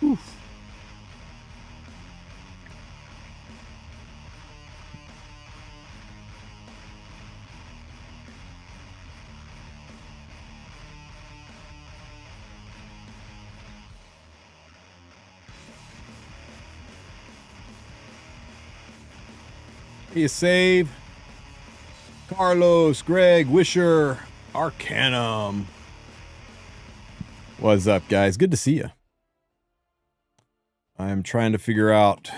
Oof. You save Carlos, Greg, Wisher, Arcanum. What's up, guys? Good to see you. I'm trying to figure out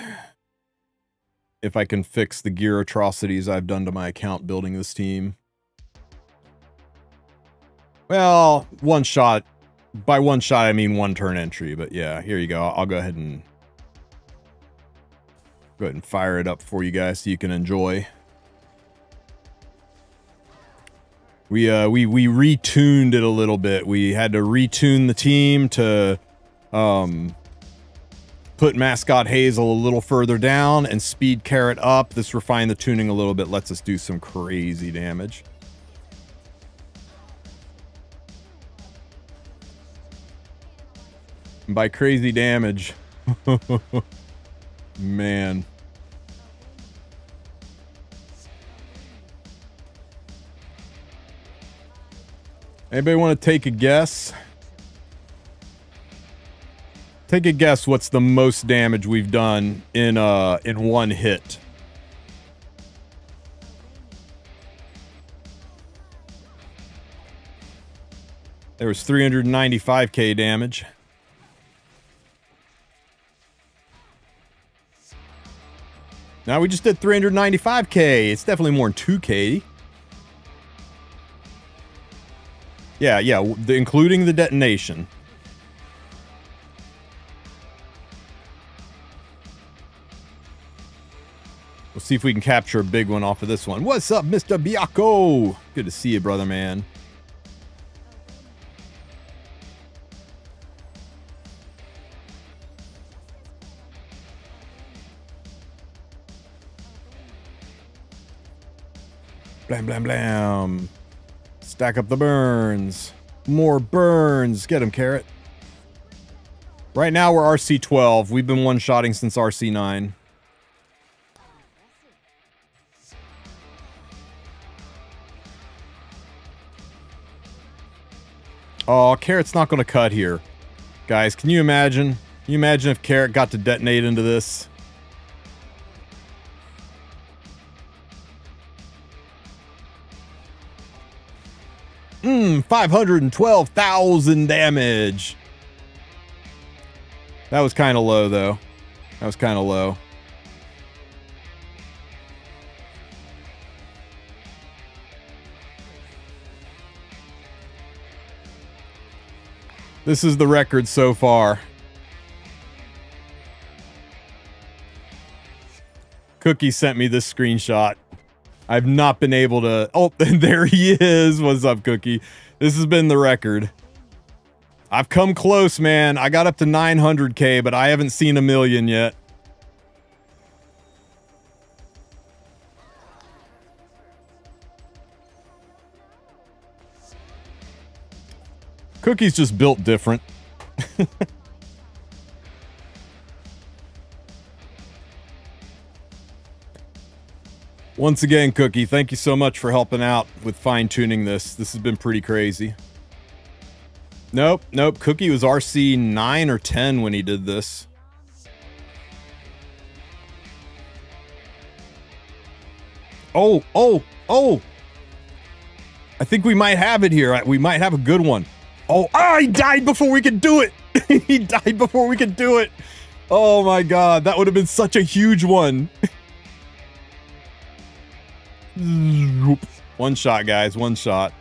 if I can fix the gear atrocities I've done to my account building this team. Well, one shot. By one shot, I mean one turn entry, but yeah, here you go. I'll go ahead and fire it up for you guys so you can enjoy. We retuned it a little bit. We had to retune the team to put mascot Hazel a little further down and speed Carrot up. This refined the tuning a little bit, lets us do some crazy damage. And by crazy damage, man. Anybody want to take a guess? Take a guess what's the most damage we've done in one hit. There was 395k damage. Now we just did 395k. It's definitely more than 2k. Yeah, including the detonation. We'll see if we can capture a big one off of this one. What's up, Mr. Biako? Good to see you, brother, man. Blam, blam, blam. Stack up the burns. More burns. Get him, Carrot. Right now, we're RC12. We've been one-shotting since RC9. Oh, Carrot's not going to cut here. Guys, can you imagine? Can you imagine if Carrot got to detonate into this? 512,000 damage. That was kind of low, though. That was kind of low. This is the record so far. Cookie sent me this screenshot. I've not been able to... Oh, there he is. What's up, Cookie? This has been the record. I've come close, man. I got up to 900k, but I haven't seen 1 million yet. Cookie's just built different. Once again, Cookie, thank you so much for helping out with fine-tuning this. This has been pretty crazy. Nope. Cookie was RC 9 or 10 when he did this. Oh! I think we might have it here. We might have a good one. Oh, he died before we could do it! He died before we could do it! Oh my god, that would have been such a huge one. One shot, guys. One shot.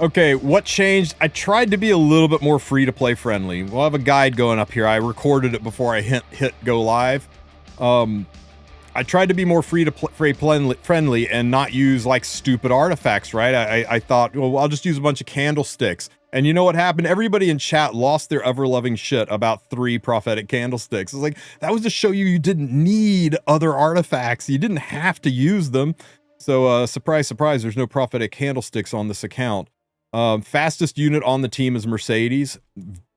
Okay, what changed? I tried to be a little bit more free-to-play friendly. We'll have a guide going up here. I recorded it before I hit go live. I tried to be more free-to-play friendly and not use, like, stupid artifacts, right? I thought, well, I'll just use a bunch of candlesticks. And you know what happened? Everybody in chat lost their ever-loving shit about 3 prophetic candlesticks. It's like, that was to show you didn't need other artifacts. You didn't have to use them. So, surprise, surprise, there's no prophetic candlesticks on this account. Fastest unit on the team is Mercedes.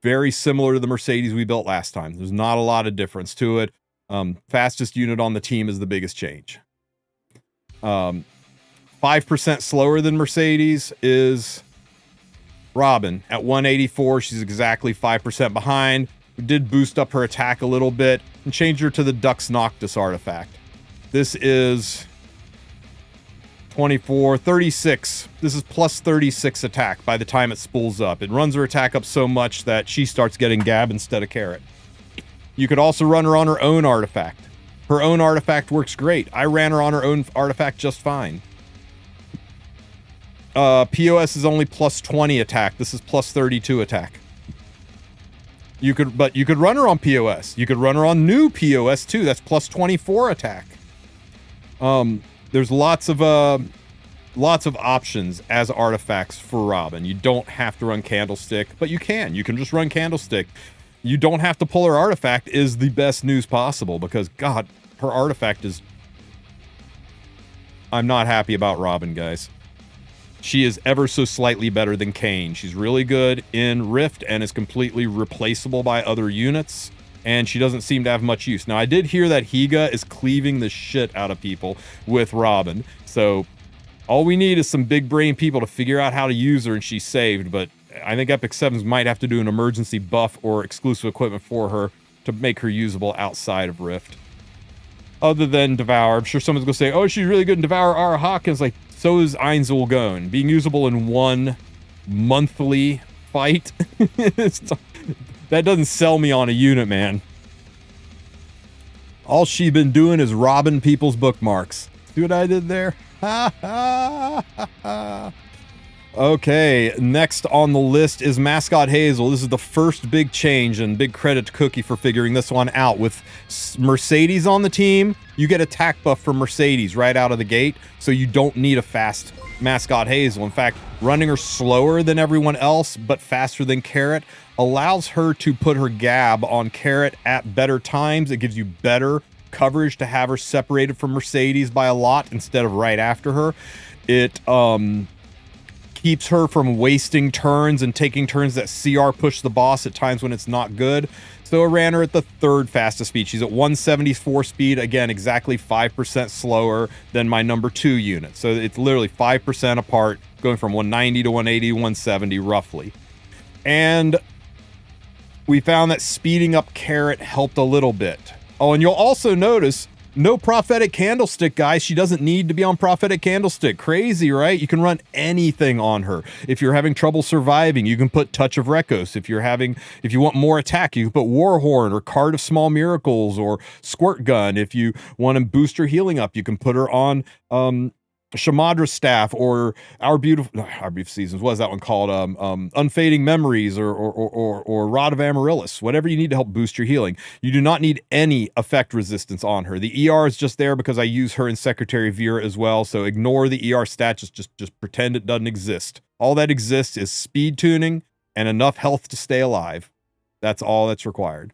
Very similar to the Mercedes we built last time. There's not a lot of difference to it. Fastest unit on the team is the biggest change. 5% slower than Mercedes is Robin. At 184, she's exactly 5% behind. We did boost up her attack a little bit and change her to the Dux Noctis artifact. This is 24, 36. This is plus 36 attack by the time it spools up. It runs her attack up so much that she starts getting Gab instead of Carrot. You could also run her on her own artifact. Her own artifact works great. I ran her on her own artifact just fine. POS is only plus 20 attack. This is plus 32 attack. You could run her on POS. You could run her on new POS too. That's plus 24 attack. There's lots of options as artifacts for Robin. You don't have to run Candlestick, but you can. You can just run Candlestick. You don't have to pull her artifact is the best news possible because, God, her artifact is... I'm not happy about Robin, guys. She is ever so slightly better than Kayn. She's really good in Rift and is completely replaceable by other units. And she doesn't seem to have much use. Now, I did hear that Higa is cleaving the shit out of people with Robin. So, all we need is some big brain people to figure out how to use her and she's saved. But I think Epic 7s might have to do an emergency buff or exclusive equipment for her to make her usable outside of Rift. Other than Devour, I'm sure someone's going to say, oh, she's really good in Devour Ara Hawkins. Like, so is Einzel Gon. Being usable in one monthly fight, that doesn't sell me on a unit, man. All she's been doing is robbing people's bookmarks. See what I did there? Okay, next on the list is Mascot Hazel. This is the first big change, and big credit to Cookie for figuring this one out. With Mercedes on the team, you get attack buff from Mercedes right out of the gate, so you don't need a fast Mascot Hazel. In fact, running her slower than everyone else, but faster than Carrot, allows her to put her Gab on Carrot at better times. It gives you better coverage to have her separated from Mercedes by a lot instead of right after her. It, keeps her from wasting turns and taking turns that CR push the boss at times when it's not good. So I ran her at the third fastest speed. She's at 174 speed. Again, exactly 5% slower than my number 2 unit. So it's literally 5% apart, going from 190 to 180, 170 roughly. And we found that speeding up Carrot helped a little bit. Oh, and you'll also notice no prophetic candlestick, guys. She doesn't need to be on prophetic candlestick. Crazy, right? You can run anything on her. If you're having trouble surviving, you can put Touch of Rekos. If you want more attack, you can put Warhorn or Card of Small Miracles or Squirt Gun. If you want to boost her healing up, you can put her on Shamadra's Staff or Our Beautiful Seasons. What is that one called? Unfading Memories or Rod of Amaryllis. Whatever you need to help boost your healing. You do not need any effect resistance on her. The ER is just there because I use her in Secretary Vera as well. So ignore the ER stat. Just pretend it doesn't exist. All that exists is speed tuning and enough health to stay alive. That's all that's required.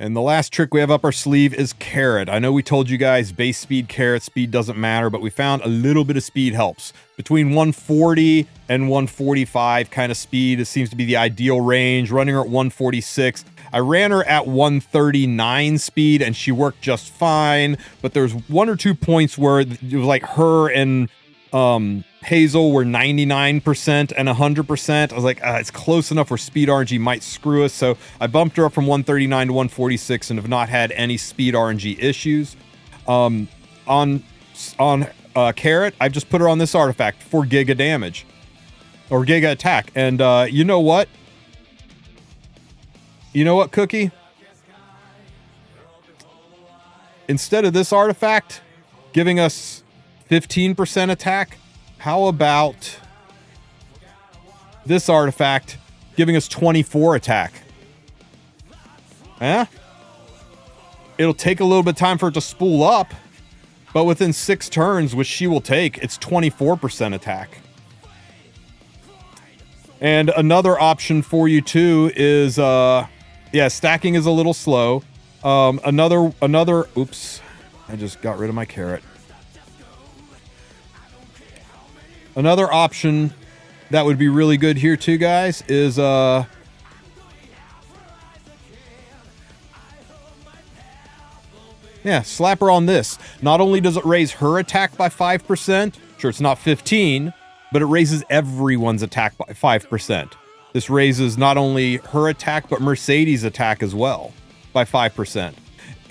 And the last trick we have up our sleeve is Carrot. I know we told you guys base speed, Carrot speed doesn't matter, but we found a little bit of speed helps. Between 140 and 145 kind of speed, it seems to be the ideal range. Running her at 146. I ran her at 139 speed and she worked just fine, but there's 1 or 2 points where it was like her and Hazel were 99% and 100%. I was like, it's close enough where speed RNG might screw us. So I bumped her up from 139 to 146 and have not had any speed RNG issues. On Carrot, I've just put her on this artifact for Giga damage or Giga attack. And you know what? You know what, Cookie? Instead of this artifact giving us 15% attack, how about this artifact giving us 24 attack? Eh? It'll take a little bit of time for it to spool up, but within 6 turns, which she will take, it's 24% attack. And another option for you too is, stacking is a little slow. Oops. I just got rid of my carrot. Another option that would be really good here too, guys, is yeah, slap her on this. Not only does it raise her attack by 5%, sure, it's not 15, but it raises everyone's attack by 5%. This raises not only her attack, but Mercedes' attack as well by 5%.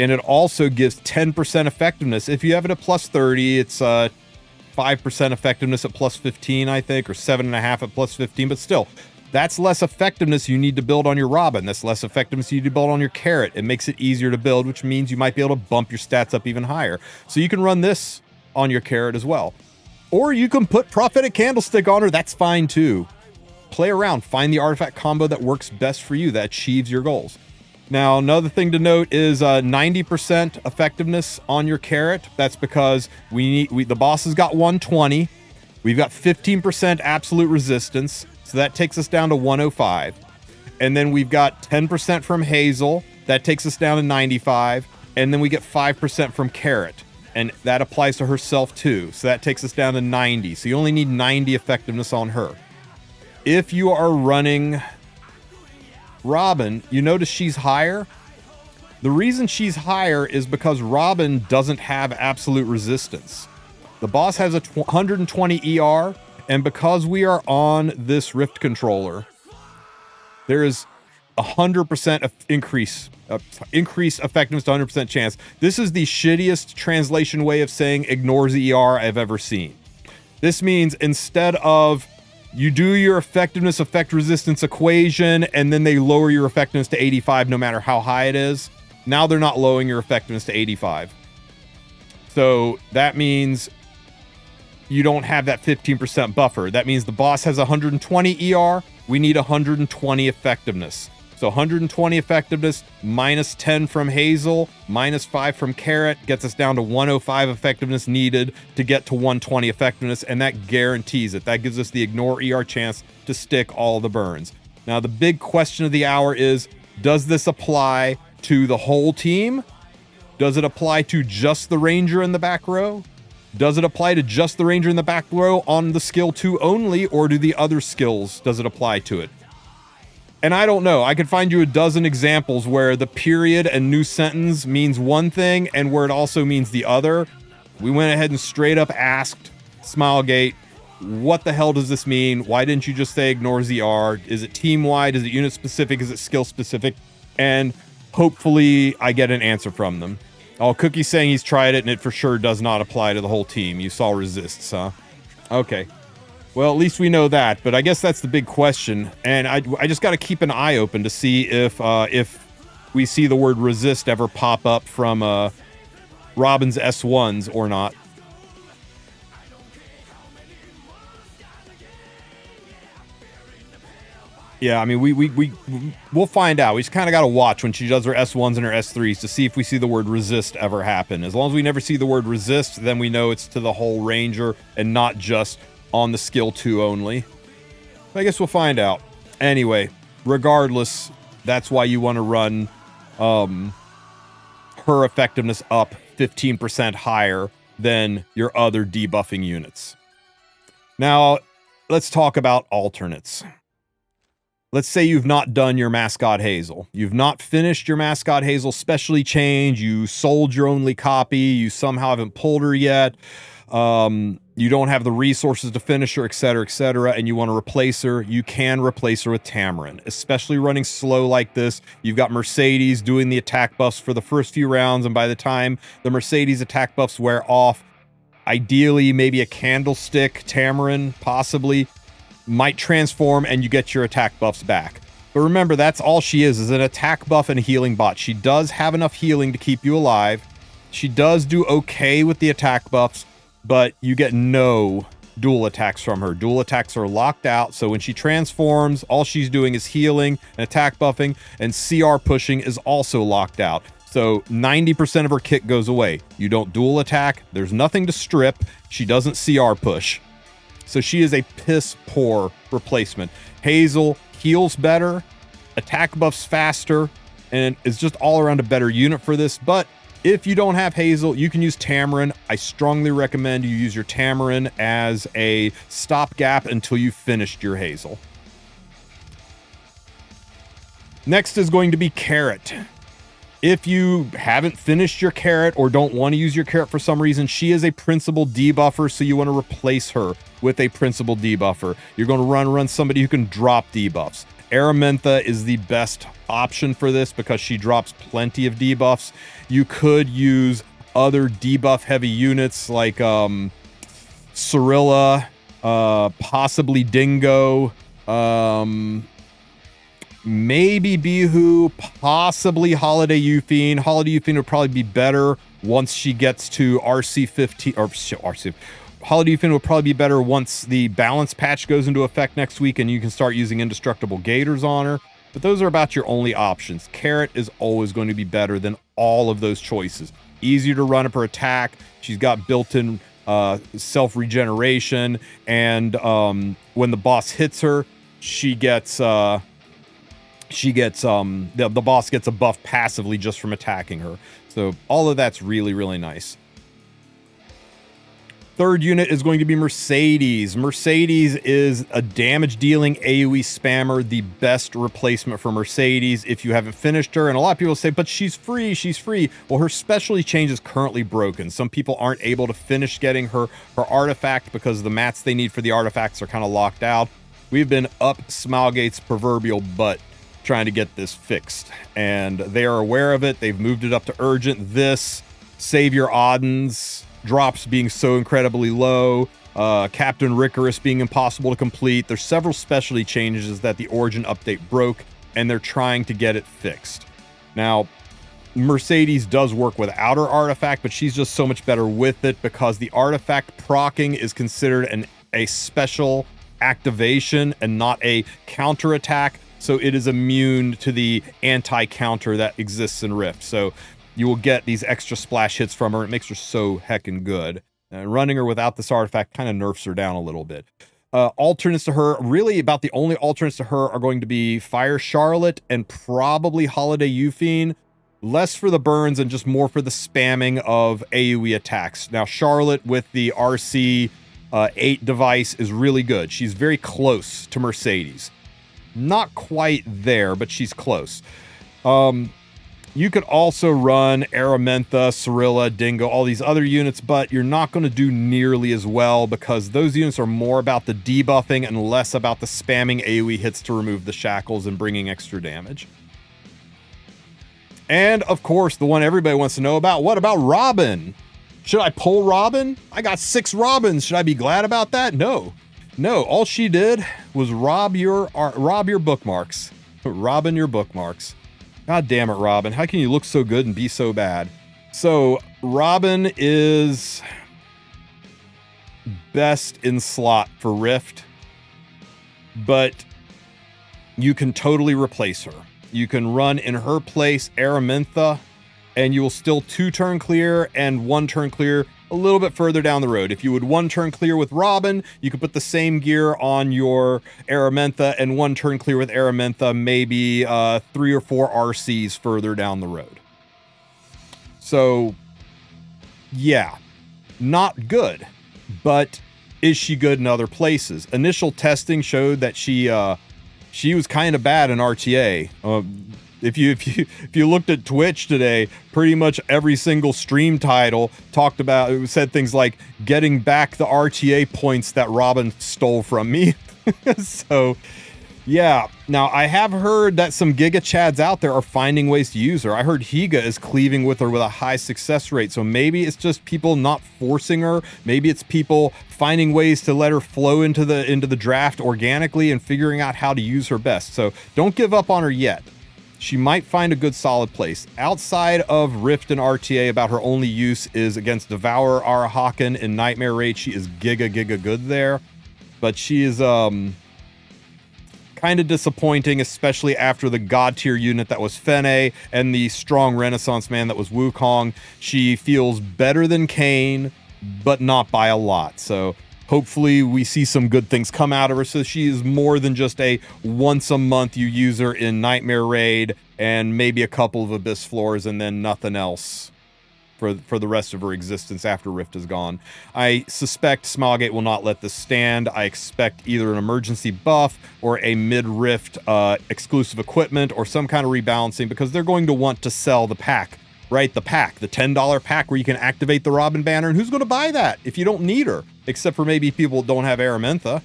And it also gives 10% effectiveness. If you have it at plus 30, it's 5% effectiveness at plus 15, I think, or 7.5 at plus 15, but still, that's less effectiveness you need to build on your Robin. That's less effectiveness you need to build on your carrot. It makes it easier to build, which means you might be able to bump your stats up even higher. So you can run this on your carrot as well. Or you can put Prophetic Candlestick on her. That's fine too. Play around. Find the artifact combo that works best for you, that achieves your goals. Now, another thing to note is 90% effectiveness on your carrot. That's because the boss has got 120. We've got 15% absolute resistance. So that takes us down to 105. And then we've got 10% from Hazel. That takes us down to 95. And then we get 5% from Carrot. And that applies to herself too. So that takes us down to 90. So you only need 90 effectiveness on her. If you are running Robin, you notice she's higher. The reason she's higher is because Robin doesn't have absolute resistance. The boss has a 120 ER, and because we are on this Rift controller, there is 100% increase effectiveness to 100% chance. This is the shittiest translation way of saying ignores ER I've ever seen. This means instead of you do your effectiveness effect resistance equation and then they lower your effectiveness to 85 no matter how high it is, now they're not lowering your effectiveness to 85. So that means you don't have that 15% buffer. That means the boss has 120 ER, we need 120 effectiveness. So 120 effectiveness minus 10 from Hazel, minus 5 from Carrot gets us down to 105 effectiveness needed to get to 120 effectiveness, and that guarantees it. That gives us the ignore ER chance to stick all the burns. Now, the big question of the hour is, does this apply to the whole team? Does it apply to just the Ranger in the back row? Does it apply to just the Ranger in the back row on the skill 2 only, or do the other skills, does it apply to it? And I don't know. I could find you a dozen examples where the period and new sentence means one thing and where it also means the other. We went ahead and straight up asked Smilegate, what the hell does this mean? Why didn't you just say ignores ER? Is it team-wide? Is it unit-specific? Is it skill-specific? And hopefully I get an answer from them. Oh, Cookie's saying he's tried it and it for sure does not apply to the whole team. You saw resists, huh? Okay. Well, at least we know that, but I guess that's the big question. And I just got to keep an eye open to see if we see the word resist ever pop up from Robin's S1s or not. Yeah, I mean, we'll find out. We just kind of got to watch when she does her S1s and her S3s to see if we see the word resist ever happen. As long as we never see the word resist, then we know it's to the whole Ranger and not just on the skill 2 only. I guess we'll find out. Anyway, regardless, that's why you want to run her effectiveness up 15% higher than your other debuffing units. Now, let's talk about alternates. Let's say you've not done your Mascot Hazel. You've not finished your Mascot Hazel specialty change. You sold your only copy. You somehow haven't pulled her yet. You don't have the resources to finish her, etc., and you want to replace her. You can replace her with Tamarind, especially running slow like this. You've got Mercedes doing the attack buffs for the first few rounds, and by the time the Mercedes attack buffs wear off, ideally maybe a Candlestick Tamarind possibly might transform and you get your attack buffs back. But remember, that's all she is an attack buff and a healing bot. She does have enough healing to keep you alive. She does do okay with the attack buffs, but you get no dual attacks from her. Dual attacks are locked out, so when she transforms, all she's doing is healing and attack buffing, and CR pushing is also locked out. So 90% of her kit goes away. You don't dual attack, there's nothing to strip, she doesn't CR push. So she is a piss poor replacement. Hazel heals better, attack buffs faster, and is just all around a better unit for this, but If you don't have Hazel, you can use Tamarind. I strongly recommend you use your Tamarind as a stopgap until you finished your Hazel. Next is going to be Carrot. If you haven't finished your Carrot or don't want to use your Carrot for some reason, she is a principal debuffer, so you want to replace her with a principal debuffer. You're going to run somebody who can drop debuffs. Aramentha is the best option for this because she drops plenty of debuffs. You could use other debuff heavy units like Cirilla, possibly Dingo, maybe Bihu, possibly Holiday Euphine. Holiday Euphine would probably be better once she gets to RC15 or RC. Holiday Euphine will probably be better once the balance patch goes into effect next week and you can start using indestructible gators on her. But those are about your only options. Carrot is always going to be better than all of those choices. Easier to run up her attack. She's got built-in self-regeneration, and when the boss hits her, the boss gets a buff passively just from attacking her. So all of that's really, really nice. Third unit is going to be Mercedes. Mercedes is a damage-dealing AoE spammer, the best replacement for Mercedes if you haven't finished her. And a lot of people say, but she's free, she's free. Well, her specialty change is currently broken. Some people aren't able to finish getting her artifact because the mats they need for the artifacts are kind of locked out. We've been up Smilegate's proverbial butt trying to get this fixed, and they are aware of it. They've moved it up to urgent. This, Savior Auden's drops being so incredibly low, Captain Rickerus being impossible to complete. There's several specialty changes that the Origin update broke, and they're trying to get it fixed. Now, Mercedes does work without her artifact, but she's just so much better with it because the artifact proccing is considered a special activation and not a counter attack, so it is immune to the anti-counter that exists in Rift. So you will get these extra splash hits from her. It makes her so heckin' good. And running her without this artifact kind of nerfs her down a little bit. Alternates to her, really about the only alternates to her are going to be Fire Charlotte and probably Holiday Euphine. Less for the burns and just more for the spamming of AoE attacks. Now, Charlotte with the RC 8 device is really good. She's very close to Mercedes. Not quite there, but she's close. You could also run Aramentha, Cirilla, Dingo, all these other units, but you're not going to do nearly as well because those units are more about the debuffing and less about the spamming AoE hits to remove the shackles and bringing extra damage. And, of course, the one everybody wants to know about, what about Robin? Should I pull Robin? I got 6 Robins. Should I be glad about that? No. No, all she did was rob your bookmarks. Robin your bookmarks. God damn it, Robin. How can you look so good and be so bad? So, Robin is best in slot for Rift, but you can totally replace her. You can run in her place Aramentha, and you will still 2-turn clear and 1-turn clear a little bit further down the road. If you would 1-turn clear with Robin, you could put the same gear on your Aramentha and 1-turn clear with Aramentha, maybe 3 or 4 RCs further down the road. So, yeah, not good, but is she good in other places? Initial testing showed that she was kind of bad in RTA. If you looked at Twitch today, pretty much every single stream title talked about, it said things like getting back the RTA points that Robin stole from me. So, yeah. Now, I have heard that some Giga Chads out there are finding ways to use her. I heard Higa is cleaving with her with a high success rate. So maybe it's just people not forcing her. Maybe it's people finding ways to let her flow into the draft organically and figuring out how to use her best. So don't give up on her yet. She might find a good solid place. Outside of Rift and RTA, about her only use is against Devourer Arahakan in Nightmare Raid. She is giga good there. But she is kind of disappointing, especially after the god tier unit that was Fene and the strong Renaissance man that was Wukong. She feels better than Kayn, but not by a lot. So hopefully we see some good things come out of her. So she is more than just a once a month you use her in Nightmare Raid and maybe a couple of Abyss floors and then nothing else for the rest of her existence after Rift is gone. I suspect Smilegate will not let this stand. I expect either an emergency buff or a mid-Rift exclusive equipment or some kind of rebalancing, because they're going to want to sell the pack, right? The pack, the $10 pack where you can activate the Robin banner. And who's going to buy that if you don't need her? Except for maybe people that don't have Aramentha.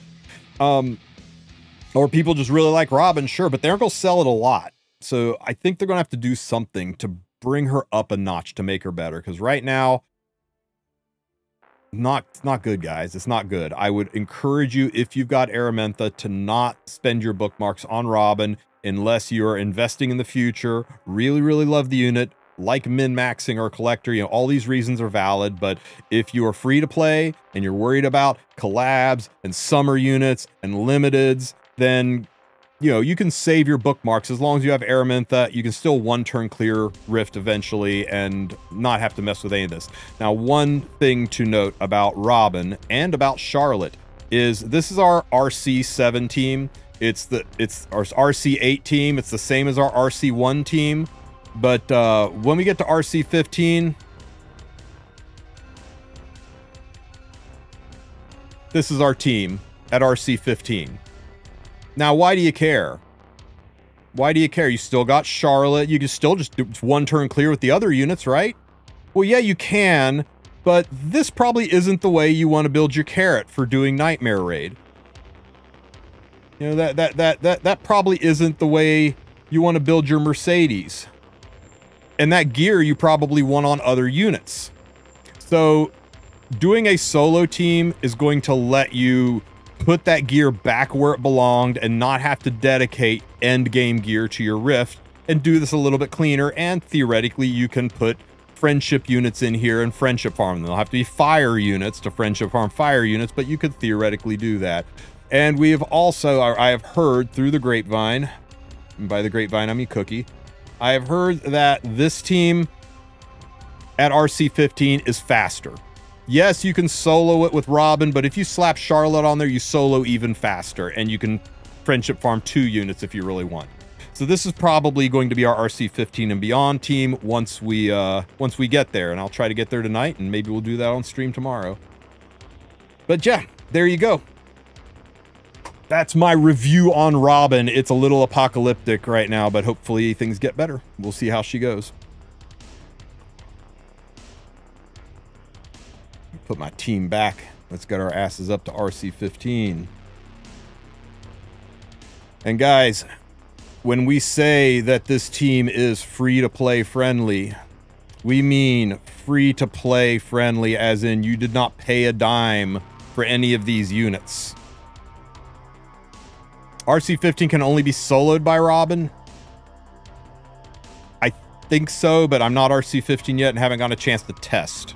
Or people just really like Robin, sure, but they aren't going to sell it a lot. So I think they're going to have to do something to bring her up a notch to make her better, because right now, it's not good, guys. It's not good. I would encourage you, if you've got Aramentha, to not spend your bookmarks on Robin unless you are investing in the future, really, really love the unit, like min-maxing or collector. You know, all these reasons are valid, but if you are free to play and you're worried about collabs and summer units and limiteds, then you know, you can save your bookmarks. As long as you have Aramentha, you can still one turn clear Rift eventually and not have to mess with any of this. Now, one thing to note about Robin and about Charlotte is this is our RC7 team. It's our RC8 team. It's the same as our RC1 team. But when we get to RC15, this is our team at RC15. Now, why do you care? Why do you care? You still got Charlotte. You can still just do one turn clear with the other units, right? Well, yeah, you can, but this probably isn't the way you want to build your carrot for doing Nightmare Raid. You know, that probably isn't the way you want to build your Mercedes. And that gear you probably want on other units. So doing a solo team is going to let you put that gear back where it belonged and not have to dedicate end game gear to your Rift, and do this a little bit cleaner. And theoretically, you can put friendship units in here and friendship farm them. They'll have to be fire units to friendship farm fire units, but you could theoretically do that. And we have also, I have heard through the grapevine, and by the grapevine I mean Cookie, I have heard that this team at RC15 is faster. Yes, you can solo it with Robin, but if you slap Charlotte on there, you solo even faster, and you can friendship farm 2 units if you really want. So this is probably going to be our RC15 and beyond team once we get there, and I'll try to get there tonight, and maybe we'll do that on stream tomorrow. But yeah, there you go. That's my review on Robin. It's a little apocalyptic right now, but hopefully things get better. We'll see how she goes. Put my team back. Let's get our asses up to RC15. And guys, when we say that this team is free to play friendly, we mean free to play friendly as in you did not pay a dime for any of these units. RC15 can only be soloed by Robin. I think so, but I'm not RC15 yet and haven't gotten a chance to test.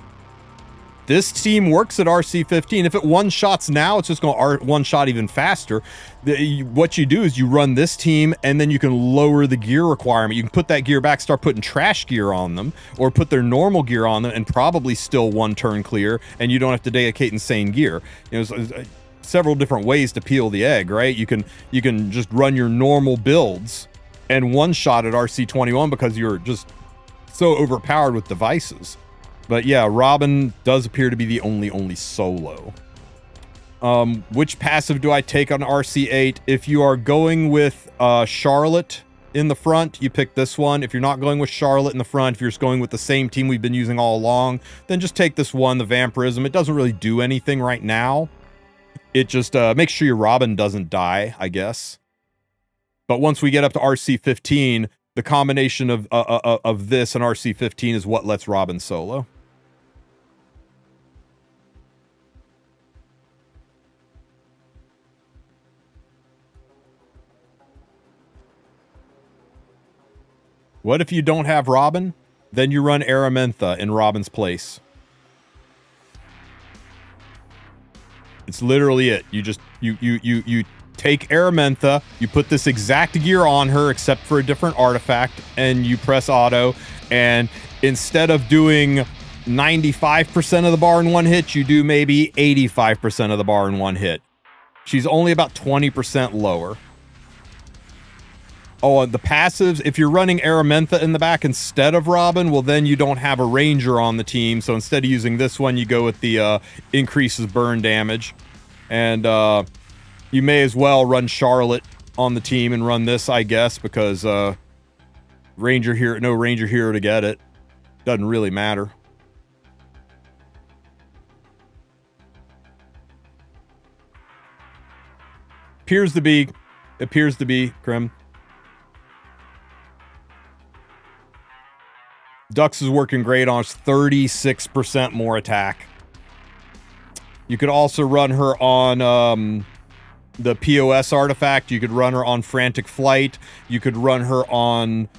This team works at RC15. If it one-shots now, it's just going to one-shot even faster. What you do is you run this team, and then you can lower the gear requirement. You can put that gear back, start putting trash gear on them, or put their normal gear on them, and probably still one turn clear, and you don't have to dedicate insane gear. You know, there's several different ways to peel the egg, right? You can just run your normal builds and one-shot at RC21 because you're just so overpowered with devices. But yeah, Robin does appear to be the only solo. Which passive do I take on RC8? If you are going with Charlotte in the front, you pick this one. If you're not going with Charlotte in the front, if you're just going with the same team we've been using all along, then just take this one, the Vampirism. It doesn't really do anything right now. It just makes sure your Robin doesn't die, I guess. But once we get up to RC15, the combination of this and RC15 is what lets Robin solo. What if you don't have Robin? Then you run Aramentha in Robin's place. It's literally it. You just you take Aramentha, you put this exact gear on her except for a different artifact, and you press auto, and instead of doing 95% of the bar in one hit, you do maybe 85% of the bar in one hit. She's only about 20% lower. Oh, and the passives, if you're running Aramentha in the back instead of Robin, well, then you don't have a Ranger on the team. So instead of using this one, you go with the increases burn damage. And you may as well run Charlotte on the team and run this, I guess, because Ranger hero, no Ranger hero to get it. Doesn't really matter. Appears to be, Krim. Dux is working great on 36% more attack. You could also run her on the POS artifact. You could run her on Frantic Flight. You could run her on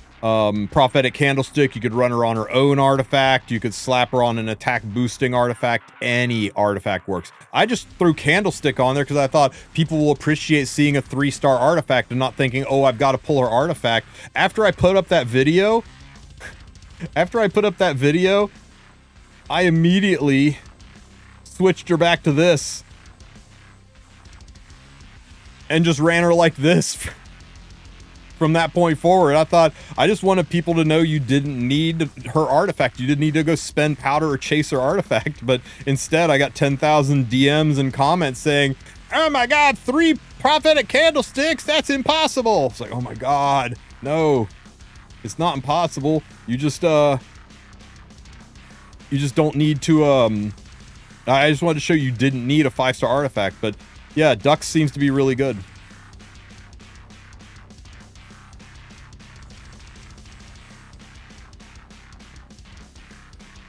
Prophetic Candlestick. You could run her on her own artifact. You could slap her on an attack boosting artifact. Any artifact works. I just threw Candlestick on there because I thought people will appreciate seeing a 3-star artifact and not thinking, oh, I've got to pull her artifact. After I put up that video, I immediately switched her back to this and just ran her like this from that point forward. I thought, I just wanted people to know you didn't need her artifact. You didn't need to go spend powder or chase her artifact. But instead, I got 10,000 DMs and comments saying, oh my God, 3 prophetic candlesticks? That's impossible. It's like, oh my God, no, it's not impossible. You just don't need to, I just wanted to show you didn't need a 5-star artifact. But yeah, Dux seems to be really good.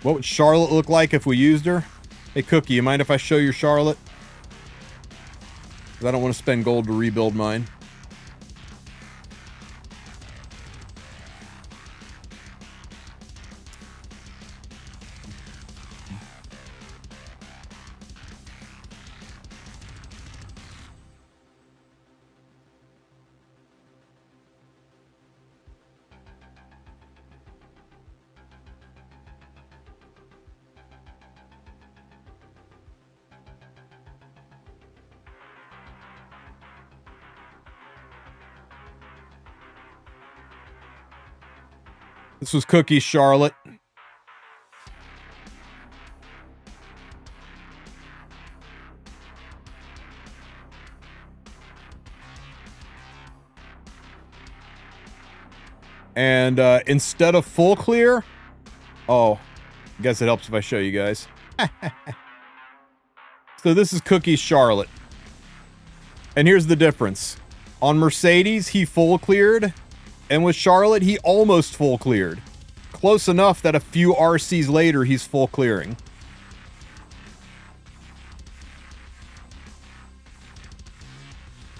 What would Charlotte look like if we used her? Hey, Cookie, you mind if I show your Charlotte? Because I don't want to spend gold to rebuild mine. This was Cookie Charlotte. And instead of full clear, oh, I guess it helps if I show you guys. So this is Cookie Charlotte. And here's the difference. On Mercedes, he full cleared. And with Charlotte, he almost full cleared. Close enough that a few RCs later, he's full clearing.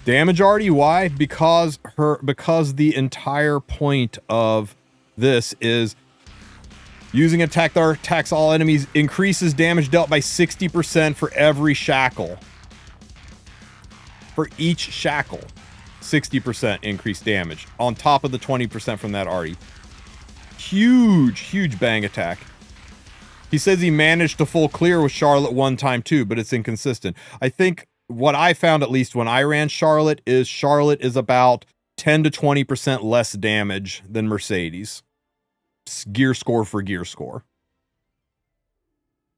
Damage already, why? Because the entire point of this is using attack that attacks all enemies increases damage dealt by 60% for every shackle. For each shackle. 60% increased damage on top of the 20% from that already. Huge bang attack. He says he managed to full clear with Charlotte one time too, but it's inconsistent. I think what I found, at least when I ran Charlotte is about 10 to 20% less damage than Mercedes. Gear score for gear score.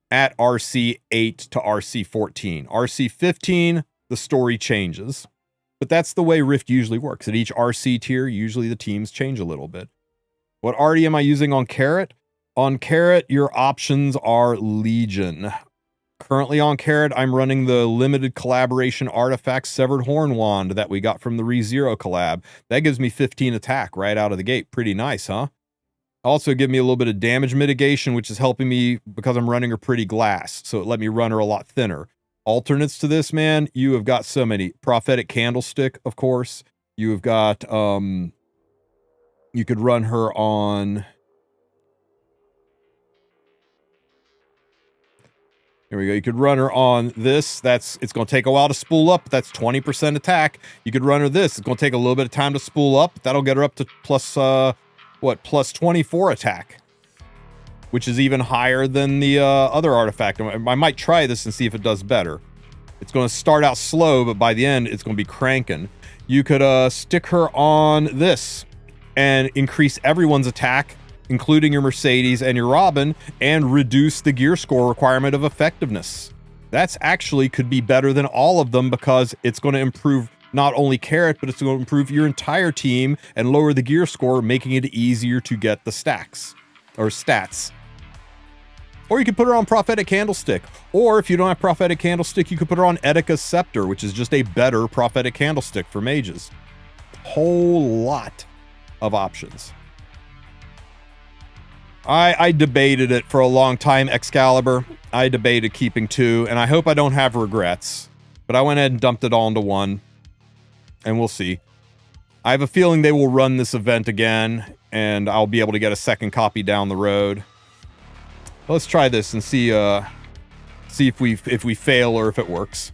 At RC 8 to RC 14. RC 15, the story changes. But that's the way Rift usually works. At each RC tier, usually the teams change a little bit. What arty am I using on Carrot? On Carrot, your options are Legion. Currently on Carrot, I'm running the limited collaboration artifact Severed Horn Wand that we got from the ReZero collab. That gives me 15 attack right out of the gate. Pretty nice, huh? Also give me a little bit of damage mitigation, which is helping me because I'm running her pretty glass. So it let me run her a lot thinner. Alternates to this, man, you have got so many. Prophetic Candlestick, of course. You have got, you could run her on... Here we go. You could run her on this. It's going to take a while to spool up. That's 20% attack. You could run her this. It's going to take a little bit of time to spool up. That'll get her up to plus, plus 24 attack. Which is even higher than the other artifact. I might try this and see if it does better. It's going to start out slow, but by the end, it's going to be cranking. You could stick her on this and increase everyone's attack, including your Mercedes and your Robin, and reduce the gear score requirement of effectiveness. That's actually could be better than all of them because it's going to improve not only Carrot, but it's going to improve your entire team and lower the gear score, making it easier to get the stacks or stats. Or you could put her on Prophetic Candlestick. Or if you don't have Prophetic Candlestick, you could put her on Edika's Scepter, which is just a better Prophetic Candlestick for mages. Whole lot of options. I debated it for a long time, Excalibur. I debated keeping 2, and I hope I don't have regrets. But I went ahead and dumped it all into 1. And we'll see. I have a feeling they will run this event again, and I'll be able to get a second copy down the road. Let's try this and see if we fail or if it works.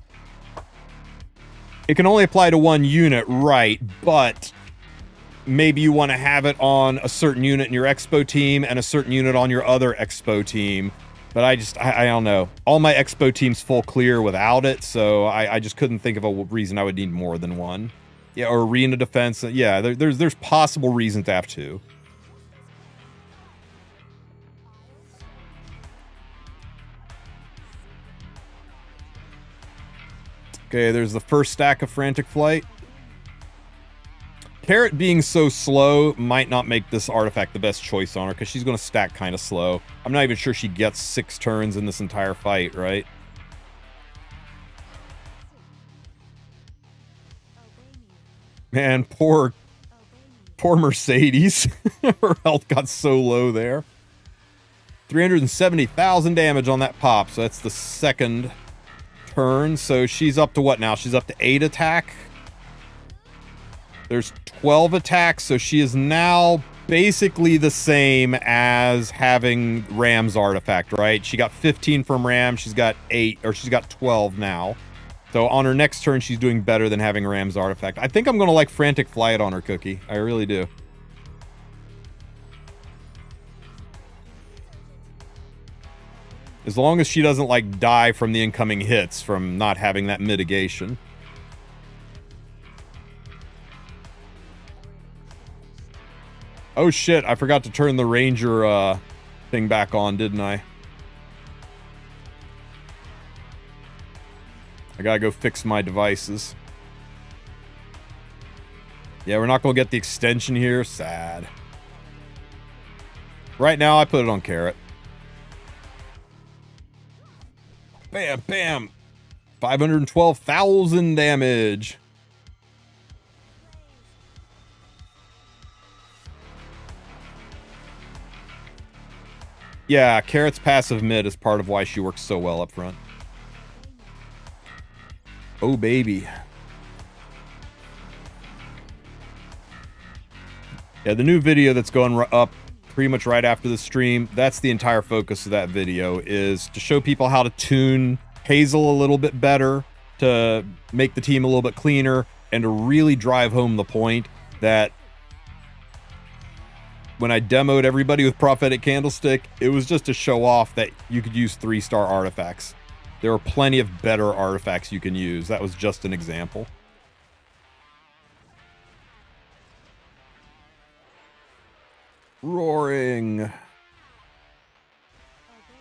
It can only apply to 1 unit, right? But maybe you want to have it on a certain unit in your Expo team and a certain unit on your other Expo team. But I don't know. All my Expo teams full clear without it, so I just couldn't think of a reason I would need more than 1. Yeah, or Arena Defense. Yeah, there's possible reasons to have 2. Okay, there's the first stack of Frantic Flight. Carrot being so slow might not make this artifact the best choice on her, because she's going to stack kind of slow. I'm not even sure she gets 6 turns in this entire fight, right? Man, poor Mercedes. Her health got so low there. 370,000 damage on that pop, so that's the second turn. So she's up to what now? She's up to 8 attack. There's 12 attacks, so she is now basically the same as having Ram's artifact, right? She got 15 from Ram, she's got 8, or she's got 12 now. So on her next turn, she's doing better than having Ram's artifact. I think I'm going to like Frantic Flight on her, Cookie. I really do. As long as she doesn't, like, die from the incoming hits from not having that mitigation. Oh shit, I forgot to turn the Ranger thing back on, didn't I? I gotta go fix my devices. Yeah, we're not gonna get the extension here. Sad. Right now, I put it on Carrot. Bam, bam. 512,000 damage. Yeah, Carrot's passive mid is part of why she works so well up front. Oh, baby. Yeah, the new video that's going up pretty much right after the stream, that's the entire focus of that video, is to show people how to tune Hazel a little bit better, to make the team a little bit cleaner, and to really drive home the point that when I demoed everybody with Prophetic Candlestick, it was just to show off that you could use 3-star artifacts. There are plenty of better artifacts you can use. That was just an example. Roaring.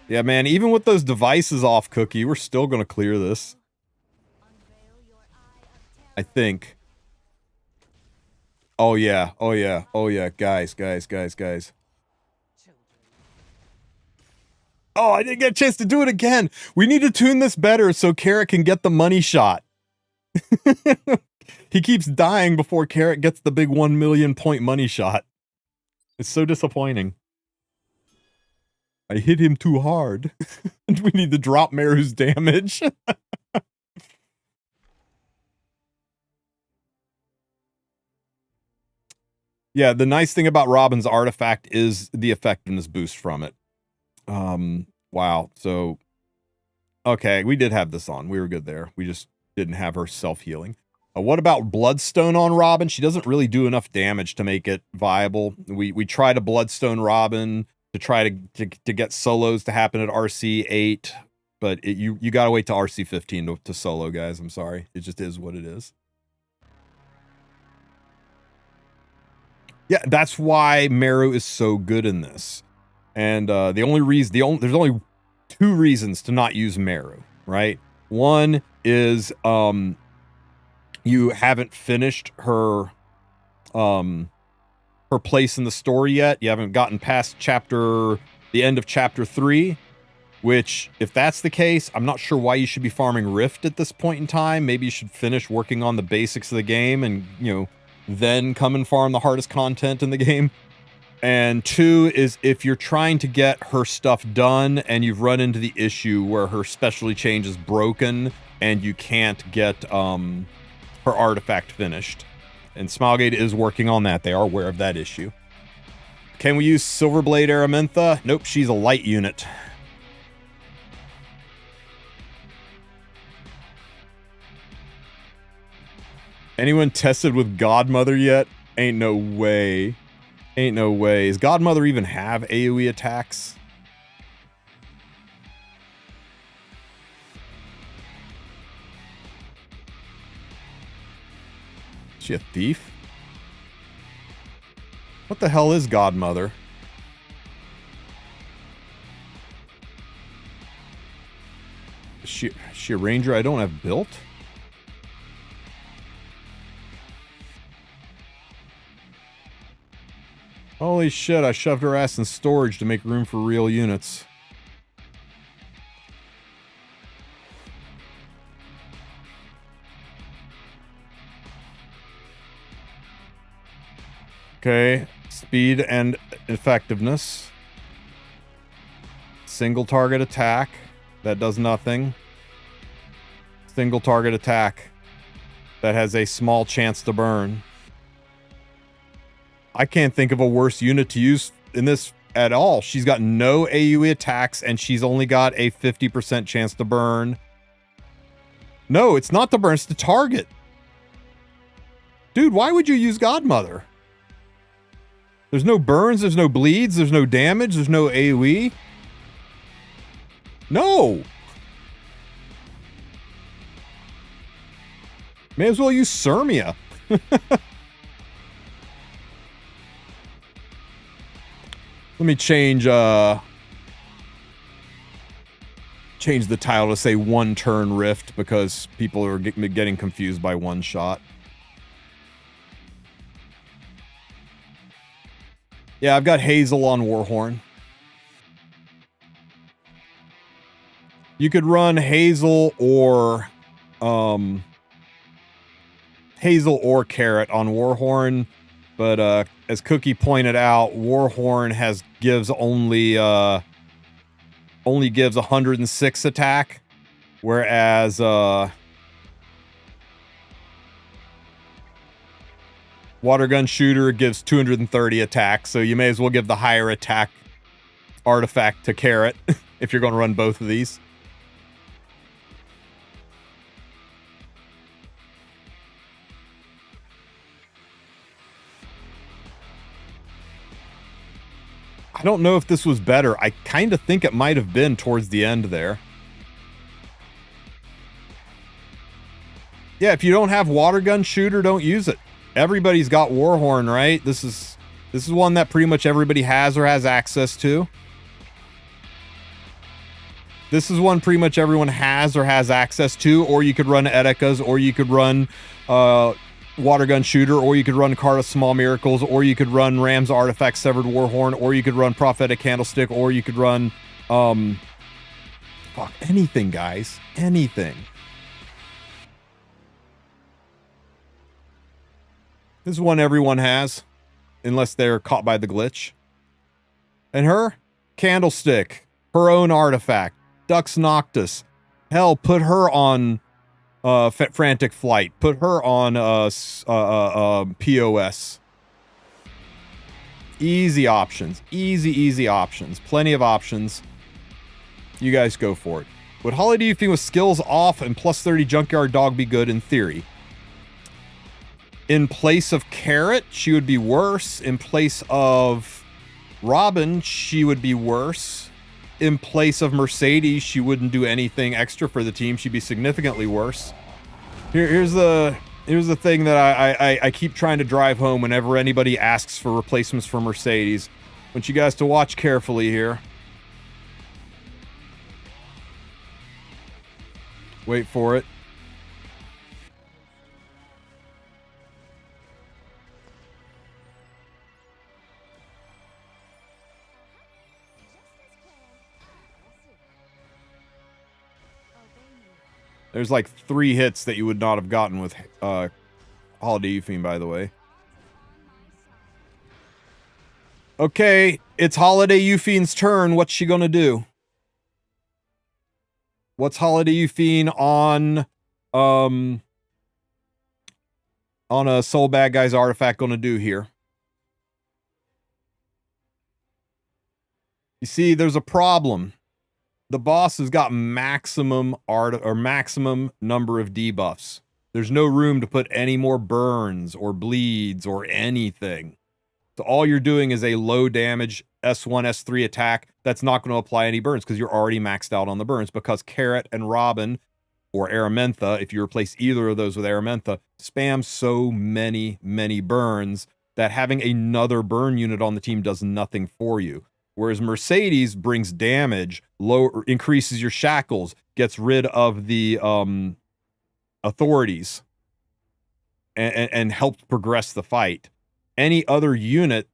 Yeah, man, even with those devices off, Cookie, we're still going to clear this. I think. Oh, yeah. Oh, yeah. Oh, yeah. Guys. Oh, I didn't get a chance to do it again. We need to tune this better so Carrot can get the money shot. He keeps dying before Carrot gets the big 1 million point money shot. It's so disappointing. I hit him too hard. We need to drop Meru's damage. Yeah, the nice thing about Robin's artifact is the effectiveness boost from it. Wow. So, okay, we did have this on. We were good there. We just didn't have her self-healing. What about Bloodstone on Robin? She doesn't really do enough damage to make it viable. We try to Bloodstone Robin to try to get solos to happen at RC 8. But you gotta wait to RC15 to solo, guys. I'm sorry. It just is what it is. Yeah, that's why Meru is so good in this. And there's only 2 reasons to not use Meru, right? One is you haven't finished her place in the story yet. You haven't gotten past the end of chapter 3. Which, if that's the case, I'm not sure why you should be farming Rift at this point in time. Maybe you should finish working on the basics of the game and, then come and farm the hardest content in the game. And 2 is if you're trying to get her stuff done and you've run into the issue where her specialty change is broken and you can't get her artifact finished. And Smilegate is working on that. They are aware of that issue. Can we use Silverblade Araminta? Nope, she's a light unit. Anyone tested with Godmother yet? Ain't no way. Ain't no way. Does Godmother even have AoE attacks? Is she a thief? What the hell is Godmother? Is she a ranger I don't have built? Holy shit, I shoved her ass in storage to make room for real units. Okay, speed and effectiveness. Single target attack. That does nothing. Single target attack. That has a small chance to burn. I can't think of a worse unit to use in this at all. She's got no AoE attacks, and she's only got a 50% chance to burn. No, it's not the burn, it's the target. Dude, why would you use Godmother? There's no burns, there's no bleeds, there's no damage, there's no AoE. No! May as well use Sirmia. Let me change the title to say One Turn Rift because people are getting confused by one shot. Yeah, I've got Hazel on Warhorn. You could run Hazel or Carrot on Warhorn. But as Cookie pointed out, Warhorn gives only gives 106 attack, whereas Water Gun Shooter gives 230 attack. So you may as well give the higher attack artifact to Carrot if you're going to run both of these. I don't know if this was better. I kind of think it might have been towards the end there. Yeah, if you don't have Water Gun Shooter, don't use it. Everybody's got Warhorn, right? This is one that pretty much everybody has or has access to. This is one pretty much everyone has or has access to, or you could run Edekas, or you could run Water Gun Shooter, or you could run Card of Small Miracles, or you could run Ram's Artifact Severed Warhorn, or you could run Prophetic Candlestick, or you could run anything, guys. Anything. This is one everyone has, unless they're caught by the glitch. And her? Candlestick. Her own artifact. Dux Noctis. Hell, put her on Frantic Flight. Put her on POS. Easy options. Easy options. Plenty of options. You guys go for it. Would Holiday Evening with skills off and plus 30 Junkyard Dog be good in theory? In place of Carrot, she would be worse. In place of Robin, she would be worse. in place of Mercedes, she wouldn't do anything extra for the team. She'd be significantly worse. Here's the thing that I keep trying to drive home whenever anybody asks for replacements for Mercedes. I want you guys to watch carefully here. Wait for it. There's like 3 hits that you would not have gotten with Holiday Eupheme, by the way. Okay, it's Holiday Eupheme's turn. What's she gonna do? What's Holiday Eupheme on a Soul Bad Guy's artifact gonna do here? You see, there's a problem. The boss has got maximum maximum number of debuffs. There's no room to put any more burns or bleeds or anything. So all you're doing is a low damage S1, S3 attack that's not going to apply any burns because you're already maxed out on the burns, because Carrot and Robin, or Aramentha, if you replace either of those with Aramentha, spam so many burns that having another burn unit on the team does nothing for you. Whereas Mercedes brings damage, increases your shackles, gets rid of the authorities, and helps progress the fight. Any other unit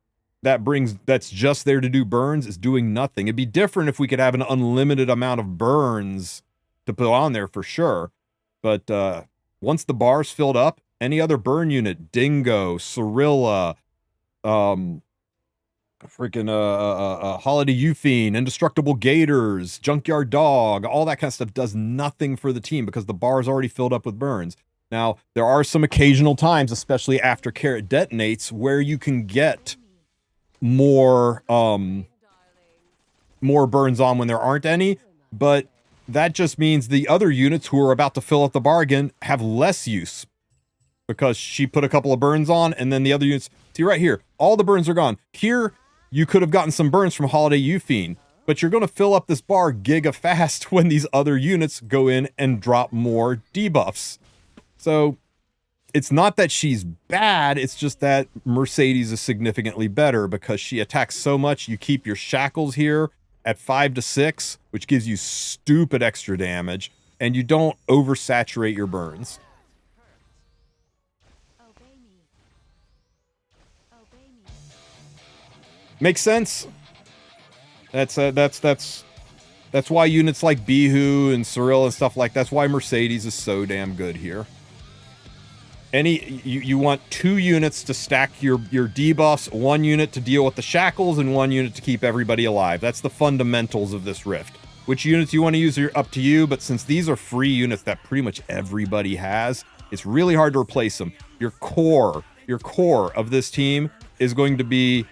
that's just there to do burns is doing nothing. It'd be different if we could have an unlimited amount of burns to put on there for sure. But once the bar's filled up, any other burn unit, Dingo, Cirilla, Holiday Eupheme, Indestructible Gators, Junkyard Dog, all that kind of stuff does nothing for the team because the bar's already filled up with burns. Now, there are some occasional times, especially after Carrot detonates, where you can get more burns on when there aren't any, but that just means the other units who are about to fill up the bar again have less use because she put a couple of burns on, and then the other units, see right here, all the burns are gone. Here, you could have gotten some burns from Holiday Eupheme, but you're going to fill up this bar giga fast when these other units go in and drop more debuffs. So it's not that she's bad, it's just that Mercedes is significantly better because she attacks so much. You keep your shackles here at 5 to 6, which gives you stupid extra damage, and you don't oversaturate your burns. Makes sense? That's why units like Bihu and Cirilla and stuff like that's why Mercedes is so damn good here. You want 2 units to stack your debuffs, 1 unit to deal with the shackles, and 1 unit to keep everybody alive. That's the fundamentals of this rift. Which units you want to use are up to you, but since these are free units that pretty much everybody has, it's really hard to replace them. Your core of this team is going to be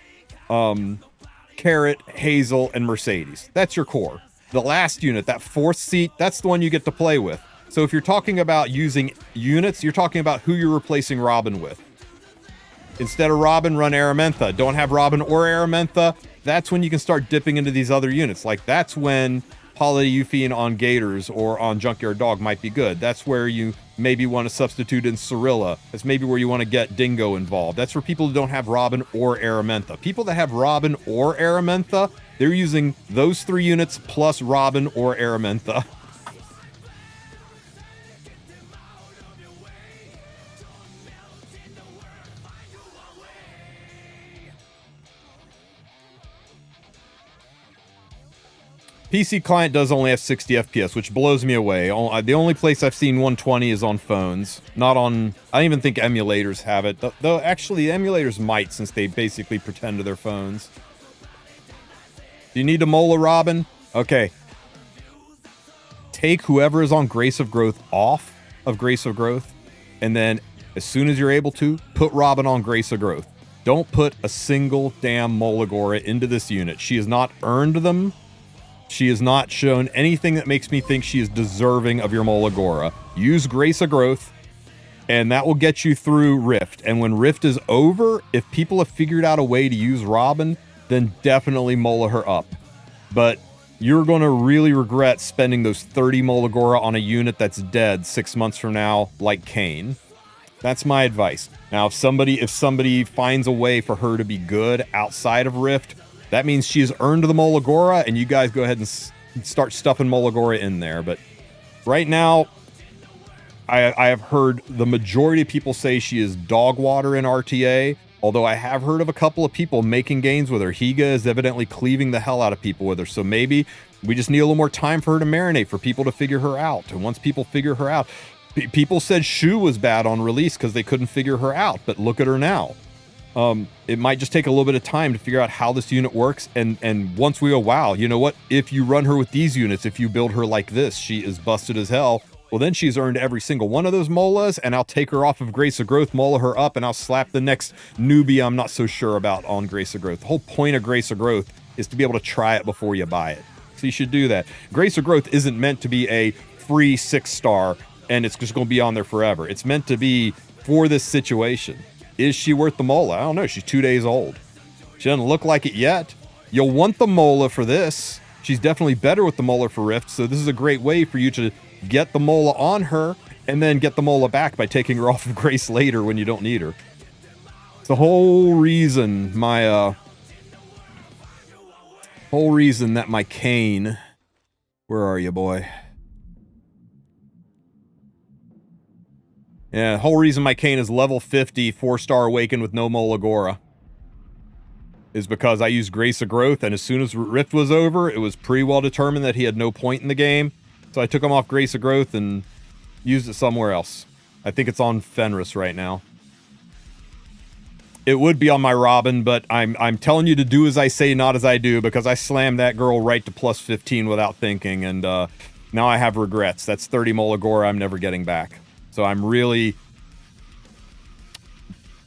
Carrot, Hazel, and Mercedes. That's your core. The last unit, that 4th seat, that's the one you get to play with. So if you're talking about using units, you're talking about who you're replacing Robin with. Instead of Robin, run Aramentha. Don't have Robin or Aramentha. That's when you can start dipping into these other units. Like, that's when Holiday Eupheme on Gators or on Junkyard Dog might be good. That's where you maybe want to substitute in Cirilla. That's maybe where you want to get Dingo involved. That's for people who don't have Robin or Aramentha. People that have Robin or Aramentha, they're using those 3 units plus Robin or Aramentha. PC client does only have 60 FPS, which blows me away. The only place I've seen 120 is on phones, not on... I don't even think emulators have it. Though actually, emulators might, since they basically pretend to their phones. Do you need a Mola, Robin? Okay. Take whoever is on Grace of Growth off of Grace of Growth, and then, as soon as you're able to, put Robin on Grace of Growth. Don't put a single damn Molagora into this unit. She has not earned them. She has not shown anything that makes me think she is deserving of your Molagora. Use Grace of Growth, and that will get you through Rift. And when Rift is over, if people have figured out a way to use Robin, then definitely Mola her up. But you're going to really regret spending those 30 Molagora on a unit that's dead 6 months from now, like Kane. That's my advice. Now, if somebody finds a way for her to be good outside of Rift, that means she has earned the Molagora, and you guys go ahead and start stuffing Molagora in there. But right now, I have heard the majority of people say she is dog water in RTA, although I have heard of a couple of people making gains with her. Higa is evidently cleaving the hell out of people with her, so maybe we just need a little more time for her to marinate, for people to figure her out. And once people figure her out, people said Shu was bad on release because they couldn't figure her out, but look at her now. It might just take a little bit of time to figure out how this unit works, and once we go, wow, you know what? If you run her with these units, if you build her like this, she is busted as hell. Well, then she's earned every single one of those Molas, and I'll take her off of Grace of Growth, Mola her up, and I'll slap the next newbie I'm not so sure about on Grace of Growth. The whole point of Grace of Growth is to be able to try it before you buy it. So you should do that. Grace of Growth isn't meant to be a free 6-star, and it's just going to be on there forever. It's meant to be for this situation. Is she worth the Mola? I don't know. She's 2 days old. She doesn't look like it yet. You'll want the Mola for this. She's definitely better with the Mola for Rift, so this is a great way for you to get the Mola on her, and then get the Mola back by taking her off of Grace later when you don't need her. It's the whole reason my, that my Kane... Where are you, boy? Yeah, the whole reason my Kane is level 50, 4-star Awakened with no Molagora is because I used Grace of Growth, and as soon as Rift was over, it was pretty well determined that he had no point in the game. So I took him off Grace of Growth and used it somewhere else. I think it's on Fenris right now. It would be on my Robin, but I'm telling you to do as I say, not as I do, because I slammed that girl right to plus 15 without thinking, and now I have regrets. That's 30 Molagora I'm never getting back. So I'm really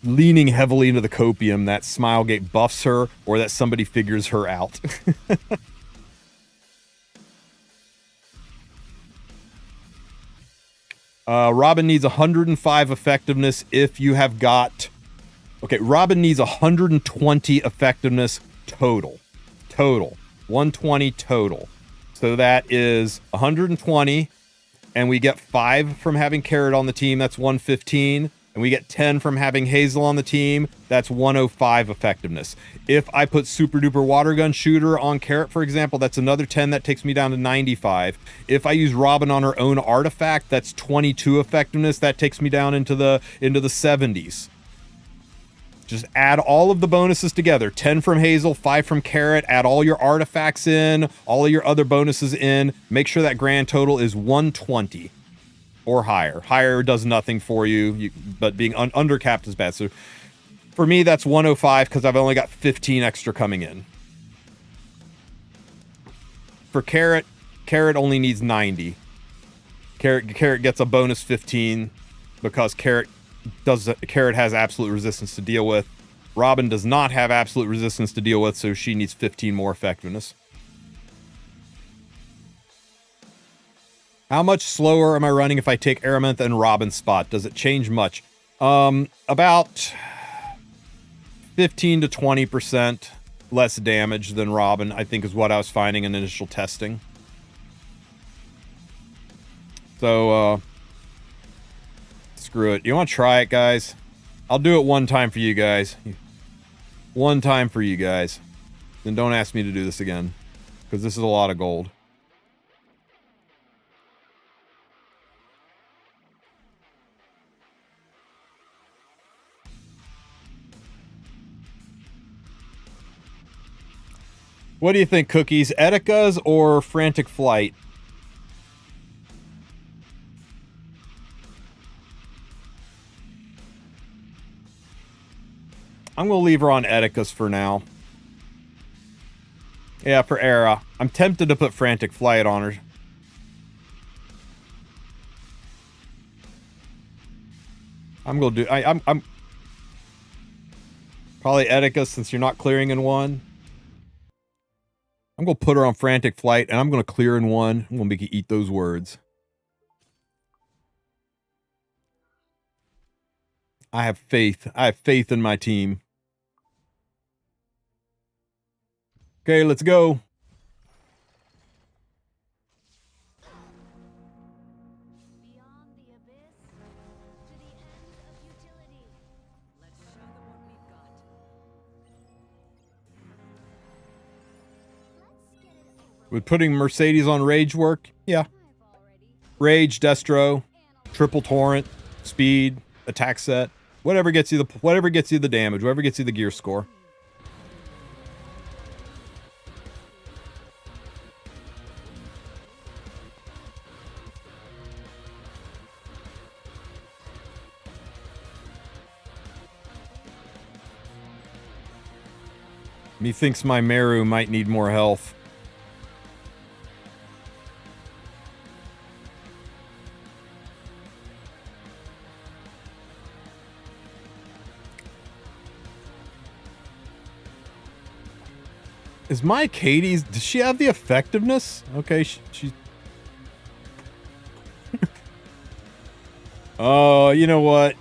leaning heavily into the copium that Smilegate buffs her, or that somebody figures her out. Robin needs 105 effectiveness if you have got... Okay, Robin needs 120 effectiveness total. 120 total. So that is 120, and we get 5 from having Carrot on the team, that's 115. And we get 10 from having Hazel on the team, that's 105 effectiveness. If I put Super Duper Water Gun Shooter on Carrot, for example, that's another 10, that takes me down to 95. If I use Robin on her own artifact, that's 22 effectiveness, that takes me down into the 70s. Just add all of the bonuses together. 10 from Hazel, 5 from Carrot, add all your artifacts in, all of your other bonuses in, make sure that grand total is 120. Or higher. Higher does nothing for you, but being undercapped is bad. So for me, that's 105 because I've only got 15 extra coming in. For Carrot, Carrot only needs 90. Carrot gets a bonus 15 because Carrot has absolute resistance to deal with. Robin does not have absolute resistance to deal with, so she needs 15 more effectiveness. How much slower am I running if I take Araminth and Robin's spot? Does it change much? About 15 to 20% less damage than Robin, I think is what I was finding in initial testing. So, screw it. You want to try it, guys? I'll do it one time for you guys. One time for you guys. Then don't ask me to do this again, because this is a lot of gold. What do you think, Cookies? Etikas or Frantic Flight? I'm going to leave her on Etikas for now. Yeah, for Era. I'm tempted to put Frantic Flight on her. I'm going to do... I'm probably Etikas since you're not clearing in one. I'm going to put her on Frantic Flight, and I'm going to clear in one. I'm going to make you eat those words. I have faith. I have faith in my team. Okay, let's go. With putting Mercedes on rage work? Yeah. Rage, Destro, triple torrent, speed, attack set. Whatever gets you the damage, whatever gets you the gear score. Methinks my Meru might need more health. Is my Katie's... Does she have the effectiveness? Okay, she oh, you know what?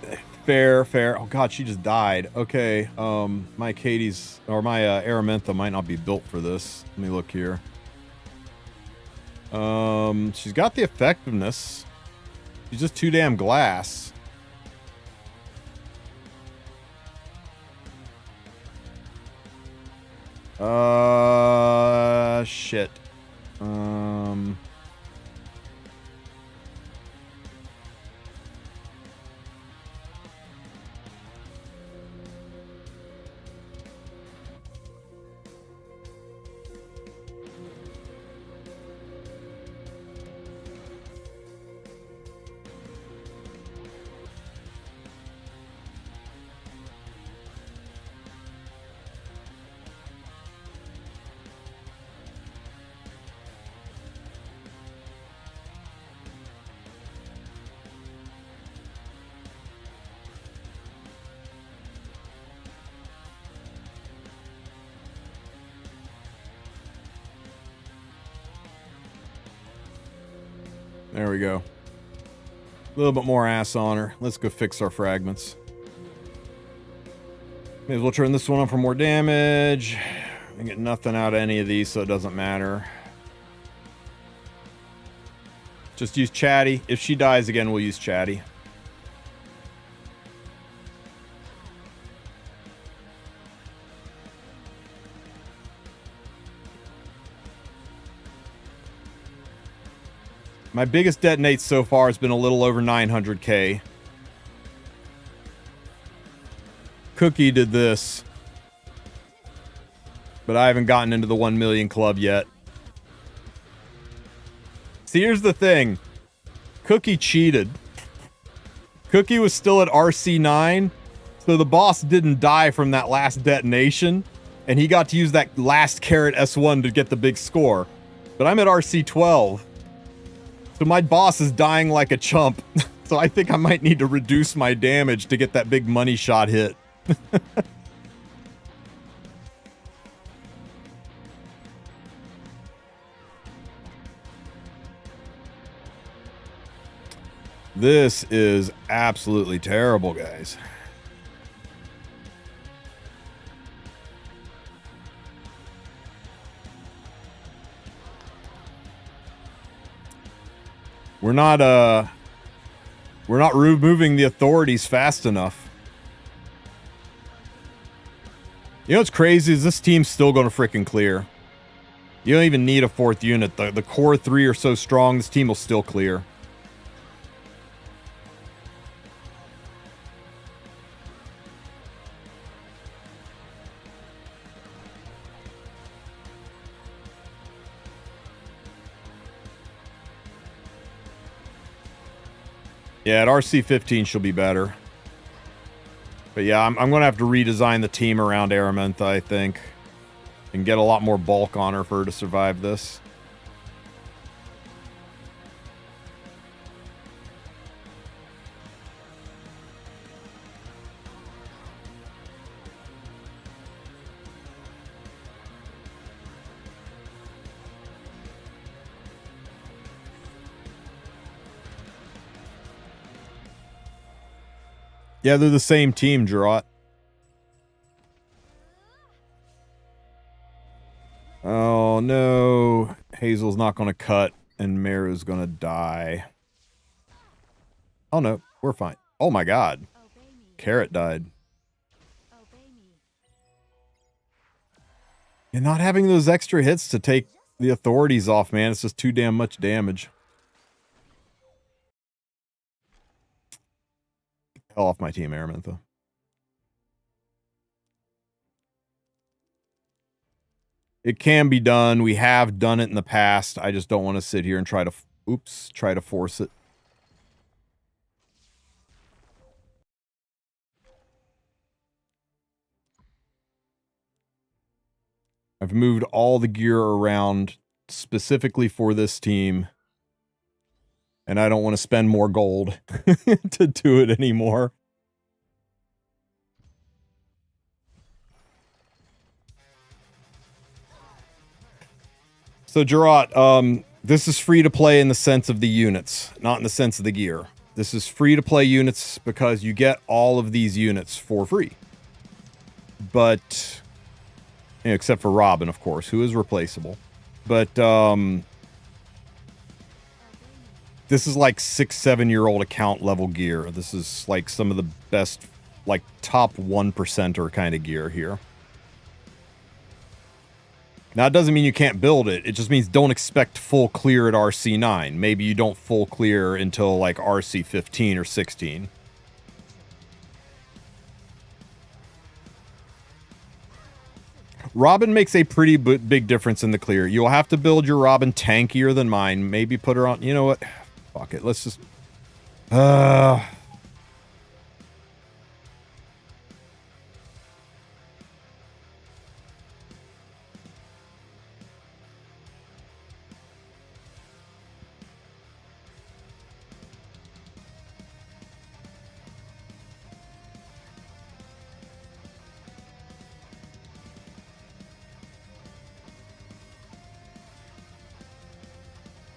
Fair. Oh god, she just died. Okay, my Katie's... Or my Aramintha might not be built for this. Let me look here. She's got the effectiveness. She's just too damn glass. Shit. There we go. A little bit more ass on her. Let's go fix our fragments. May as well turn this one on for more damage. I get nothing out of any of these, so it doesn't matter. Just use Chatty. If she dies again, we'll use Chatty. My biggest detonate so far has been a little over 900k. Cookie did this. But I haven't gotten into the 1 million club yet. See, here's the thing. Cookie cheated. Cookie was still at RC9, so the boss didn't die from that last detonation, and he got to use that last carrot S1 to get the big score. But I'm at RC12. So my boss is dying like a chump. So I think I might need to reduce my damage to get that big money shot hit. This is absolutely terrible, guys. We're not removing the authorities fast enough. You know what's crazy is this team's still going to freaking clear. You don't even need a fourth unit. The core three are so strong, this team will still clear. Yeah, at RC15 she'll be better. But yeah, I'm going to have to redesign the team around Aramintha, I think. And get a lot more bulk on her for her to survive this. Yeah, they're the same team, Gerard. Oh, no. Hazel's not going to cut, and Meru's going to die. Oh, no. We're fine. Oh, my God. Carrot died. And not having those extra hits to take The authority's off, man. It's just too damn much damage. Get the hell off my team, Aramintha. It can be done. We have done it in the past. I just don't want to sit here and try to, try to force it. I've moved all the gear around specifically for this team. And I don't want to spend more gold to do it anymore. So, Gerard, this is free to play in the sense of the units, not in the sense of the gear. This is free to play units because you get all of these units for free. But, you know, except for Robin, of course, who is replaceable. But, this is like 6-7-year-old account level gear. This is like some of the best, like top 1%er kind of gear here. Now, it doesn't mean you can't build it. It just means don't expect full clear at RC9. Maybe you don't full clear until like RC15 or 16. Robin makes a pretty big difference in the clear. You'll have to build your Robin tankier than mine. Maybe put her on... You know what? Fuck it. Let's just...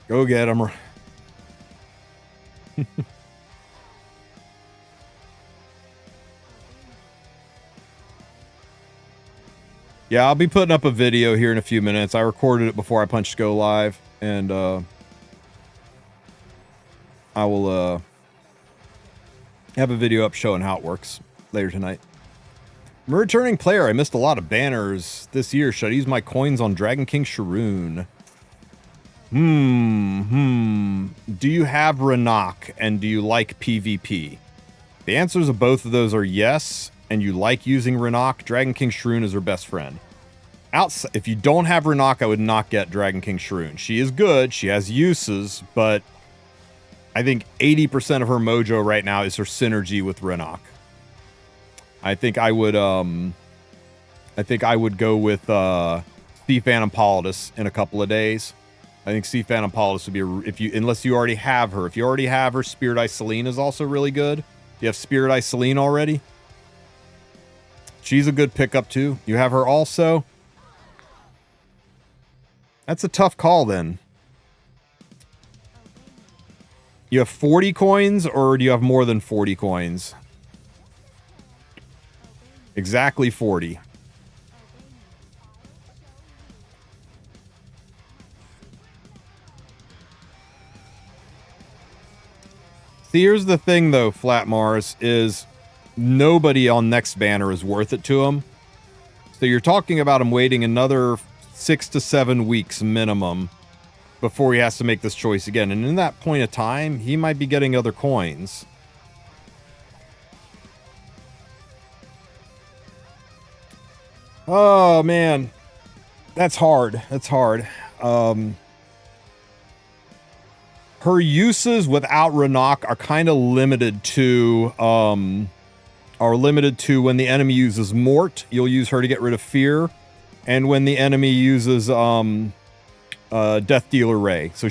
Go get him. Yeah, I'll be putting up a video here in a few minutes. I recorded it before I punched go live, and I will have a video up showing how it works later tonight. I'm a returning player. I missed a lot of banners this year. Should I use my coins on Dragon King Sharoon? Do you have Renak, and do you like PvP? The answers of both of those are yes, and you like using Renak. Dragon King Sharoon is her best friend. If you don't have Renak, I would not get Dragon King Sharoon. She is good, she has uses, but I think 80% of her mojo right now is her synergy with Renak. I think I would go with Sea Phantom Politis in a couple of days. I think Sea Phantom Politis would be unless you already have her. If you already have her, Spirit Eye Selene is also really good. You have Spirit Eye Selene already. She's a good pickup too. You have her also. That's a tough call then. You have 40 coins, or do you have more than 40 coins? Exactly 40. See, here's the thing, though, Flat Mars, is nobody on next banner is worth it to him. So you're talking about him waiting another 6 to 7 weeks minimum before he has to make this choice again. And in that point of time, he might be getting other coins. Oh, man. That's hard. That's hard. Her uses without Renak are kind of limited to when the enemy uses Mort, you'll use her to get rid of fear, and when the enemy uses Death Dealer Ray. So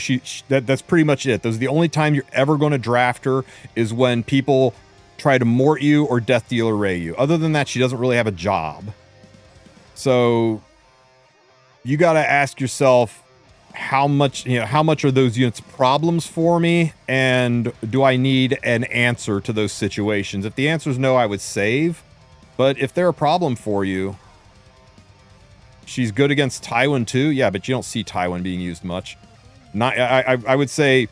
that's pretty much it. Those are the only time you're ever going to draft her, is when people try to Mort you or Death Dealer Ray you. Other than that, she doesn't really have a job. So you got to ask yourself, how much are those units problems for me, and do I need an answer to those situations? If the answer is no, I would save. But if they're a problem for you, she's good against Tywin too. Yeah, but you don't see Tywin being used much. I would say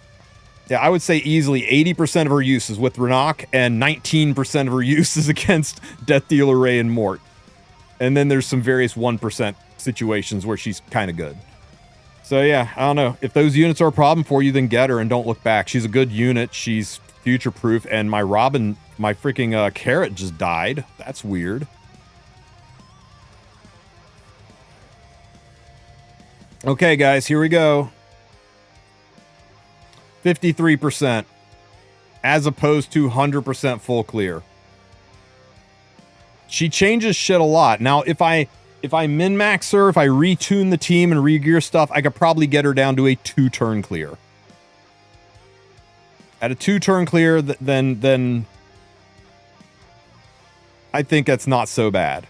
easily 80% of her uses with Renak, and 19% of her uses against Death Dealer Ray and Mort. And then there's some various 1% situations where she's kind of good. So yeah, I don't know. If those units are a problem for you, then get her and don't look back. She's a good unit. She's future-proof. And my Robin, my freaking Carrot just died. That's weird. Okay, guys, here we go. 53%. As opposed to 100% full clear. She changes shit a lot. Now, if I min-max her, if I retune the team and re-gear stuff, I could probably get her down to a 2-turn clear. At a 2-turn clear, then I think that's not so bad.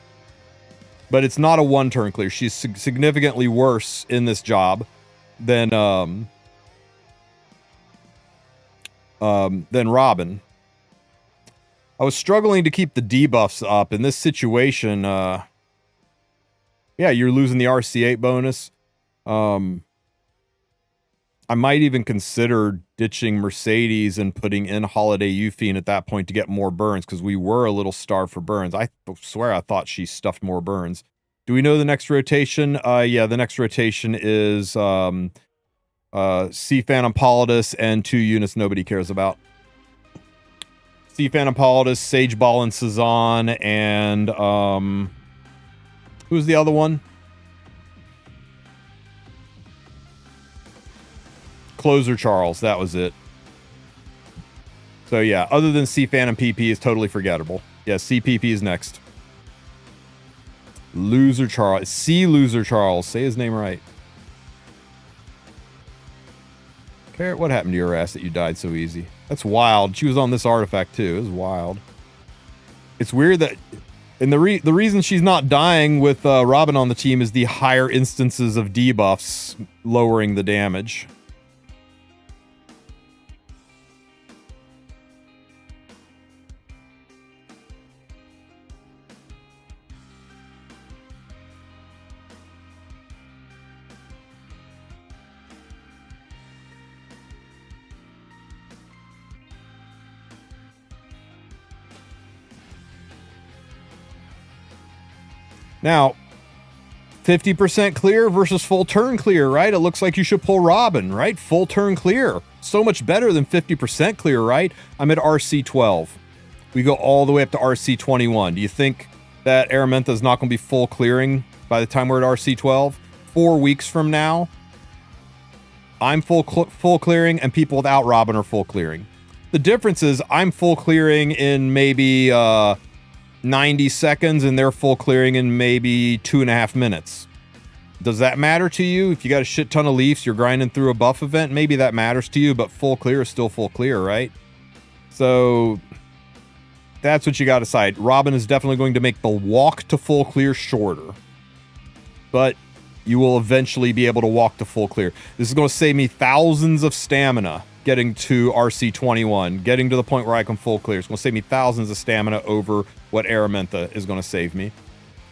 But it's not a 1-turn clear. She's significantly worse in this job than Robin. I was struggling to keep the debuffs up in this situation. Yeah, you're losing the RC8 bonus. I might even consider ditching Mercedes and putting in Holiday Euphine at that point to get more burns, because we were a little starved for burns. I swear I thought she stuffed more burns. Do we know the next rotation? Yeah, the next rotation is Sea Phantom Politis and 2 units nobody cares about. Sea Phantom Politis, Sage Ball and Cezanne, and who's the other one? Closer Charles, that was it. So yeah, other than Sea Phantom PP is totally forgettable. Yeah, CPP is next. Loser Charles. C Loser Charles. Say his name right. Carrot, what happened to your ass that you died so easy? That's wild. She was on this artifact too. It was wild. It's weird that... And the reason she's not dying with Robin on the team is the higher instances of debuffs lowering the damage. Now, 50% clear versus full turn clear, right? It looks like you should pull Robin, right? Full turn clear. So much better than 50% clear, right? I'm at RC12. We go all the way up to RC21. Do you think that Araminta is not going to be full clearing by the time we're at RC12? 4 weeks from now, I'm full clearing and people without Robin are full clearing. The difference is I'm full clearing in maybe 90 seconds and they're full clearing in maybe 2.5 minutes. Does that matter to you? If you got a shit ton of leafs, you're grinding through a buff event, maybe that matters to you, but full clear is still full clear, right? So that's what you got to decide. Robin is definitely going to make the walk to full clear shorter, but you will eventually be able to walk to full clear. This is going to save me thousands of stamina getting to RC21, getting to the point where I can full clear. It's going to save me thousands of stamina over what Araminta is going to save me.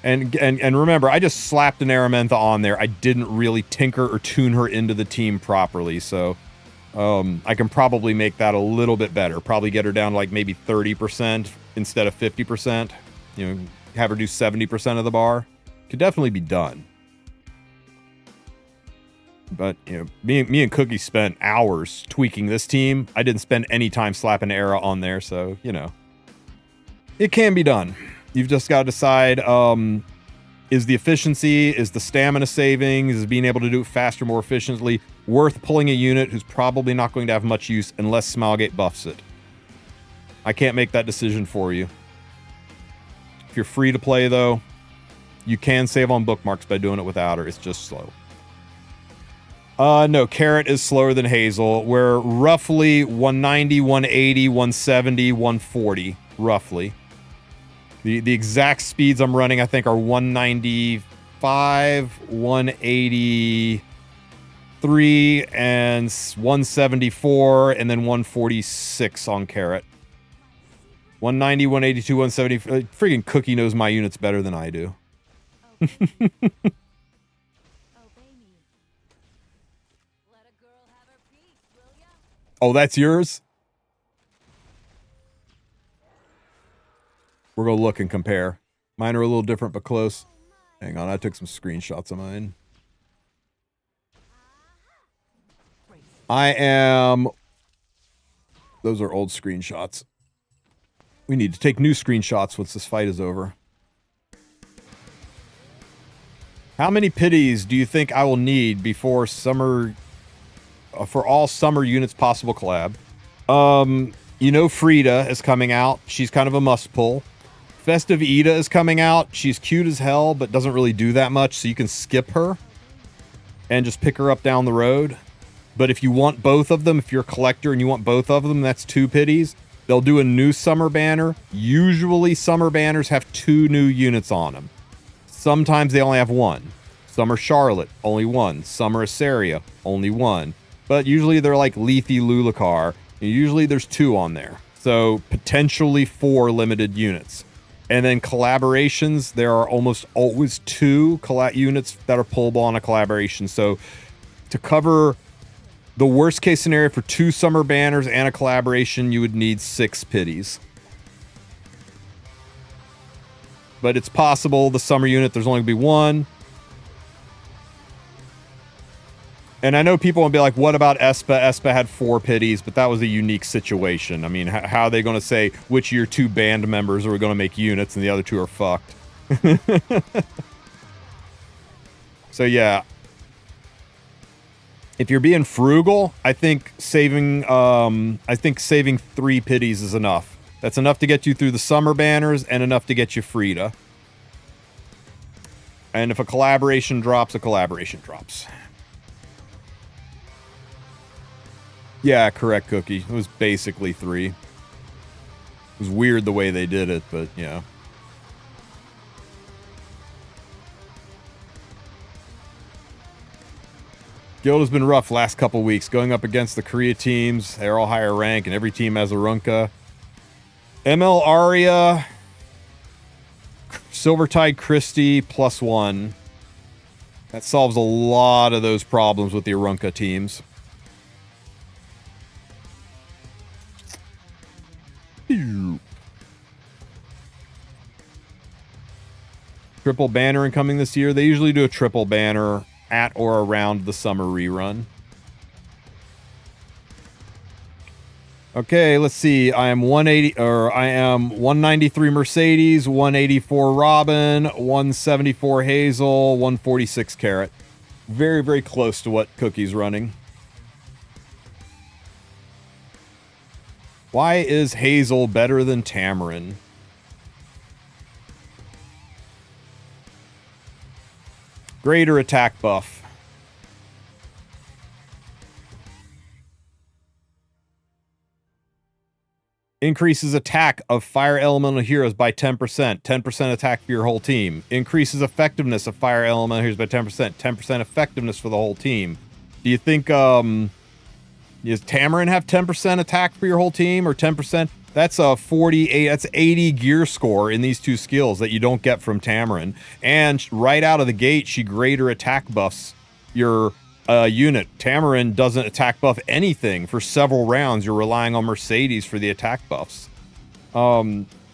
And remember, I just slapped an Araminta on there. I didn't really tinker or tune her into the team properly, so I can probably make that a little bit better. Probably get her down to like maybe 30% instead of 50%. You know, have her do 70% of the bar. Could definitely be done. But, you know, me and Cookie spent hours tweaking this team. I didn't spend any time slapping Era on there, so, you know. It can be done. You've just got to decide, is the efficiency, is the stamina savings, is being able to do it faster, more efficiently, worth pulling a unit who's probably not going to have much use unless Smilegate buffs it. I can't make that decision for you. If you're free to play, though, you can save on bookmarks by doing it without her. It's just slow. No, Carrot is slower than Hazel. We're roughly 190, 180, 170, 140, roughly. The exact speeds I'm running, I think, are 195, 183, and 174, and then 146 on Carrot. 190, 182, 170. Freaking Cookie knows my units better than I do. Oh, that's yours? We're going to look and compare. Mine are a little different, but close. Hang on, I took some screenshots of mine. I am... Those are old screenshots. We need to take new screenshots once this fight is over. How many pities do you think I will need before summer... for all summer units possible collab? You know Frida is coming out. She's kind of a must-pull. Festive Ida is coming out. She's cute as hell, but doesn't really do that much, so you can skip her and just pick her up down the road. But if you want both of them, if you're a collector and you want both of them, that's 2 pities. They'll do a new summer banner. Usually summer banners have 2 new units on them. Sometimes they only have 1. Summer Charlotte, only 1. Summer Etheria, only 1. But usually they're like Lethe Lulakar. And usually there's 2 on there. So potentially 4 limited units. And then collaborations, there are almost always 2 units that are pullable on a collaboration. So to cover the worst case scenario for 2 summer banners and a collaboration, you would need 6 pities. But it's possible the summer unit, there's only going to be 1. And I know people will be like, what about Espa? Espa had 4 pities, but that was a unique situation. I mean, how are they going to say which of your 2 band members are we going to make units and the other 2 are fucked? So yeah. If you're being frugal, I think saving 3 pities is enough. That's enough to get you through the summer banners and enough to get you Frida. And if a collaboration drops, a collaboration drops. Yeah, correct, Cookie. It was basically 3. It was weird the way they did it, but yeah. Guild has been rough last couple weeks. Going up against the Korea teams. They're all higher rank, and every team has a Runka. ML Aria. Silvertide Christie +1. That solves a lot of those problems with the Arunca teams. Triple banner incoming this year. They usually do a triple banner at or around the summer rerun. Okay, let's see. I am 193 Mercedes, 184 Robin, 174 Hazel, 146 Carrot. Very, very close to what Cookie's running. Why is Hazel better than Tamarind? Greater attack buff. Increases attack of fire elemental heroes by 10%. 10% attack for your whole team. Increases effectiveness of fire elemental heroes by 10%. 10% effectiveness for the whole team. Do you think, does Tamarind have 10% attack for your whole team, or 10%? That's a 48, that's 80 gear score in these 2 skills that you don't get from Tamarind. And right out of the gate, she greater attack buffs your unit. Tamarind doesn't attack buff anything for several rounds. You're relying on Mercedes for the attack buffs.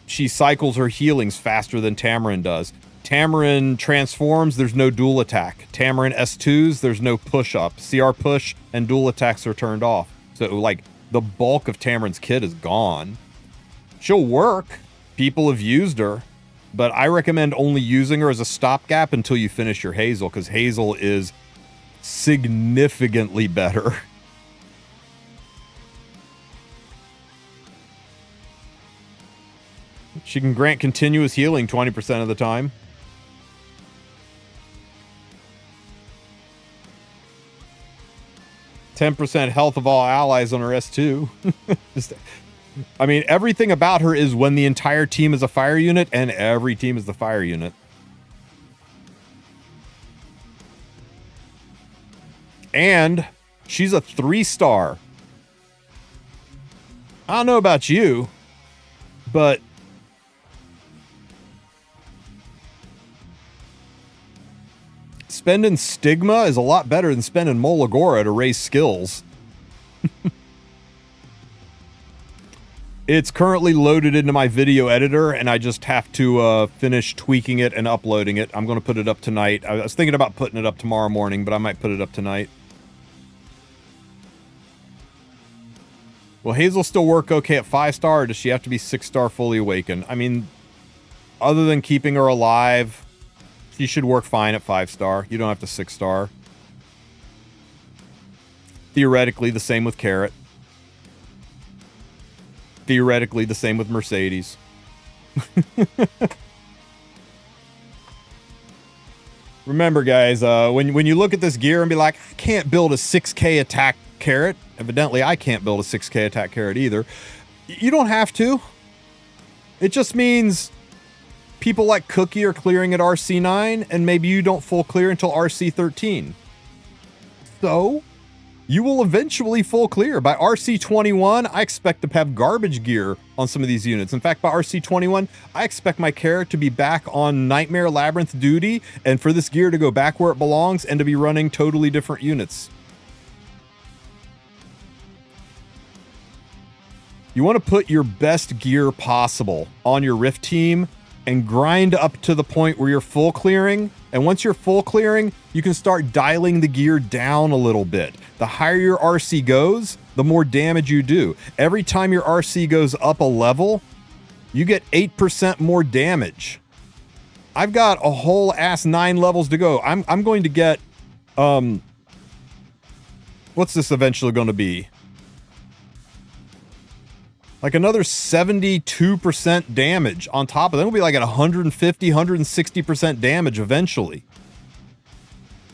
She cycles her healings faster than Tamarind does. Tamarind transforms, there's no dual attack. Tamarind S2s, there's no push up. CR push and dual attacks are turned off. So like the bulk of Tamarind's kit is gone. She'll work. People have used her, but I recommend only using her as a stopgap until you finish your Hazel, because Hazel is significantly better. She can grant continuous healing 20% of the time. %10 health of all allies on her S2. I mean, everything about her is when the entire team is a fire unit, and every team is the fire unit. And she's a 3-star. I don't know about you, but spending Stigma is a lot better than spending Mola to raise skills. It's currently loaded into my video editor, and I just have to finish tweaking it and uploading it. I'm going to put it up tonight. I was thinking about putting it up tomorrow morning, but I might put it up tonight. Will Hazel still work okay at 5-star, or does she have to be 6-star fully awakened? I mean, other than keeping her alive, she should work fine at 5-star. You don't have to 6-star. Theoretically, the same with Carrot. Theoretically, the same with Mercedes. Remember, guys, when you look at this gear and be like, I can't build a 6k attack Carrot. Evidently, I can't build a 6k attack Carrot either. You don't have to. It just means people like Cookie are clearing at RC9, and maybe you don't full clear until RC13. So, you will eventually full clear. By RC21, I expect to have garbage gear on some of these units. In fact, by RC21, I expect my Carrot to be back on Nightmare Labyrinth duty, and for this gear to go back where it belongs and to be running totally different units. You want to put your best gear possible on your Rift team and grind up to the point where you're full clearing. And once you're full clearing, you can start dialing the gear down a little bit. The higher your RC goes, the more damage you do. Every time your RC goes up a level, you get 8% more damage. I've got a whole ass 9 levels to go. I'm going to get, what's this eventually going to be? Like another 72% damage on top of that. It'll be like at 150, 160% damage eventually.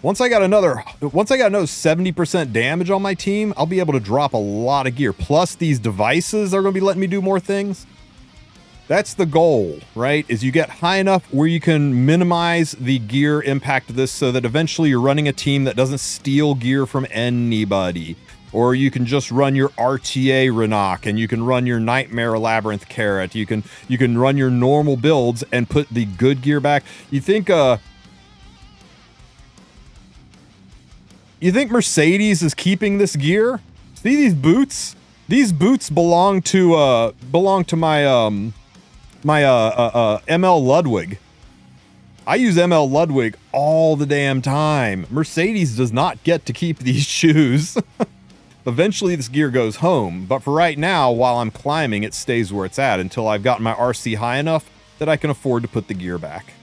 Once I got another 70% damage on my team, I'll be able to drop a lot of gear. Plus these devices are going to be letting me do more things. That's the goal, right? Is you get high enough where you can minimize the gear impact of this so that eventually you're running a team that doesn't steal gear from anybody. Or you can just run your RTA Renok, and you can run your Nightmare Labyrinth Carrot. You can run your normal builds and put the good gear back. You think Mercedes is keeping this gear? See these boots? These boots belong to my ML Ludwig. I use ML Ludwig all the damn time. Mercedes does not get to keep these shoes. Eventually this gear goes home, but for right now, while I'm climbing, it stays where it's at until I've gotten my RC high enough that I can afford to put the gear back.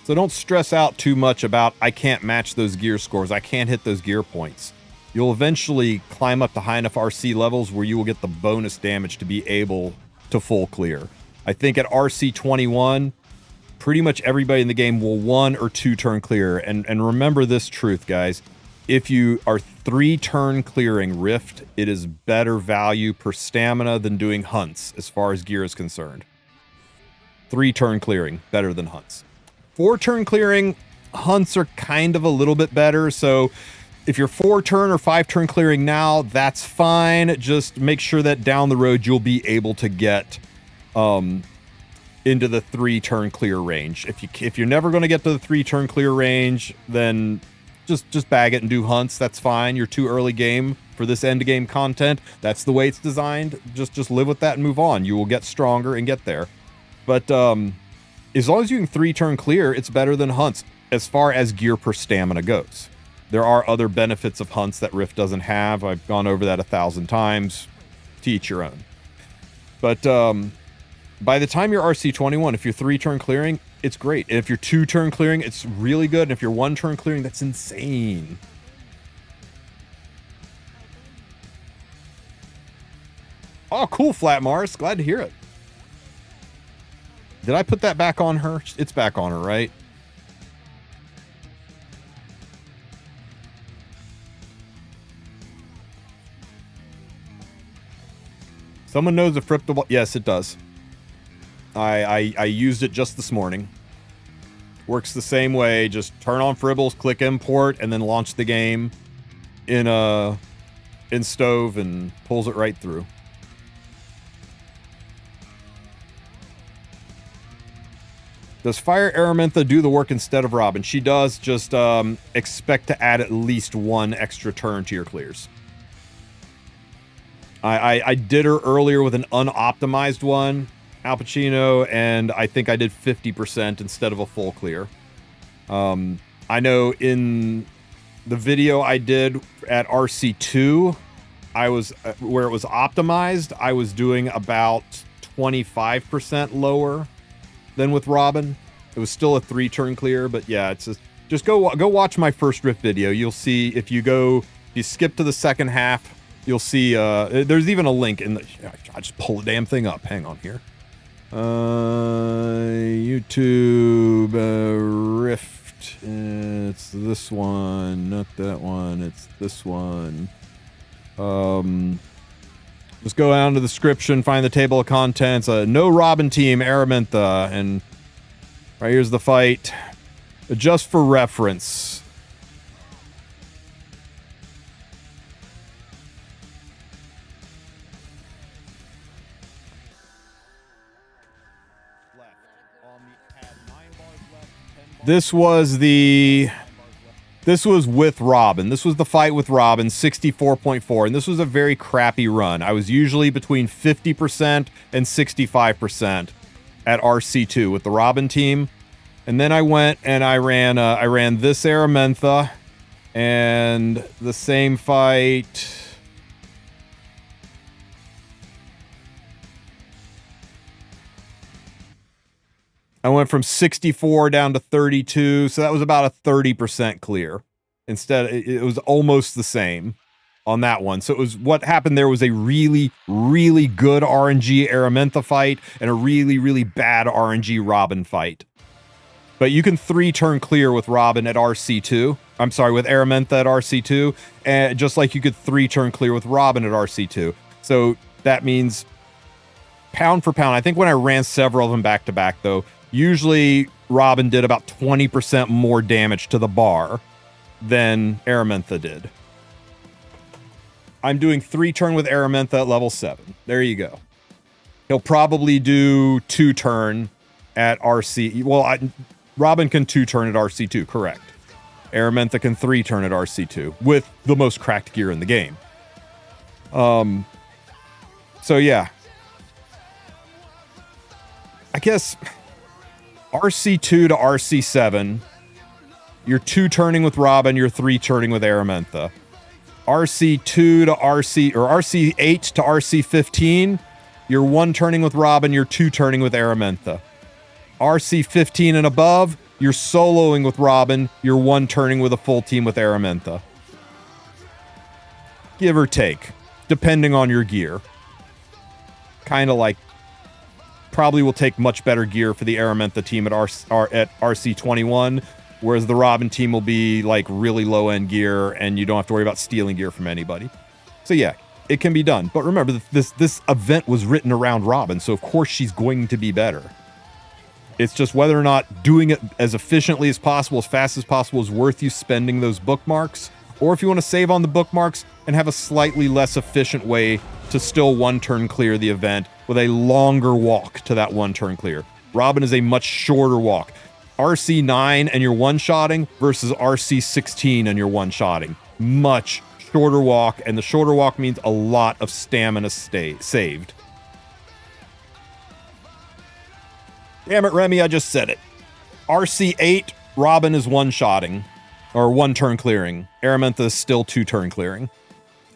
So don't stress out too much about, I can't match those gear scores, I can't hit those gear points. You'll eventually climb up to high enough RC levels where you will get the bonus damage to be able to full clear. I think at RC21, pretty much everybody in the game will 1 or 2 turn clear. And remember this truth, guys. If you are 3 turn clearing Rift, it is better value per stamina than doing hunts as far as gear is concerned. 3 turn clearing, better than hunts. 4 turn clearing, hunts are kind of a little bit better. So if you're 4 turn or 5 turn clearing now, that's fine. Just make sure that down the road you'll be able to get into the 3 turn clear range. If you're never going to get to the 3 turn clear range, then just bag it and do hunts. That's fine. You're too early game for this end game content. That's the way it's designed. Just live with that and move on. You will get stronger and get there. But as long as you can 3 turn clear, it's better than hunts as far as gear per stamina goes. There are other benefits of hunts that Rift doesn't have. I've gone over that 1,000 times. To each your own. But by the time you're RC21, if you're 3 turn clearing, it's great. And if you're 2 turn clearing, it's really good. And if you're 1 turn clearing, that's insane. Oh, cool, Flat Mars. Glad to hear it. Did I put that back on her? It's back on her, right? Someone knows if Friptable... Yes, it does. I used it just this morning. Works the same way. Just turn on Fribbles, click import, and then launch the game in Stove and pulls it right through. Does Fire Araminta do the work instead of Robin? She does. Just expect to add at least 1 extra turn to your clears. I did her earlier with an unoptimized one. Al Pacino, and I think I did 50% instead of a full clear. I know in the video I did at RC2, I was where it was optimized, I was doing about 25% lower than with Robin. It was still a 3-turn clear, but yeah, it's just go watch my first rift video. You'll see if you skip to the second half, you'll see there's even a link in the. I just pull the damn thing up. Hang on here. YouTube rift. It's this one, not that one. It's this one. Just go down to the description, find the table of contents. No Robin team, Araminta, and right here's the fight. Just for reference. This was with Robin. This was the fight with Robin, 64.4, and this was a very crappy run. I was usually between 50% and 65% at RC2 with the Robin team. And then I went and I ran this Araminta and the same fight. I went from 64 down to 32, so that was about a 30% clear. Instead, it was almost the same on that one. So it was, what happened there was a really, really good RNG Araminta fight and a really, really bad RNG Robin fight. But you can 3-turn clear with Robin at RC2. I'm sorry, with Araminta at RC2, and just like you could 3-turn clear with Robin at RC2. So that means pound for pound. I think when I ran several of them back to back, though, usually Robin did about 20% more damage to the bar than Araminta did. I'm doing 3-turn with Araminta at level 7. There you go. He'll probably do 2-turn at RC. Well, Robin can 2-turn at RC2, correct. Araminta can 3-turn at RC2 with the most cracked gear in the game. So yeah. I guess RC2 to RC7, you're 2-turning with Robin, you're 3-turning with Araminta. RC2 to RC, or RC8 to RC15, you're 1-turning with Robin, you're 2-turning with Araminta. RC15 and above, you're soloing with Robin, you're 1-turning with a full team with Araminta. Give or take, depending on your gear. Kind of like, probably will take much better gear for the Araminta team at RC21, whereas the Robin team will be like really low-end gear, and you don't have to worry about stealing gear from anybody. So yeah, it can be done. But remember, this event was written around Robin, so of course she's going to be better. It's just whether or not doing it as efficiently as possible, as fast as possible, is worth you spending those bookmarks, or if you want to save on the bookmarks and have a slightly less efficient way to still 1-turn clear the event with a longer walk to that 1-turn clear. Robin is a much shorter walk. RC9 and you're 1-shotting versus RC16 and you're 1-shotting. Much shorter walk, and the shorter walk means a lot of stamina saved. Damn it, Remy, I just said it. RC8, Robin is 1-shotting, or 1-turn clearing. Araminta is still 2-turn clearing.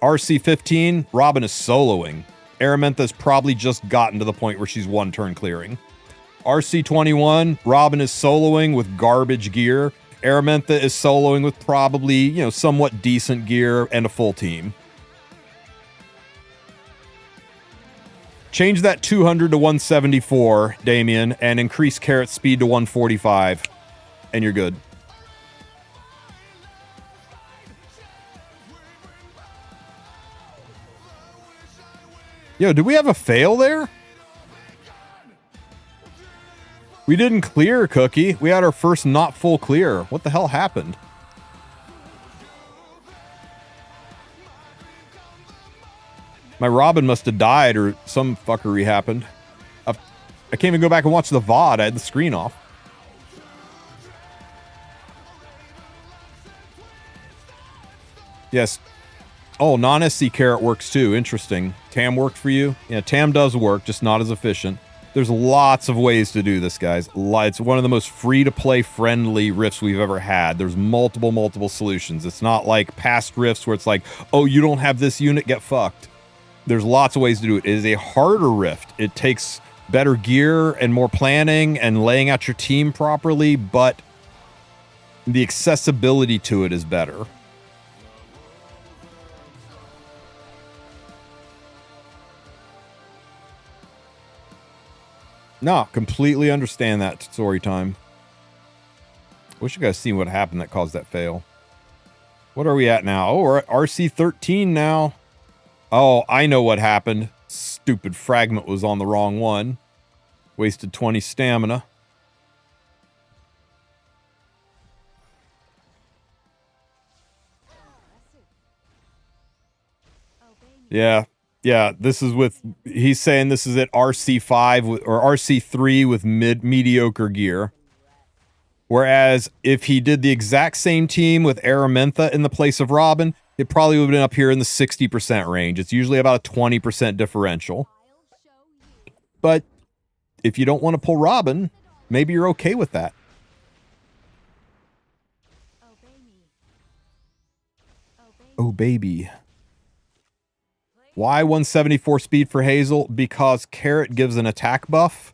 RC15, Robin is soloing. Araminta's probably just gotten to the point where she's 1-turn clearing. RC21, Robin is soloing with garbage gear. Araminta is soloing with probably, somewhat decent gear and a full team. Change that 200 to 174, Damien, and increase Carrot's speed to 145, and you're good. Yo, did we have a fail there? We didn't clear, Cookie. We had our first not full clear. What the hell happened? My Robin must have died or some fuckery happened. I can't even go back and watch the VOD. I had the screen off. Yes. Oh, non-SC Carrot works too. Interesting. Tam worked for you? Yeah, Tam does work, just not as efficient. There's lots of ways to do this, guys. It's one of the most free-to-play friendly rifts we've ever had. There's multiple solutions. It's not like past rifts where it's like, oh, you don't have this unit, get fucked. There's lots of ways to do it. It is a harder rift. It takes better gear and more planning and laying out your team properly, but the accessibility to it is better. No, completely understand that story time. Wish you guys seen what happened that caused that fail. What are we at now? Oh, we're at RC 13 now. Oh, I know what happened. Stupid fragment was on the wrong one. Wasted 20 stamina. Yeah. Yeah, this is with, he's saying this is at RC5 or RC3 with mediocre gear. Whereas if he did the exact same team with Araminta in the place of Robin, it probably would have been up here in the 60% range. It's usually about a 20% differential. But if you don't want to pull Robin, maybe you're okay with that. Oh, baby. Why 174 speed for Hazel? Because Carrot gives an attack buff,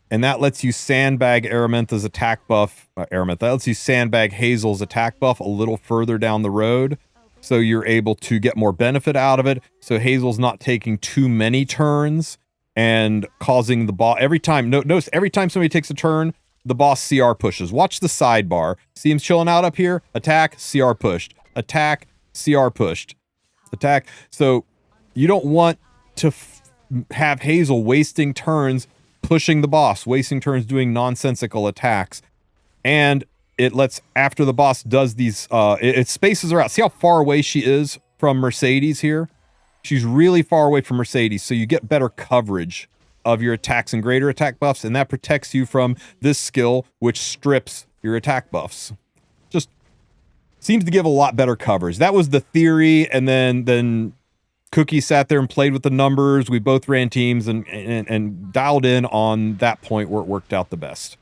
and that lets you sandbag Araminta's attack buff. That lets you sandbag Hazel's attack buff a little further down the road, so you're able to get more benefit out of it. So Hazel's not taking too many turns and causing the boss every time. Notice every time somebody takes a turn, the boss CR pushes. Watch the sidebar. See him chilling out up here. Attack, CR pushed. Attack, CR pushed. Attack. So you don't want to have Hazel wasting turns pushing the boss, wasting turns doing nonsensical attacks. And it lets, after the boss does these, it spaces her out. See how far away she is from Mercedes here? She's really far away from Mercedes, so you get better coverage of your attacks and greater attack buffs, and that protects you from this skill, which strips your attack buffs. Just seems to give a lot better coverage. That was the theory, and then Cookie sat there and played with the numbers. We both ran teams and dialed in on that point where it worked out the best.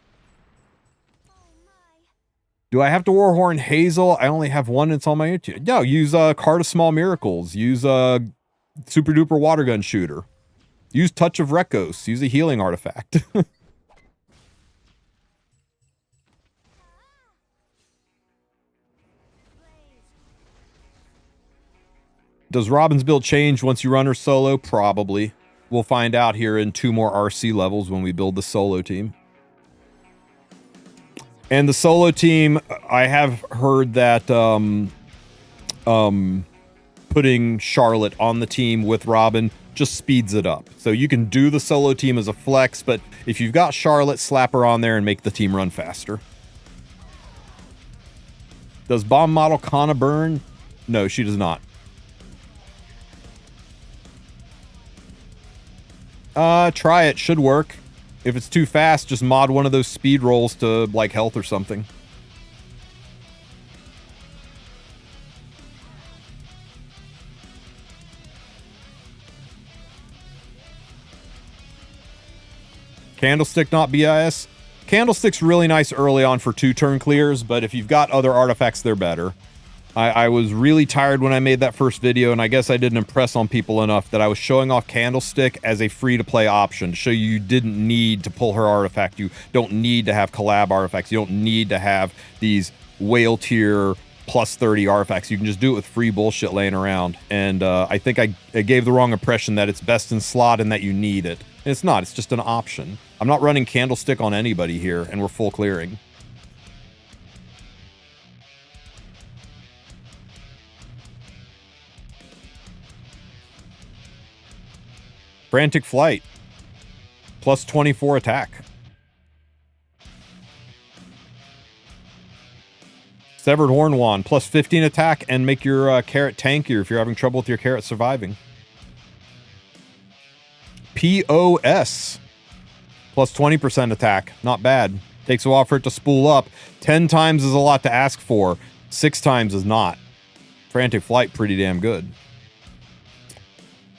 Do I have to Warhorn Hazel? I only have one. It's on my YouTube. No, use Card of Small Miracles. Use Super Duper Water Gun Shooter. Use Touch of Rekos. Use a healing artifact. Does Robin's build change once you run her solo? Probably. We'll find out here in 2 more RC levels when we build the solo team. And the solo team, I have heard that putting Charlotte on the team with Robin just speeds it up. So you can do the solo team as a flex, but if you've got Charlotte, slap her on there and make the team run faster. Does Bomb Model Kana burn? No, she does not. Try it. Should work. If it's too fast, just mod one of those speed rolls to, like, health or something. Candlestick, not BIS. Candlestick's really nice early on for 2-turn clears, but if you've got other artifacts, they're better. I was really tired when I made that first video, and I guess I didn't impress on people enough that I was showing off Candlestick as a free-to-play option to show you didn't need to pull her artifact. You don't need to have collab artifacts. You don't need to have these whale tier plus 30 artifacts. You can just do it with free bullshit laying around. And I think I gave the wrong impression that it's best in slot and that you need it. And it's not. It's just an option. I'm not running Candlestick on anybody here, and we're full clearing. Frantic Flight. Plus 24 attack. Severed Horn Wand. Plus 15 attack and make your carrot tankier if you're having trouble with your carrot surviving. POS. Plus 20% attack. Not bad. Takes a while for it to spool up. 10 times is a lot to ask for. 6 times is not. Frantic Flight, pretty damn good.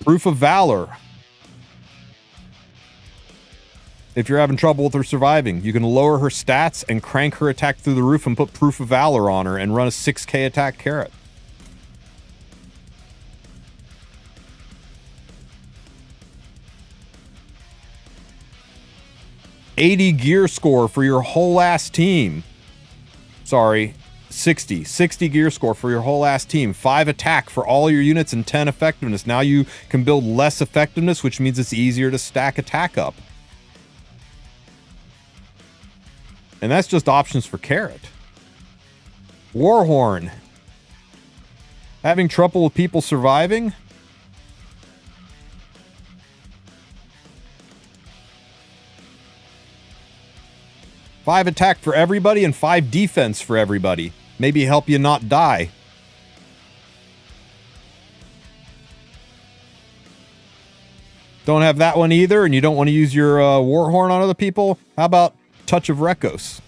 Proof of Valor. if you're having trouble with her surviving. You can lower her stats and crank her attack through the roof and put Proof of Valor on her and run a 6k attack carrot. $80 gear score for your whole ass team. Sorry, 60 gear score for your whole ass team. 5 attack for all your units and 10 effectiveness. Now you can build less effectiveness, which means it's easier to stack attack up. And that's just options for carrot. Warhorn. Having trouble with people surviving? Five attack for everybody and 5 defense for everybody. Maybe help you not die. Don't have that one either, and you don't want to use your Warhorn on other people? How about Touch of Rekos?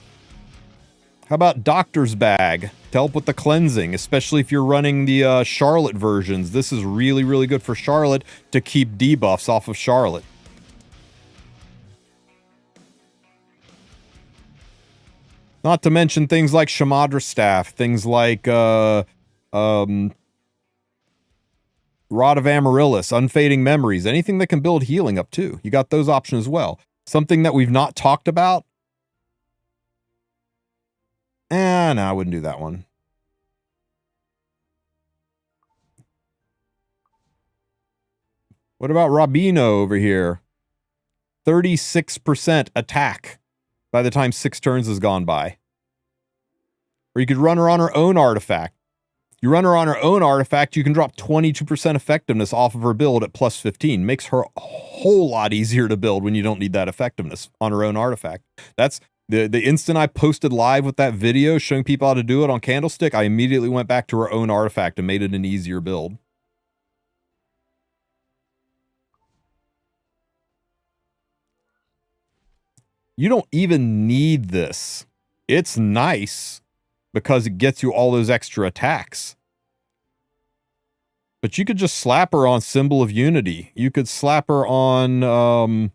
How about Doctor's Bag to help with the cleansing, especially if you're running the Charlotte versions? This is really, really good for Charlotte to keep debuffs off of Charlotte. Not to mention things like Shamadra Staff, things like Rod of Amaryllis, Unfading Memories, anything that can build healing up too. You got those options as well. Something that we've not talked about. No, I wouldn't do that one. What about Rabino over here? 36% attack by the time 6 turns has gone by. Or you could run her on her own artifact. You run her on her own artifact, you can drop 22% effectiveness off of her build at plus 15. Makes her a whole lot easier to build when you don't need that effectiveness on her own artifact. That's the instant I posted live with that video showing people how to do it on Candlestick, I immediately went back to her own artifact and made it an easier build. You don't even need this. It's nice because it gets you all those extra attacks. But you could just slap her on Symbol of Unity. You could slap her on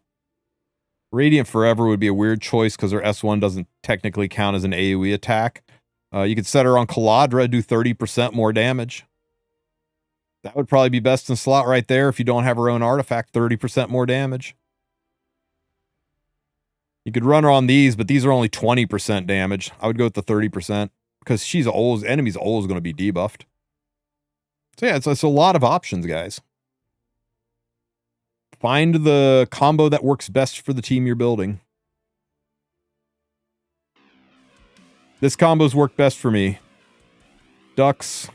Radiant Forever would be a weird choice because her S1 doesn't technically count as an AoE attack. You could set her on Caladra, do 30% more damage. That would probably be best in slot right there if you don't have her own artifact, 30% more damage. You could run her on these, but these are only 20% damage. I would go with the 30% because she's always, enemy's always going to be debuffed. So yeah, it's a lot of options, guys. Find the combo that works best for the team you're building. This combo's worked best for me. Ducks.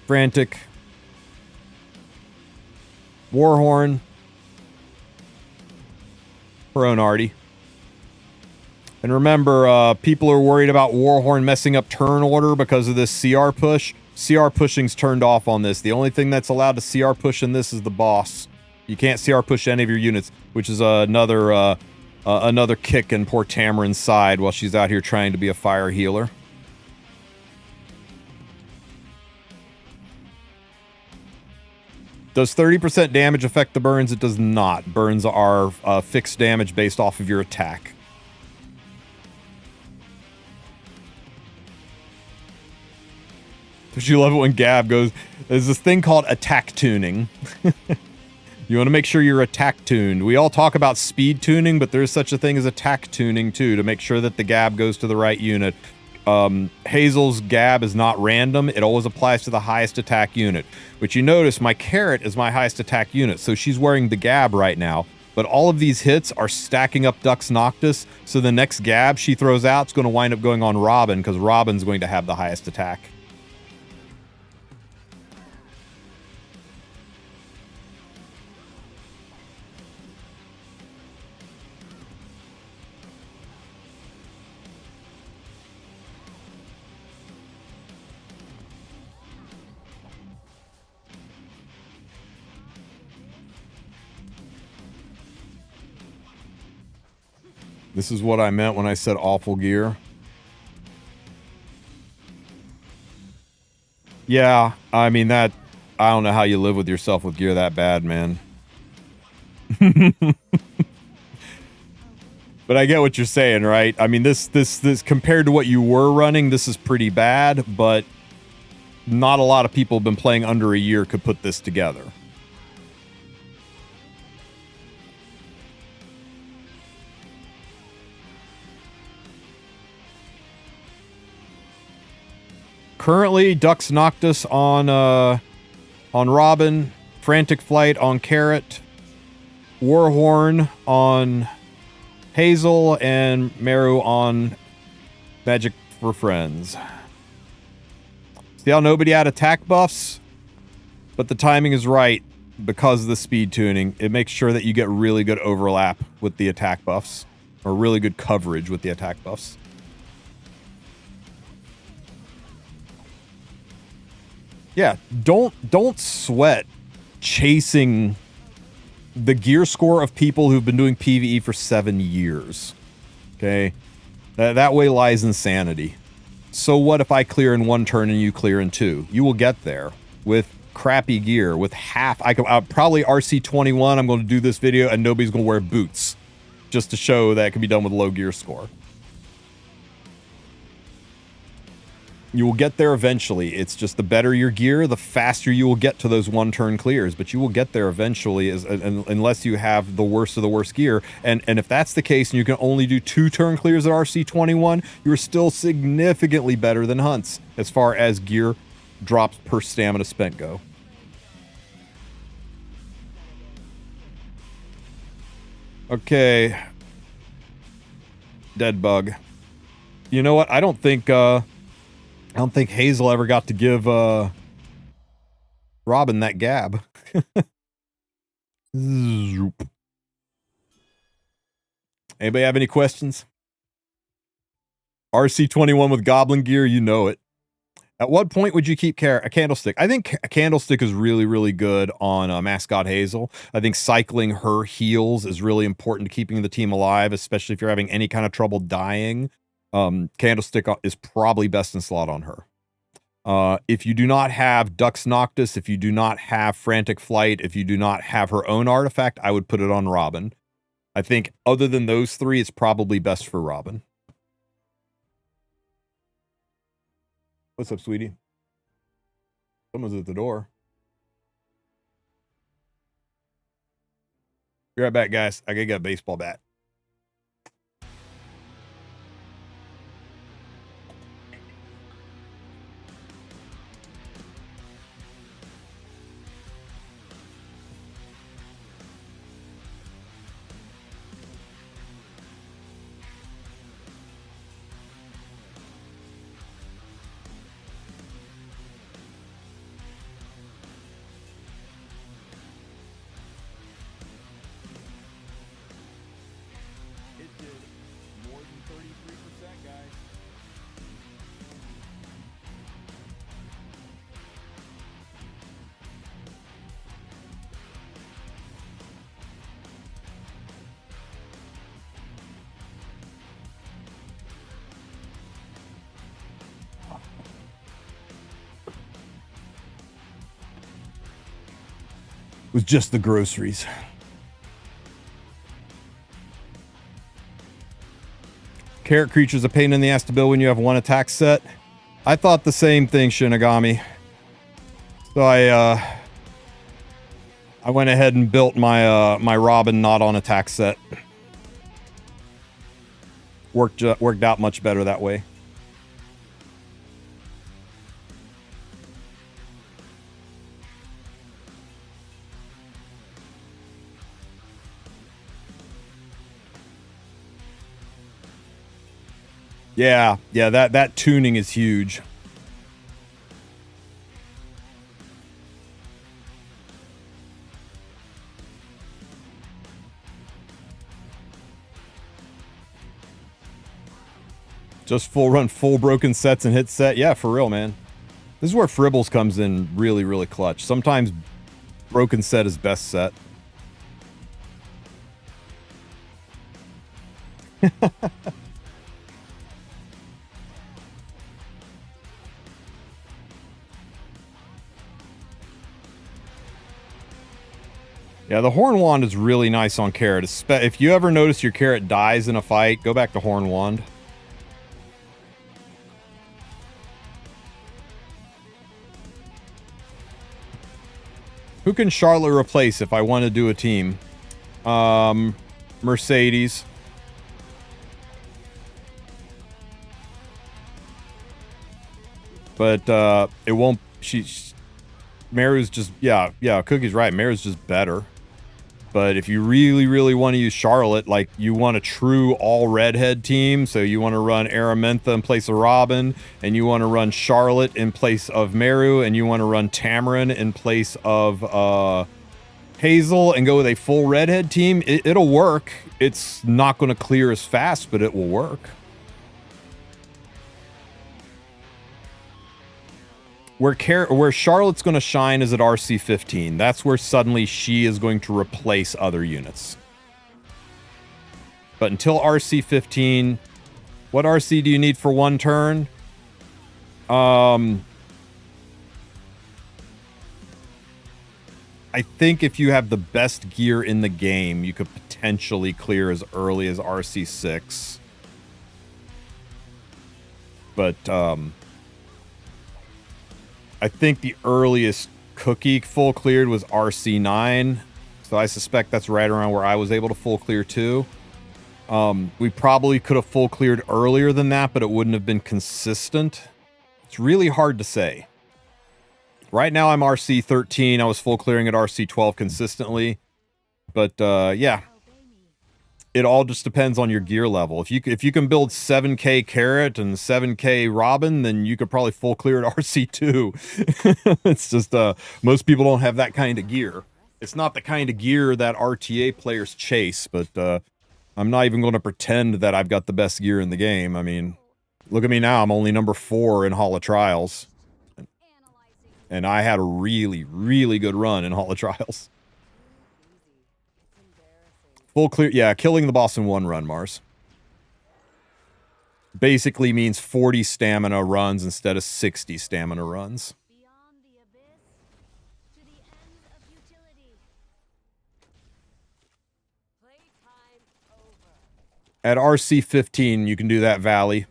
Frantic. Warhorn. Her own arty. And remember, people are worried about Warhorn messing up turn order because of this CR push. CR pushing's turned off on this. The only thing that's allowed to CR push in this is the boss. You can't CR push any of your units, which is another kick in poor Tamarind's side while she's out here trying to be a fire healer. Does 30% damage affect the burns? It does not. Burns are fixed damage based off of your attack. But you love it when Gab goes, there's this thing called attack tuning. You want to make sure you're attack tuned. We all talk about speed tuning, but there's such a thing as attack tuning too, to make sure that the Gab goes to the right unit. Hazel's Gab is not random. It always applies to the highest attack unit, which you notice my carrot is my highest attack unit. So she's wearing the Gab right now, but all of these hits are stacking up Dux Noctis. So the next Gab she throws out is going to wind up going on Robin because Robin's going to have the highest attack. This is what I meant when I said awful gear. Yeah, I mean that, I don't know how you live with yourself with gear that bad, man. But I get what you're saying, right? I mean, this compared to what you were running, this is pretty bad, but not a lot of people have been playing under a year could put this together. Currently, Dux Noctis on Robin, Frantic Flight on Carrot, Warhorn on Hazel, and Meru on Magic for Friends. See how nobody had attack buffs? But the timing is right because of the speed tuning. It makes sure that you get really good overlap with the attack buffs, or really good coverage with the attack buffs. Yeah, don't sweat chasing the gear score of people who've been doing PvE for 7 years. Okay? That way lies insanity. So what if I clear in 1 turn and you clear in 2? You will get there with crappy gear, with half. I'll probably RC21. I'm going to do this video and nobody's going to wear boots just to show that it can be done with low gear score. You will get there eventually. It's just the better your gear, the faster you will get to those 1-turn clears. But you will get there eventually, unless you have the worst of the worst gear. And if that's the case, and you can only do 2-turn clears at RC21, you're still significantly better than Hunts as far as gear drops per stamina spent go. Okay. Dead bug. You know what? I don't think Hazel ever got to give Robin that gab. Zoop. Anybody have any questions? RC21 with goblin gear, you know it. At what point would you keep a Candlestick? I think a Candlestick is really, really good on Mascot Hazel. I think cycling her heals is really important to keeping the team alive, especially if you're having any kind of trouble dying. Candlestick is probably best in slot on her. If you do not have Dux Noctis, if you do not have Frantic Flight, if you do not have her own artifact, I would put it on Robin. I think other than those 3, it's probably best for Robin. What's up, sweetie? Someone's at the door. Be right back, guys. I gotta get a baseball bat. Was just the groceries. Carrot creature's a pain in the ass to build when you have 1 attack set. I thought the same thing, Shinigami. So I went ahead and built my my Robin not on attack set. Worked out much better that way. Yeah, that tuning is huge. Just full run, full broken sets and hit set. Yeah, for real, man. This is where Fribbles comes in really, really clutch. Sometimes broken set is best set. Yeah, the Horn Wand is really nice on Carrot. If you ever notice your Carrot dies in a fight, go back to Horn Wand. Who can Charlotte replace if I want to do a team? Mercedes. But it won't. Meru's just Cookie's right. Meru's just better. But if you really, really want to use Charlotte, like you want a true all redhead team, so you want to run Aramentha in place of Robin, and you want to run Charlotte in place of Meru, and you want to run Tamarind in place of Hazel, and go with a full redhead team, it'll work. It's not going to clear as fast, but it will work. Where Charlotte's going to shine is at RC 15. That's where suddenly she is going to replace other units. But until RC 15, what RC do you need for one turn? I think if you have the best gear in the game, you could potentially clear as early as RC 6. But I think the earliest Cookie full cleared was RC 9. So I suspect that's right around where I was able to full clear too. We probably could have full cleared earlier than that, but it wouldn't have been consistent. It's really hard to say. Right now I'm RC 13. I was full clearing at RC 12 consistently. But yeah. It all just depends on your gear level. If you can build 7k Carrot and 7k Robin, then you could probably full clear at RC2. It's just most people don't have that kind of gear. It's not the kind of gear that RTA players chase, but I'm not even going to pretend that I've got the best gear in the game. I mean, look at me now. I'm only number 4 in Hall of Trials. And I had a really, really good run in Hall of Trials. Full clear, yeah, killing the boss in one run, Mars. Basically means 40 stamina runs instead of 60 stamina runs. At RC 15, you can do that Valley.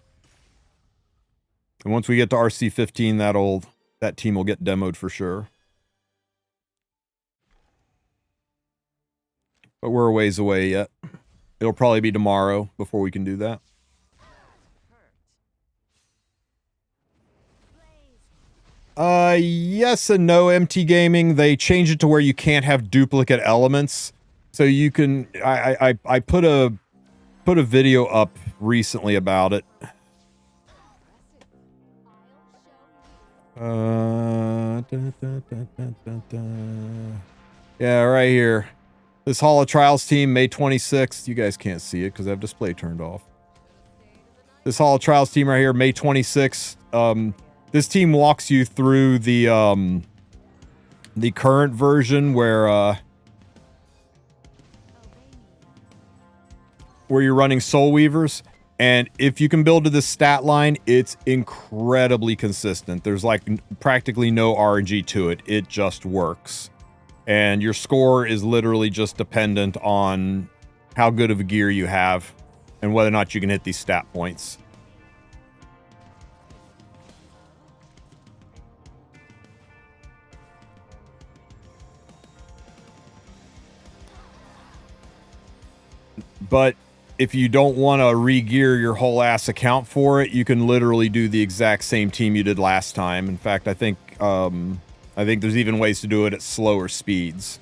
And once we get to RC 15, that team will get demoed for sure. But we're a ways away yet. It'll probably be tomorrow before we can do that. Yes and no, MT Gaming. They changed it to where you can't have duplicate elements. So you can... I put a video up recently about it. Yeah, right here. This Hall of Trials team, May 26th. You guys can't see it because I have display turned off. This Hall of Trials team right here, May 26th. This team walks you through the current version where you're running Soul Weavers. And if you can build to this stat line, it's incredibly consistent. There's like practically no RNG to it. It just works. And your score is literally just dependent on how good of a gear you have and whether or not you can hit these stat points. But if you don't want to re-gear your whole ass account for it, you can literally do the exact same team you did last time. In fact, I think there's even ways to do it at slower speeds.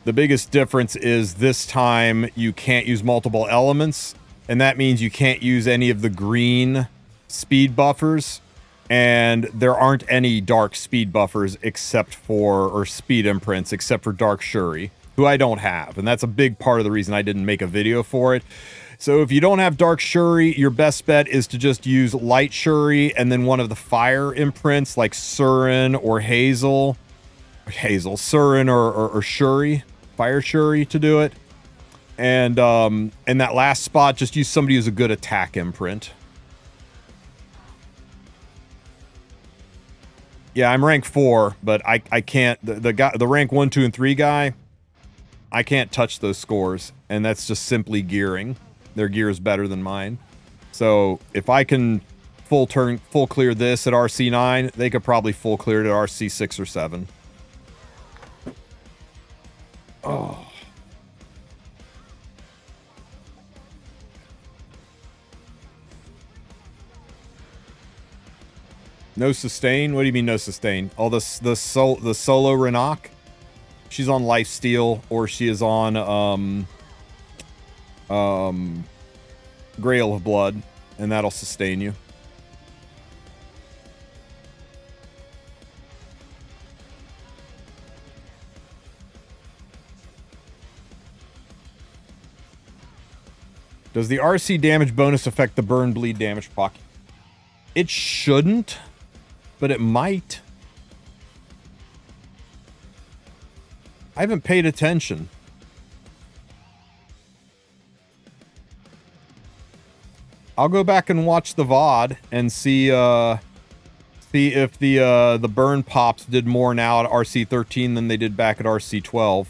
The biggest difference is this time you can't use multiple elements, and that means you can't use any of the green speed buffers, and there aren't any dark speed buffers or speed imprints except for Dark Shuri, who I don't have, and that's a big part of the reason I didn't make a video for it. So if you don't have Dark Shuri, your best bet is to just use Light Shuri and then one of the fire imprints like Surin or Hazel. Surin or Shuri. Fire Shuri to do it. And in that last spot, just use somebody who's a good attack imprint. Yeah, I'm rank 4, but I can't... The rank 1, 2, and 3 guy... I can't touch those scores, and that's just simply gearing. Their gear is better than mine. So if I can full clear this at RC9, they could probably full clear it at RC6 or 7. Oh. No sustain? What do you mean no sustain? Oh, the solo Renak? She's on lifesteal, or she is on Grail of Blood, and that'll sustain you. Does the RC damage bonus affect the burn bleed damage pocket? It shouldn't, but it might. I haven't paid attention. I'll go back and watch the VOD and see if the burn pops did more now at RC13 than they did back at RC12.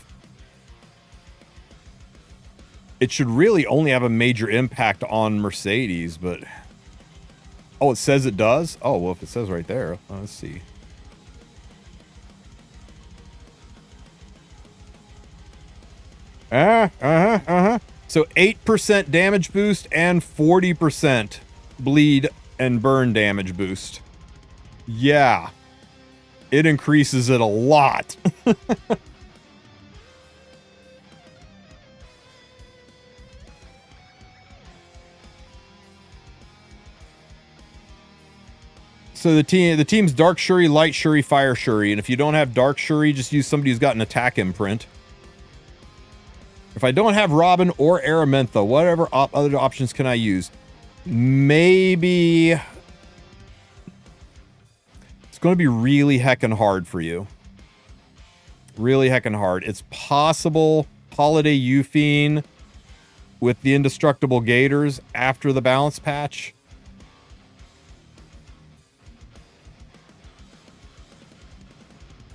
It should really only have a major impact on Mercedes, but... Oh, it says it does? Oh, well, if it says right there, let's see. So 8% damage boost and 40% bleed and burn damage boost. Yeah. It increases it a lot. So the team's Dark Shuri, Light Shuri, Fire Shuri, and if you don't have Dark Shuri, just use somebody who's got an attack imprint. If I don't have Robin or Aramintha, whatever other options can I use? Maybe it's going to be really heckin' hard for you. Really heckin' hard. It's possible Holiday Euphine with the Indestructible Gators after the balance patch.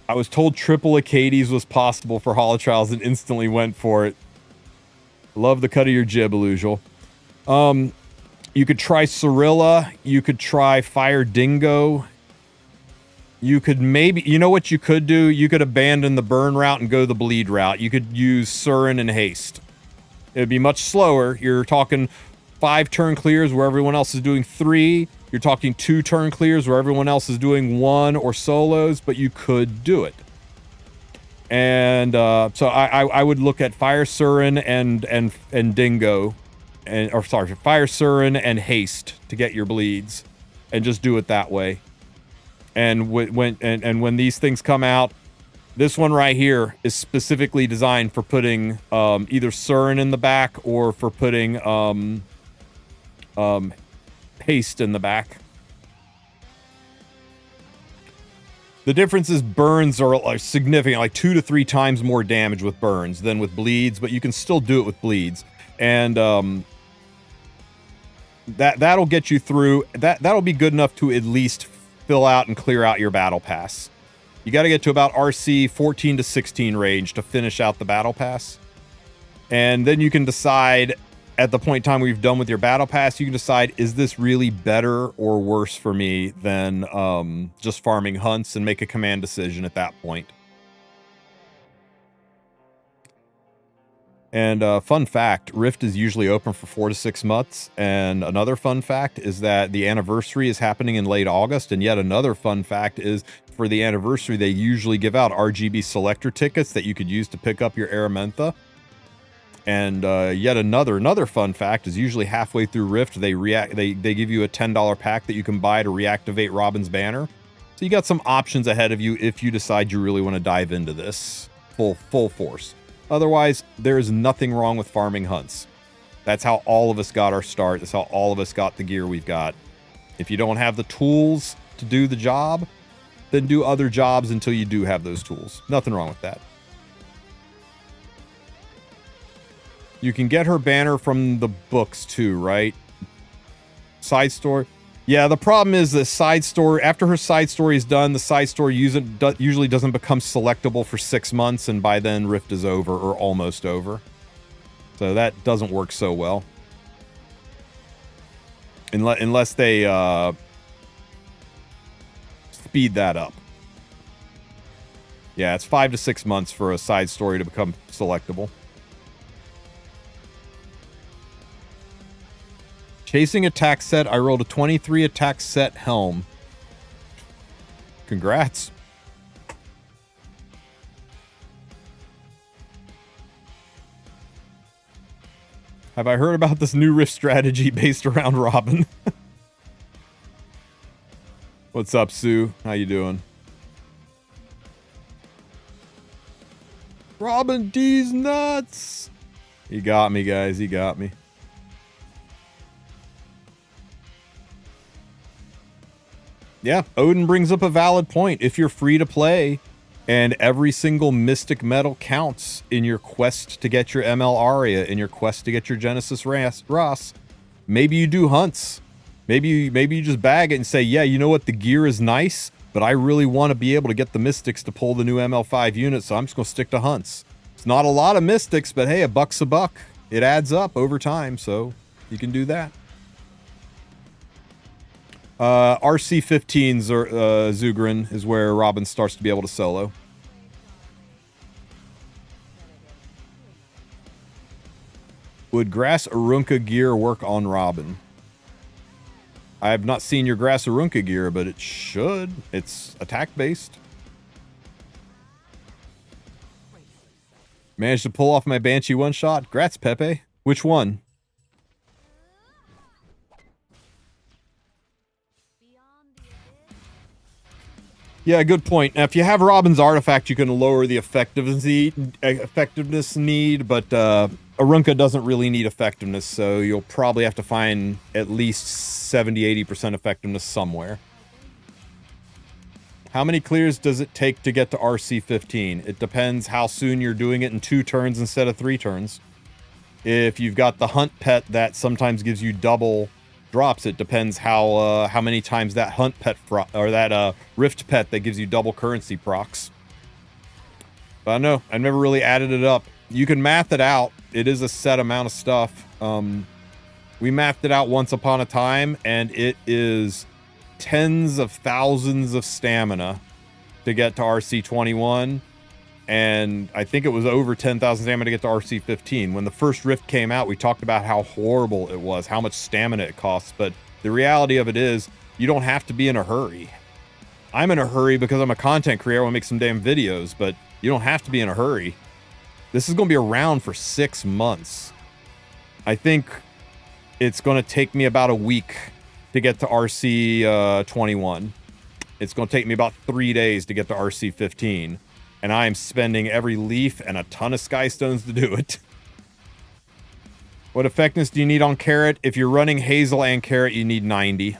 I was told triple Acades was possible for Holotrials and instantly went for it. Love the cut of your jib, Illusial. You could try Cirilla. You could try Fire Dingo. You could maybe... You know what you could do? You could abandon the burn route and go the bleed route. You could use Surin and Haste. It would be much slower. You're talking 5 turn clears where everyone else is doing 3. You're talking 2 turn clears where everyone else is doing 1 or solos, but you could do it. And so I would look at Fire Surin and Dingo, Fire Surin and Haste to get your bleeds, and just do it that way. And when these things come out, this one right here is specifically designed for putting either Surin in the back or for putting Haste in the back. The difference is burns are significant, like 2 to 3 times more damage with burns than with bleeds, but you can still do it with bleeds. And that'll get you through. That'll be good enough to at least fill out and clear out your battle pass. You got to get to about RC 14 to 16 range to finish out the battle pass. And then you can decide at the point in time where you've done with your battle pass, you can decide, is this really better or worse for me than just farming hunts, and make a command decision at that point. And fun fact, Rift is usually open for 4 to 6 months. And another fun fact is that the anniversary is happening in late August. And yet another fun fact is for the anniversary, they usually give out RGB selector tickets that you could use to pick up your Aramintha. And yet another fun fact is usually halfway through Rift, they give you a $10 pack that you can buy to reactivate Robin's banner. So you got some options ahead of you if you decide you really want to dive into this full force. Otherwise, there is nothing wrong with farming hunts. That's how all of us got our start. That's how all of us got the gear we've got. If you don't have the tools to do the job, then do other jobs until you do have those tools. Nothing wrong with that. You can get her banner from the books too, right? Side story. Yeah, the problem is the side story, after her side story is done, the side story usually doesn't become selectable for 6 months, and by then Rift is over, or almost over. So that doesn't work so well. Unless they speed that up. Yeah, it's 5 to 6 months for a side story to become selectable. Chasing attack set, I rolled a 23 attack set helm. Congrats. Have I heard about this new Rift strategy based around Robin? What's up, Sue? How you doing? Robin D's nuts. He got me, guys. He got me. Yeah, Odin brings up a valid point. If you're free to play and every single mystic metal counts in your quest to get your ML Aria, in your quest to get your Genesis Ross, maybe you do hunts. Maybe you just bag it and say, yeah, you know what? The gear is nice, but I really want to be able to get the mystics to pull the new ML5 unit, so I'm just going to stick to hunts. It's not a lot of mystics, but hey, $1's a buck. It adds up over time, so you can do that. RC15's Zugrin is where Robin starts to be able to solo. Would Grass Arunca gear work on Robin? I have not seen your Grass Arunca gear, but it should. It's attack-based. Managed to pull off my Banshee one-shot. Grats, Pepe. Which one? Yeah, good point. Now, if you have Robin's artifact, you can lower the effectiveness need, but Arunca doesn't really need effectiveness, so you'll probably have to find at least 70-80% effectiveness somewhere. How many clears does it take to get to RC15? It depends how soon you're doing it in 2 turns instead of 3 turns. If you've got the hunt pet that sometimes gives you double drops, it depends how many times that hunt pet or that rift pet that gives you double currency procs. But I don't know, I've never really added it up. You can math it out. It is a set amount of stuff. We mathed it out once upon a time, and it is tens of thousands of stamina to get to RC21, and I think it was over 10,000 stamina to get to RC15. When the first Rift came out, we talked about how horrible it was, how much stamina it costs, but the reality of it is, you don't have to be in a hurry. I'm in a hurry because I'm a content creator, I want to make some damn videos, but you don't have to be in a hurry. This is going to be around for 6 months. I think it's going to take me about a week to get to RC21. It's going to take me about 3 days to get to RC15. And I am spending every leaf and a ton of sky stones to do it. What effectiveness do you need on Carrot? If you're running Hazel and Carrot, you need 90.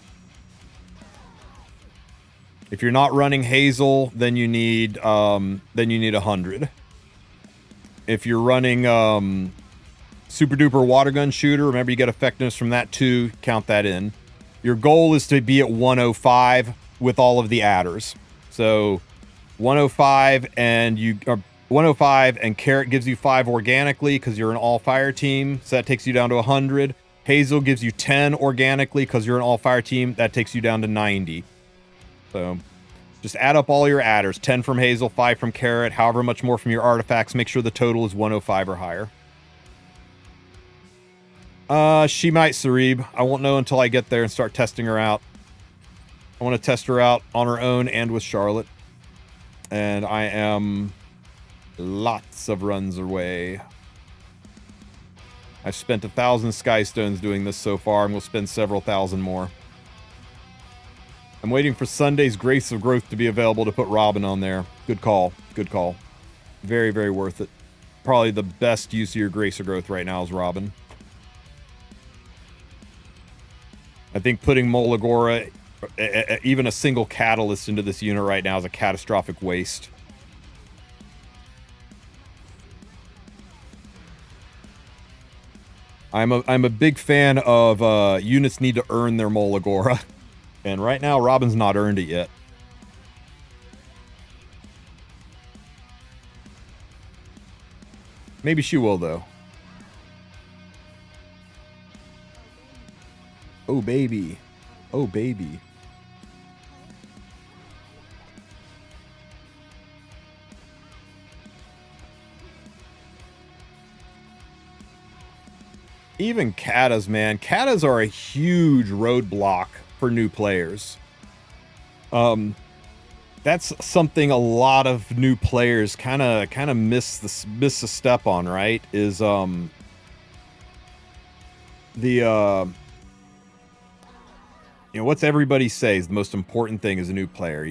If you're not running Hazel, then you need 100. If you're running Super Duper Water Gun Shooter, remember you get effectiveness from that too. Count that in. Your goal is to be at 105 with all of the adders. So 105 and 105 and Carrot gives you 5 organically because you're an all fire team, so that takes you down to 100. Hazel gives you 10 organically because you're an all fire team, that takes you down to 90. So just add up all your adders. 10 from Hazel, 5 from Carrot, however much more from your artifacts. Make sure the total is 105 or higher. She might, Sarib. I won't know until I get there and start testing her out. I want to test her out on her own and with Charlotte. And I am lots of runs away. I've spent 1,000 Sky Stones doing this so far, and we'll spend several thousand more. I'm waiting for Sunday's Grace of Growth to be available to put Robin on there. Good call. Good call. Very, very worth it. Probably the best use of your Grace of Growth right now is Robin. I think putting Mola, even a single catalyst into this unit right now is a catastrophic waste. I'm a big fan of units need to earn their Mola. And right now, Robin's not earned it yet. Maybe she will, though. Oh, baby. Oh, baby. Even katas, man. Katas are a huge roadblock for new players. That's something a lot of new players kind of miss a step on, right? Is what's everybody says the most important thing as a new player,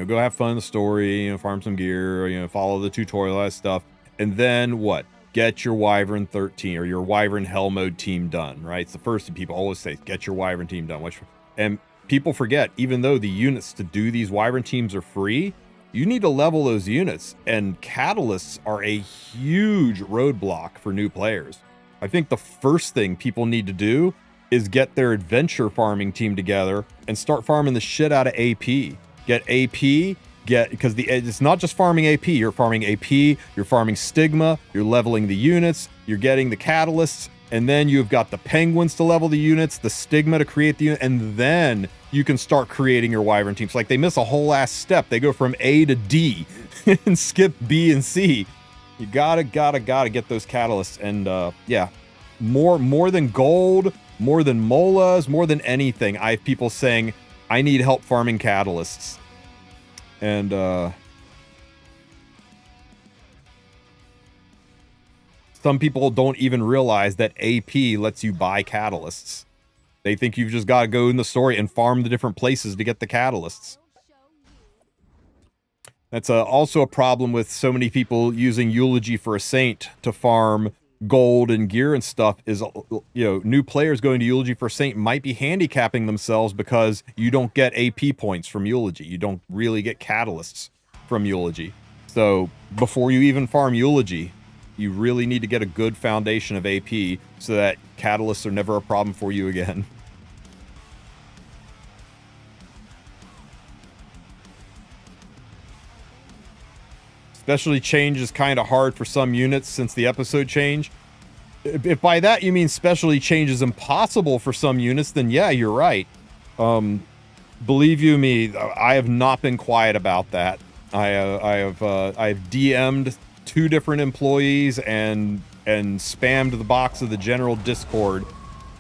go have fun in the story, farm some gear, follow the tutorial stuff, and then what? Get your Wyvern 13 or your Wyvern Hell Mode team done, right? It's the first thing people always say, get your Wyvern team done. And people forget, even though the units to do these Wyvern teams are free, you need to level those units, and catalysts are a huge roadblock for new players. I think the first thing people need to do is get their adventure farming team together and start farming the shit out of AP. Get AP, because it's not just farming AP, you're farming AP, you're farming stigma, you're leveling the units, you're getting the catalysts, and then you've got the penguins to level the units, the stigma to create the unit, and then you can start creating your Wyvern teams. Like, they miss a whole ass step. They go from A to D and skip B and C. You gotta get those catalysts. And yeah, more than gold, more than molas, more than anything, I have people saying, I need help farming catalysts. And some people don't even realize that AP lets you buy catalysts. They think you've just got to go in the story and farm the different places to get the catalysts. That's also a problem with so many people using Eulogy for a Saint to farm gold and gear and stuff is, new players going to Eulogy for a Saint might be handicapping themselves because you don't get AP points from Eulogy. You don't really get catalysts from Eulogy. So before you even farm Eulogy, you really need to get a good foundation of AP so that catalysts are never a problem for you again. Specialty change is kind of hard for some units since the episode change. If by that you mean specialty change is impossible for some units, then yeah, you're right. Believe you me, I have not been quiet about that. I've DM'd 2 different employees and spammed the box of the general Discord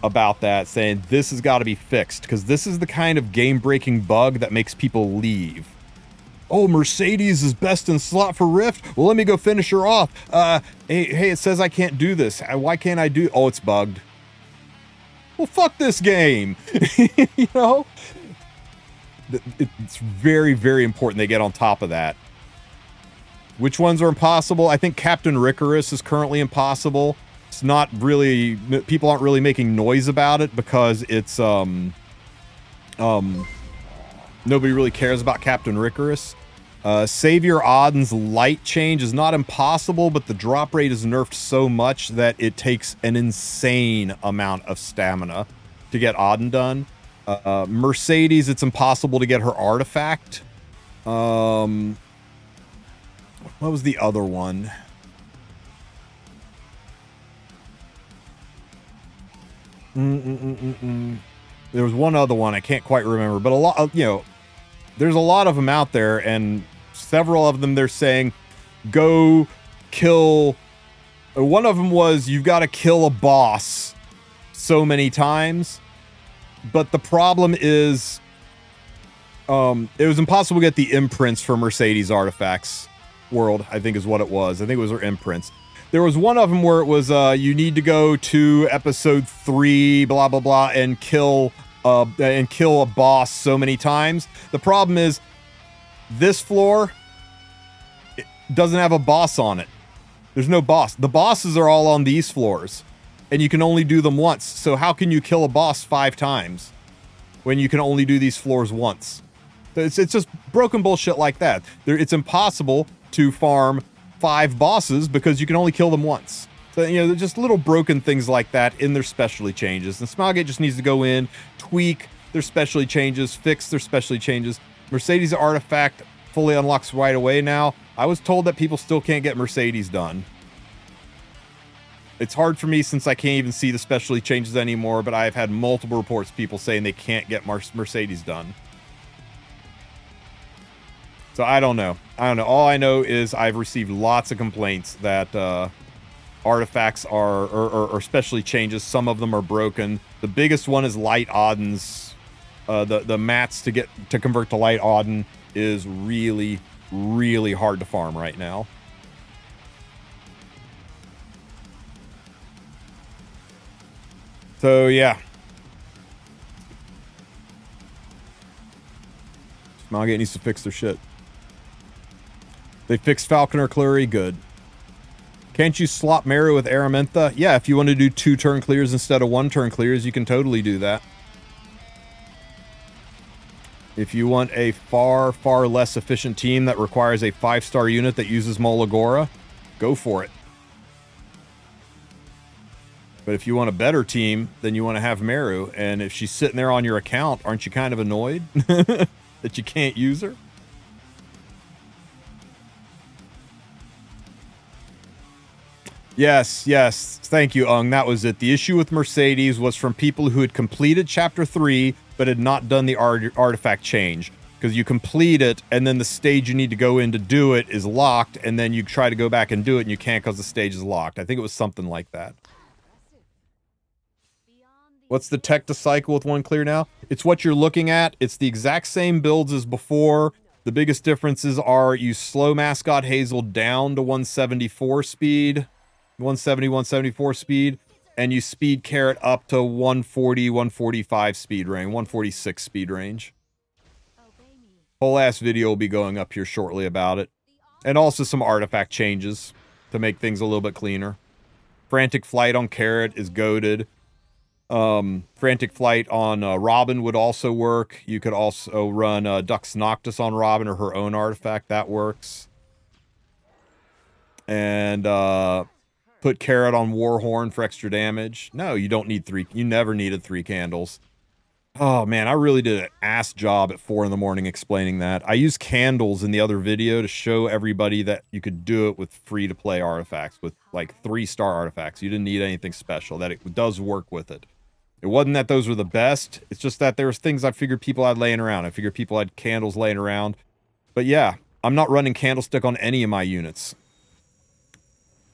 about that, saying this has got to be fixed, because this is the kind of game-breaking bug that makes people leave. Oh, Mercedes is best in slot for Rift? Well, let me go finish her off. Hey, it says I can't do this. Why can't I do... Oh, it's bugged. Well, fuck this game. You know? It's very, very important they get on top of that. Which ones are impossible? I think Captain Rickarus is currently impossible. It's not really... People aren't really making noise about it because it's... Nobody really cares about Captain Rickarus. Savior Odin's light change is not impossible, but the drop rate is nerfed so much that it takes an insane amount of stamina to get Odin done. Mercedes, it's impossible to get her artifact. What was the other one? There was one other one I can't quite remember, but a lot of, there's a lot of them out there, and several of them they're saying go kill. One of them was you've got to kill a boss so many times, but the problem is it was impossible to get the imprints for Mercedes Artifacts World, I think is what it was. I think it was her imprints. There was one of them where it was you need to go to episode 3, blah blah blah, and kill a boss so many times. The problem is this floor doesn't have a boss on it. There's no boss. The bosses are all on these floors, and you can only do them once. So how can you kill a boss 5 times when you can only do these floors once? It's just broken bullshit like that. It's impossible to farm 5 bosses because you can only kill them once. So, just little broken things like that in their specialty changes. And Smilegate just needs to go in, tweak their specialty changes, fix their specialty changes. Mercedes artifact fully unlocks right away now. I was told that people still can't get Mercedes done. It's hard for me since I can't even see the specialty changes anymore, but I've had multiple reports, people saying they can't get Mercedes done. So I don't know. All I know is I've received lots of complaints that artifacts or specialty changes. Some of them are broken. The biggest one is Light Odin's. The mats to convert to Light Odin is really, really hard to farm right now. So yeah. Smilegate needs to fix their shit. They fixed Falconer Clury, good. Can't you slot Meru with Araminta? Yeah, if you want to do 2 turn clears instead of 1 turn clears, you can totally do that. If you want a far, far less efficient team that requires a 5-star unit that uses Mola Gora, go for it. But if you want a better team, then you want to have Meru. And if she's sitting there on your account, aren't you kind of annoyed that you can't use her? Yes, yes. Thank you, Ung. That was it. The issue with Mercedes was from people who had completed Chapter 3, but had not done the artifact change. Because you complete it, and then the stage you need to go in to do it is locked, and then you try to go back and do it, and you can't because the stage is locked. I think it was something like that. What's the tech to cycle with 1 clear now? It's what you're looking at. It's the exact same builds as before. The biggest differences are you slow Mascot Hazel down to 174 speed, 170, 174 speed, and you speed Carrot up to 140, 145 speed range, 146 speed range. Whole ass video will be going up here shortly about it. And also some artifact changes to make things a little bit cleaner. Frantic Flight on Carrot is goated. Frantic Flight on Robin would also work. You could also run Dux Noctis on Robin or her own artifact. That works. And put Carrot on Warhorn for extra damage. No, you don't need 3. You never needed 3 candles. Oh man, I really did an ass job at 4 in the morning explaining that. I used candles in the other video to show everybody that you could do it with free-to-play artifacts, with like 3-star artifacts. You didn't need anything special, that it does work with it. It wasn't that those were the best, it's just that there was things I figured people had laying around. I figured people had candles laying around. But yeah, I'm not running Candlestick on any of my units.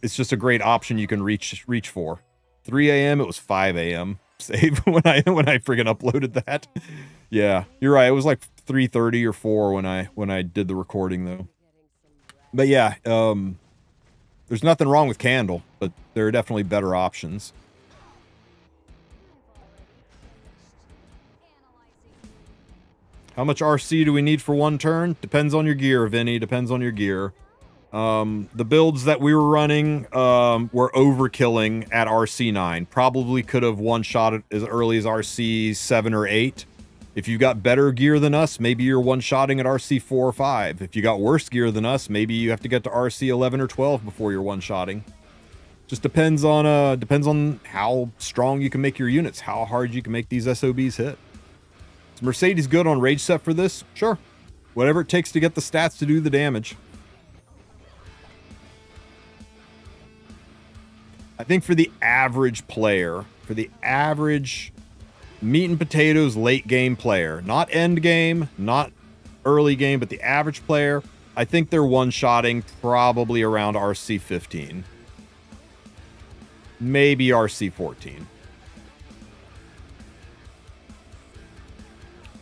It's just a great option you can reach for. 3 a.m. it was 5 a.m. Save when I friggin' uploaded that. Yeah, you're right. It was like 3:30 or 4 when I did the recording though. But yeah, there's nothing wrong with Candle, but there are definitely better options. How much RC do we need for 1 turn? Depends on your gear, Vinny. Depends on your gear. The builds that we were running were overkilling at RC9. Probably could have one-shot it as early as RC7 or 8. If you got better gear than us, maybe you're one-shotting at RC4 or 5. If you got worse gear than us, maybe you have to get to RC11 or 12 before you're one-shotting. Just depends on how strong you can make your units, how hard you can make these SOBs hit. Is Mercedes good on rage set for this? Sure. Whatever it takes to get the stats to do the damage. I think for the average player, for the average meat and potatoes late game player, not end game, not early game, but the average player, I think they're one-shotting probably around RC 15. Maybe RC 14.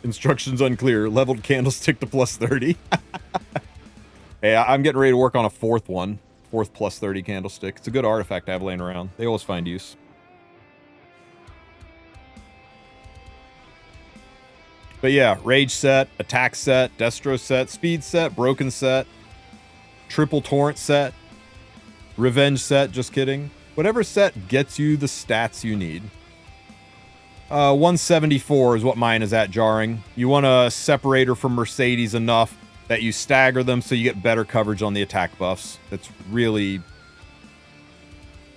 Instructions unclear. Leveled candlestick to plus 30. Hey, I'm getting ready to work on a 4th one. 4th plus 30 candlestick. It's a good artifact to have laying around. They always find use. But yeah, rage set, attack set, destro set, speed set, broken set, triple torrent set, revenge set, just kidding. Whatever set gets you the stats you need. 174 is what mine is at, Jarring. You want a separator from Mercedes enough that you stagger them so you get better coverage on the attack buffs. That's really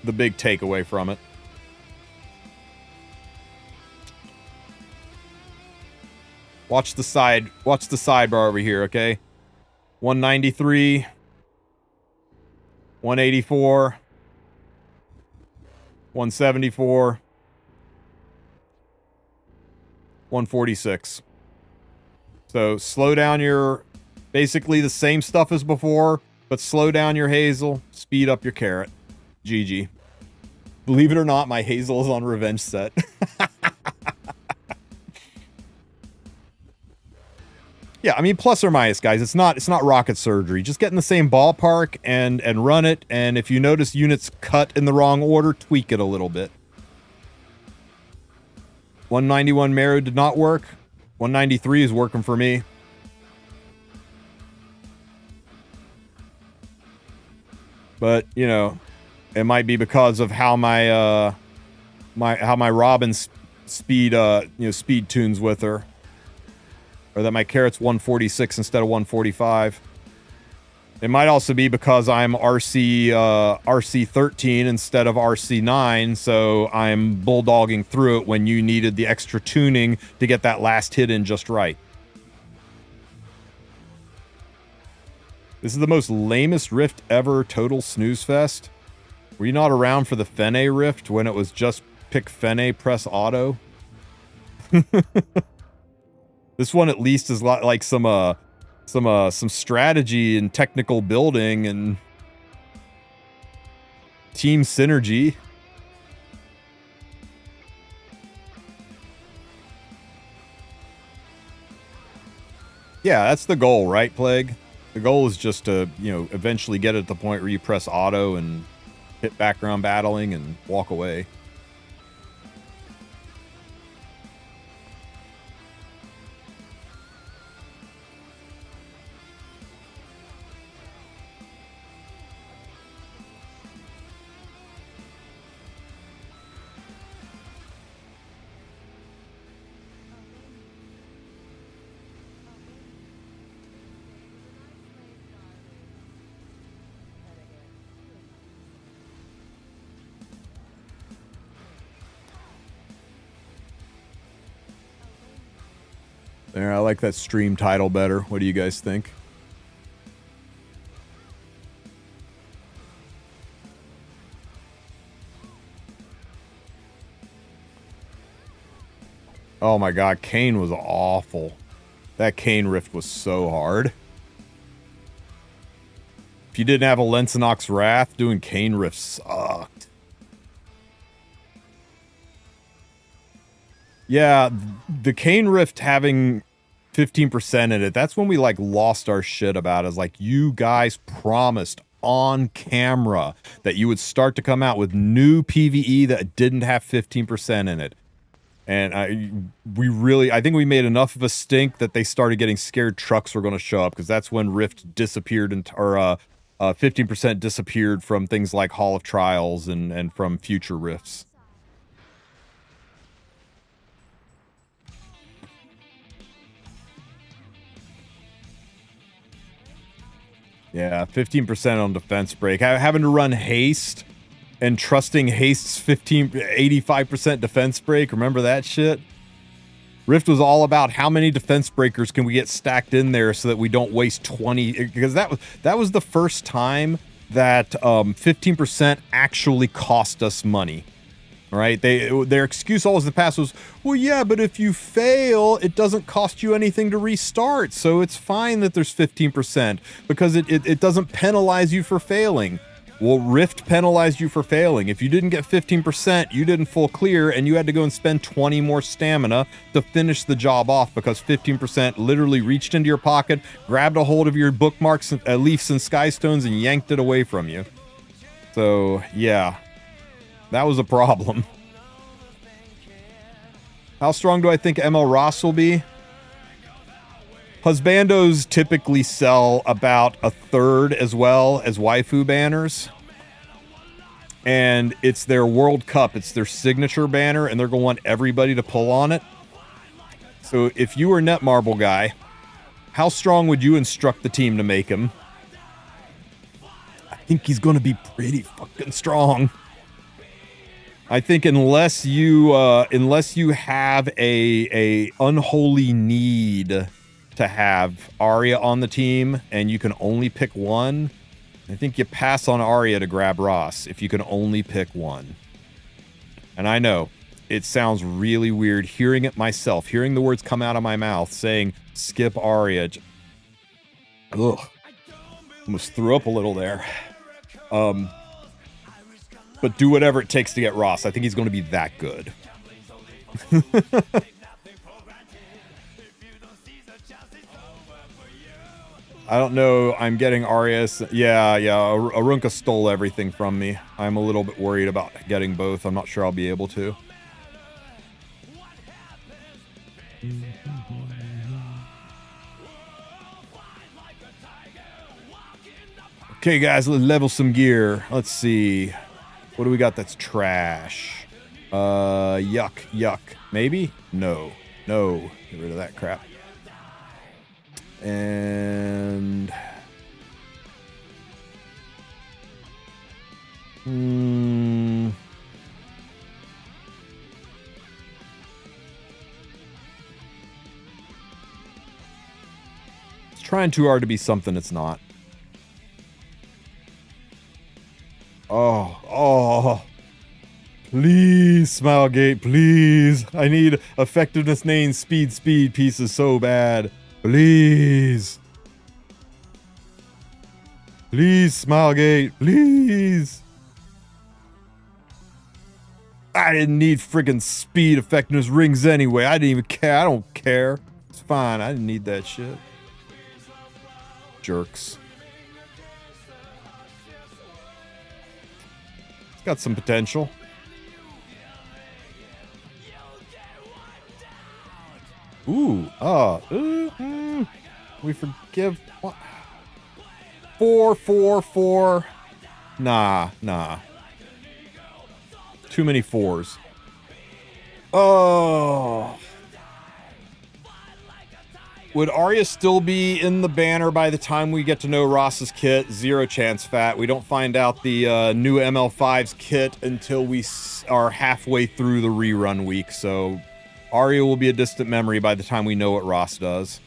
the big takeaway from it. Watch the sidebar over here, okay? 193, 184, 174, 146. So slow down your, basically the same stuff as before, but slow down your Hazel, speed up your carrot. GG. Believe it or not, my Hazel is on revenge set. Yeah, I mean, plus or minus, guys. It's not rocket surgery. Just get in the same ballpark and run it. And if you notice units cut in the wrong order, tweak it a little bit. 191 Marrow did not work. 193 is working for me. But, you know, it might be because of how my my Robin's speed speed tunes with her. Or that my carrot's 146 instead of 145. It might also be because I'm RC 13 instead of RC 9, so I'm bulldogging through it when you needed the extra tuning to get that last hit in just right. This is the most lamest rift ever, total snooze fest. Were you not around for the Fene rift when it was just pick Fene, press auto? This one at least is like some strategy and technical building and team synergy. Yeah, that's the goal, right, Plague? The goal is just to, you know, eventually get it at the point where you press auto and hit background battling and walk away. There, I like that stream title better. What do you guys think? Oh my god, Kane was awful. That Kane rift was so hard. If you didn't have a Lensinox Wrath, doing Kane rift sucked. Yeah, the Kane rift having 15% in it, that's when we like lost our shit about it. It's like, you guys promised on camera that you would start to come out with new PvE that didn't have 15% in it. And I think we made enough of a stink that they started getting scared trucks were going to show up, because that's when Rift disappeared, or 15% disappeared from things like Hall of Trials and from future Rifts. Yeah, 15% on defense break. Having to run haste and trusting haste's 85% defense break. Remember that shit? Rift was all about how many defense breakers can we get stacked in there so that we don't waste 20, because that was the first time that 15% actually cost us money. Right? Their excuse always in the past was, well, yeah, but if you fail, it doesn't cost you anything to restart, so it's fine that there's 15% because it doesn't penalize you for failing. Well, Rift penalized you for failing. If you didn't get 15%, you didn't full clear, and you had to go and spend 20 more stamina to finish the job off, because 15% literally reached into your pocket, grabbed a hold of your bookmarks, leafs, and skystones, and yanked it away from you. So, yeah. That was a problem. How strong do I think ML Ross will be? Husbandos typically sell about a third as well as waifu banners. And it's their World Cup. It's their signature banner, and they're going to want everybody to pull on it. So if you were Netmarble guy, how strong would you instruct the team to make him? I think he's going to be pretty fucking strong. I think unless you have a unholy need to have Arya on the team and you can only pick one, I think you pass on Arya to grab Ross if you can only pick one. And I know it sounds really weird hearing it myself, hearing the words come out of my mouth saying skip Arya. Ugh. Almost threw up a little there. But do whatever it takes to get Ross. I think he's going to be that good. I don't know. I'm getting Arya. Yeah. Arunka stole everything from me. I'm a little bit worried about getting both. I'm not sure I'll be able to. Okay, guys, let's level some gear. Let's see. What do we got that's trash? Yuck. Maybe? No. Get rid of that crap. And... It's trying too hard to be something it's not. Oh. Please, Smilegate, please. I need effectiveness, name, speed pieces so bad. Please. Please, Smilegate, please. I didn't need friggin' speed effectiveness rings anyway. I didn't even care. I don't care. It's fine. I didn't need that shit. Jerks. It's got some potential. Ooh, we forgive what? 4. Nah. Too many 4s. Oh. Would Arya still be in the banner by the time we get to know Ross's kit? 0 chance, Fat. We don't find out the new ML5's kit until we are halfway through the rerun week, so Arya will be a distant memory by the time we know what Ross does.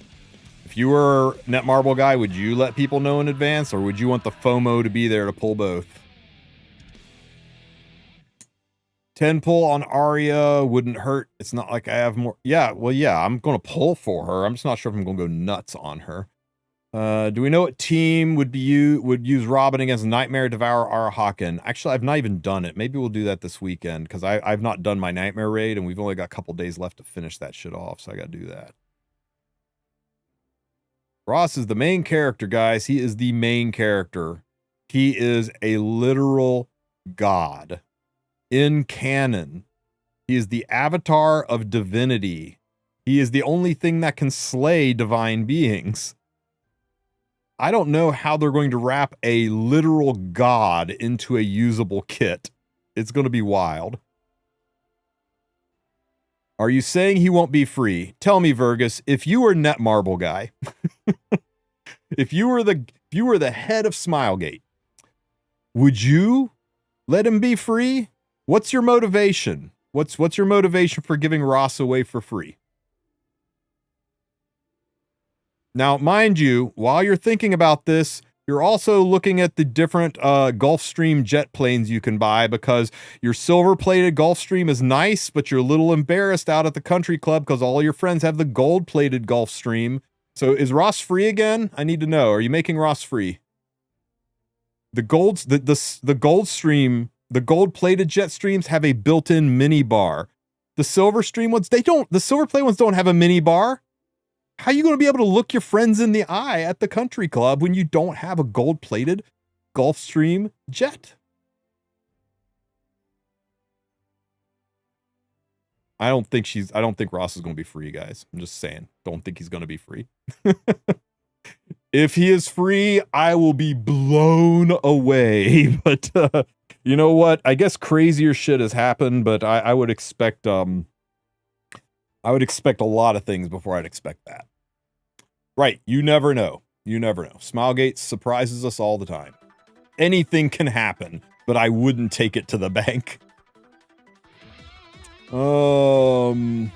If you were Netmarble guy, would you let people know in advance, or would you want the FOMO to be there to pull both? 10 pull on Arya wouldn't hurt. It's not like I have more. Yeah, well, yeah, I'm going to pull for her. I'm just not sure if I'm going to go nuts on her. Do we know what team would use Robin against Nightmare, Devour, Arahakan? Actually, I've not even done it. Maybe we'll do that this weekend, because I've not done my Nightmare raid, and we've only got a couple days left to finish that shit off, so I got to do that. Ross is the main character, guys. He is the main character. He is a literal god. In canon, he is the avatar of divinity. He is the only thing that can slay divine beings. I don't know how they're going to wrap a literal god into a usable kit. It's going to be wild. Are you saying he won't be free? Tell me, Vergus, if you were Netmarble guy, if you were the head of Smilegate, would you let him be free? What's your motivation? What's your motivation for giving Ross away for free? Now, mind you, while you're thinking about this, you're also looking at the different Gulfstream jet planes you can buy, because your silver-plated Gulfstream is nice, but you're a little embarrassed out at the country club because all your friends have the gold-plated Gulfstream. So is Ross free again? I need to know. Are you making Ross free? The Goldstream, the gold-plated jet streams have a built-in mini bar. The Silverstream ones, they don't. The silver-plated ones don't have a mini bar. How are you going to be able to look your friends in the eye at the country club when you don't have a gold-plated Gulfstream jet? I don't think Ross is going to be free, guys. I'm just saying. Don't think he's going to be free. If he is free, I will be blown away. But you know what? I guess crazier shit has happened, but I would expect a lot of things before I'd expect that. Right, you never know. You never know. Smilegate surprises us all the time. Anything can happen, but I wouldn't take it to the bank. Tristen,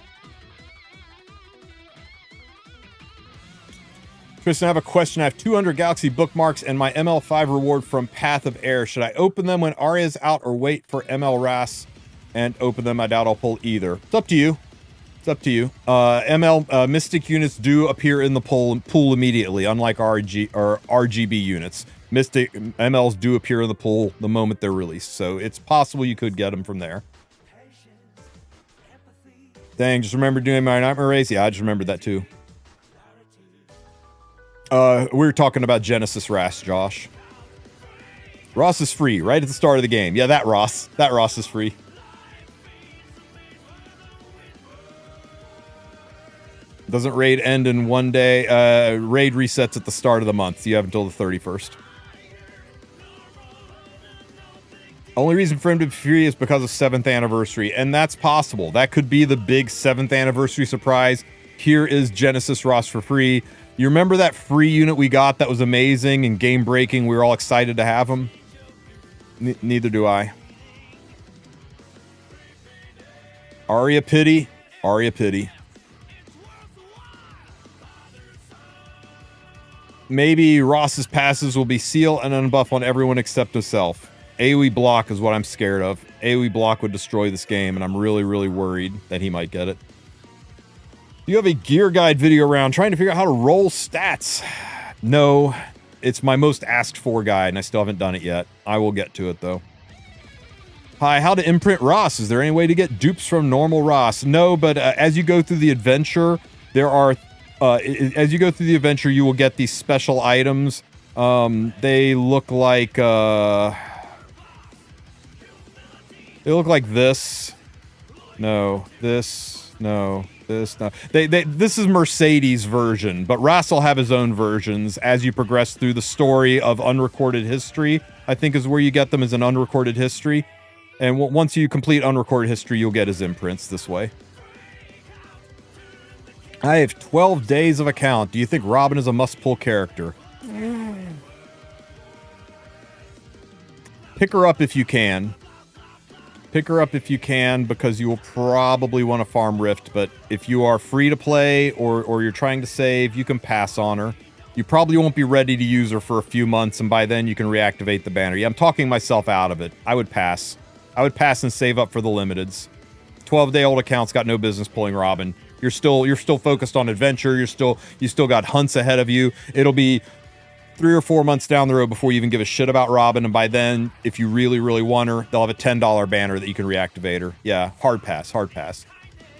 I have a question. I have 200 Galaxy bookmarks and my ML5 reward from Path of Air. Should I open them when Arya's out or wait for ML Ras and open them? I doubt I'll pull either. It's up to you. It's up to you. Mystic units do appear in the pool immediately, unlike RGB units. Mystic MLs do appear in the pool the moment they're released, so it's possible you could get them from there. Dang, just remember doing my Nightmare race? Yeah, I just remembered that too. We were talking about Genesis Ras, Josh. Ross is free right at the start of the game. Yeah, that Ross is free. Doesn't raid end in one day? Raid resets at the start of the month. So you have until the 31st. Only reason for him to be free is because of 7th anniversary. And that's possible. That could be the big 7th anniversary surprise. Here is Genesis Ross for free. You remember that free unit we got that was amazing and game breaking? We were all excited to have him. Neither do I. Arya pity. Arya pity. Maybe Ross's passes will be seal and unbuff on everyone except himself. AoE block is what I'm scared of. AoE block would destroy this game, and I'm really, really worried that he might get it. You have a gear guide video around trying to figure out how to roll stats. No, it's my most asked for guide, and I still haven't done it yet. I will get to it, though. Hi, how to imprint Ross. Is there any way to get dupes from normal Ross? No, but as you go through the adventure, there are... as you go through the adventure, you will get these special items. They look like... they look like this. No, this. No, this. No. This is Mercedes' version, but Ross will have his own versions as you progress through the story of Unrecorded History. I think is where you get them, as an Unrecorded History. And once you complete Unrecorded History, you'll get his imprints this way. I have 12 days of account. Do you think Robin is a must-pull character? Pick her up if you can. Pick her up if you can, because you will probably want to farm Rift, but if you are free to play or you're trying to save, you can pass on her. You probably won't be ready to use her for a few months, and by then you can reactivate the banner. Yeah, I'm talking myself out of it. I would pass. I would pass and save up for the limiteds. 12-day-old account's got no business pulling Robin. You're still focused on adventure. You still got hunts ahead of you. It'll be 3 or 4 months down the road before you even give a shit about Robin, and by then, if you really, really want her, they'll have a $10 banner that you can reactivate her. Yeah, hard pass, hard pass.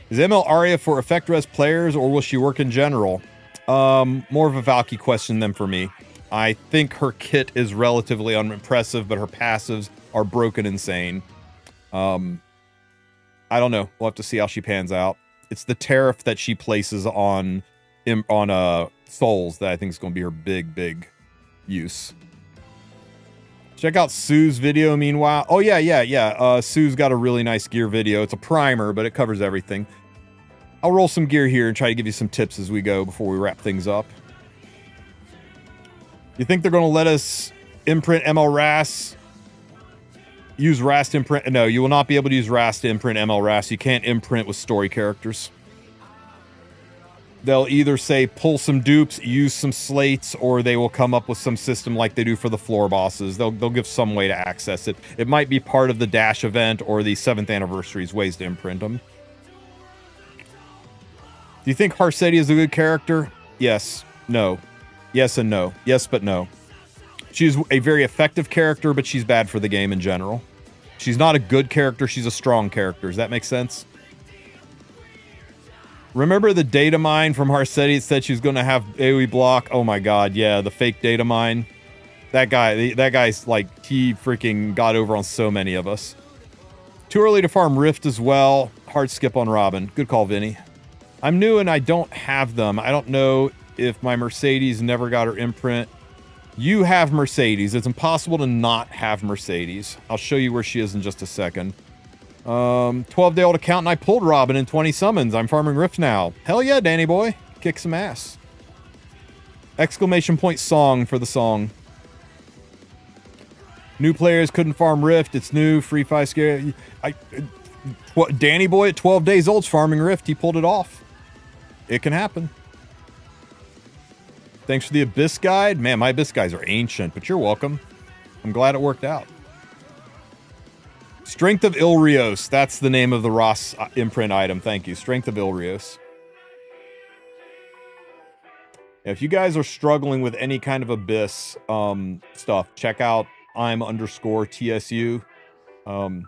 Is ML Arya for effect res players, or will she work in general? More of a Valky question than for me. I think her kit is relatively unimpressive, but her passives are broken insane. I don't know. We'll have to see how she pans out. It's the tariff that she places on souls that I think is going to be her big use. Check out Sue's video, meanwhile. Oh, yeah. Sue's got a really nice gear video. It's a primer, but it covers everything. I'll roll some gear here and try to give you some tips as we go before we wrap things up. You think they're going to let us imprint ML Ras? Use Ras to imprint? No, you will not be able to use Ras to imprint ML Ras. You can't imprint with story characters. They'll either say pull some dupes, use some slates, or they will come up with some system like they do for the floor bosses. They'll give some way to access it. It might be part of the Dash event or the 7th anniversary's ways to imprint them. Do you think Harsetti is a good character? Yes. No. Yes and no. Yes, but no. She's a very effective character, but she's bad for the game in general. She's not a good character, she's a strong character. Does that make sense? Remember the data mine from Harsetti that said she was going to have AoE block? Oh my god, yeah, the fake data mine. That guy's like, he freaking got over on so many of us. Too early to farm Rift as well. Hard skip on Robin. Good call, Vinny. I'm new and I don't have them. I don't know if my Mercedes never got her imprint. You have Mercedes. It's impossible to not have Mercedes. I'll show you where she is in just a second. 12-day-old account, and I pulled Robin in 20 summons. I'm farming Rift now. Hell yeah, Danny boy. Kick some ass. Exclamation point song for the song. New players couldn't farm Rift. It's new. Free 5 scare. Danny Boy at 12 days old's farming Rift. He pulled it off. It can happen. Thanks for the Abyss Guide. Man, my Abyss Guides are ancient, but you're welcome. I'm glad it worked out. Strength of Ilrios. That's the name of the Ross imprint item. Thank you. Strength of Ilrios. If you guys are struggling with any kind of Abyss stuff, check out I'm_TSU.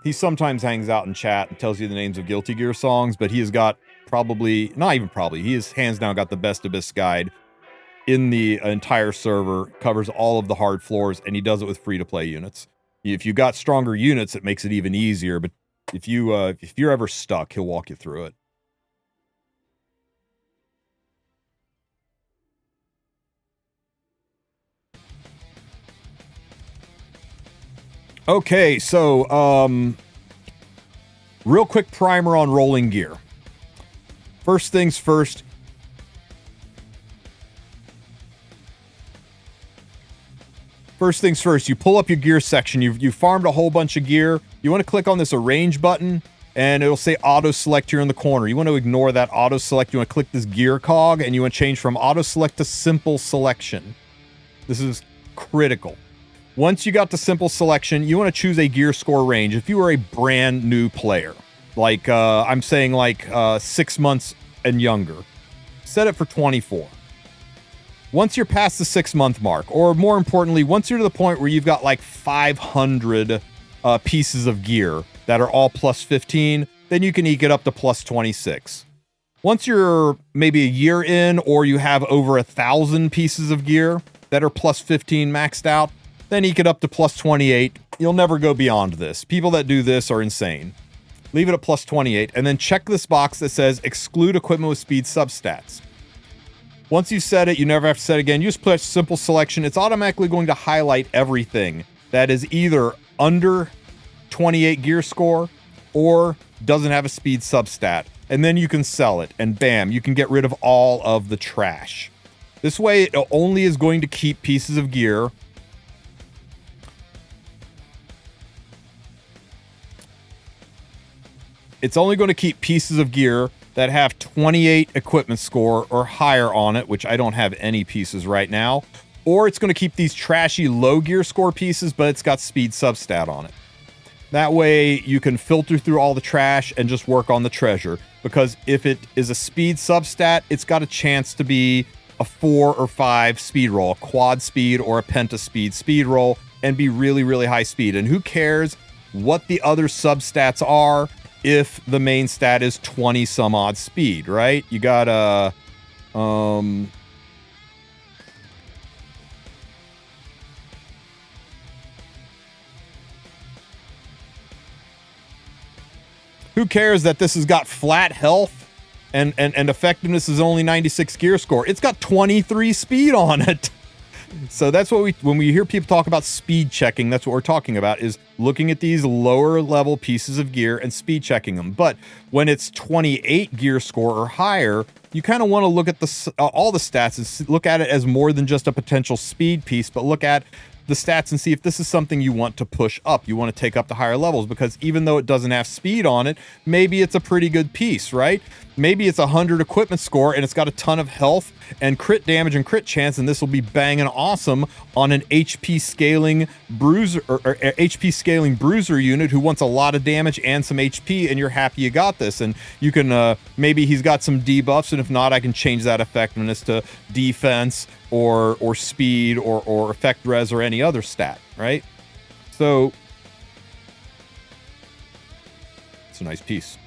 He sometimes hangs out in chat and tells you the names of Guilty Gear songs, but he has got probably, not even probably, he has hands down got the best Abyss guide in the entire server, covers all of the hard floors, and he does it with free-to-play units. If you got stronger units, it makes it even easier, but if you're ever stuck, he'll walk you through it. Okay, so, real quick primer on rolling gear. First things first. First things first, you pull up your gear section. You farmed a whole bunch of gear. You want to click on this arrange button, and it'll say auto select here in the corner. You want to ignore that auto select. You want to click this gear cog, and you want to change from auto select to simple selection. This is critical. Once you got the simple selection, you want to choose a gear score range. If you are a brand new player, like I'm saying like 6 months and younger, set it for 24. Once you're past the 6-month mark, or more importantly, once you're to the point where you've got like 500 pieces of gear that are all plus 15, then you can eke it up to plus 26. Once you're maybe a year in, or you have over 1,000 pieces of gear that are plus 15 maxed out, then eke it up to plus 28. You'll never go beyond this. People that do this are insane. Leave it at plus 28, and then check this box that says exclude equipment with speed substats. Once you set it, you never have to set it again. You just put simple selection. It's automatically going to highlight everything that is either under 28 gear score or doesn't have a speed substat. And then you can sell it, and bam, you can get rid of all of the trash. This way, it only is going to keep pieces of gear It's only going to keep pieces of gear that have 28 equipment score or higher on it, which I don't have any pieces right now. Or it's going to keep these trashy low gear score pieces, but it's got speed substat on it. That way you can filter through all the trash and just work on the treasure. Because if it is a speed substat, it's got a chance to be a 4 or 5 speed roll, a quad speed or a penta speed roll, and be really, really high speed. And who cares what the other substats are if the main stat is 20 some odd speed, right? You got a, who cares that this has got flat health and effectiveness is only 96 gear score? It's got 23 speed on it. So that's what when we hear people talk about speed checking, that's what we're talking about, is looking at these lower level pieces of gear and speed checking them. But when it's 28 gear score or higher, you kind of want to look at all the stats and look at it as more than just a potential speed piece, but look at the stats and see if this is something you want to push up. You want to take up to higher levels, because even though it doesn't have speed on it, maybe it's a pretty good piece, right? Maybe it's 100 equipment score and it's got a ton of health and crit damage and crit chance, and this will be banging awesome on an HP scaling bruiser or HP scaling bruiser unit who wants a lot of damage and some HP, and you're happy you got this. And you can maybe he's got some debuffs, and if not, I can change that effectiveness to defense or speed or effect res or any other stat, right? So it's a nice piece.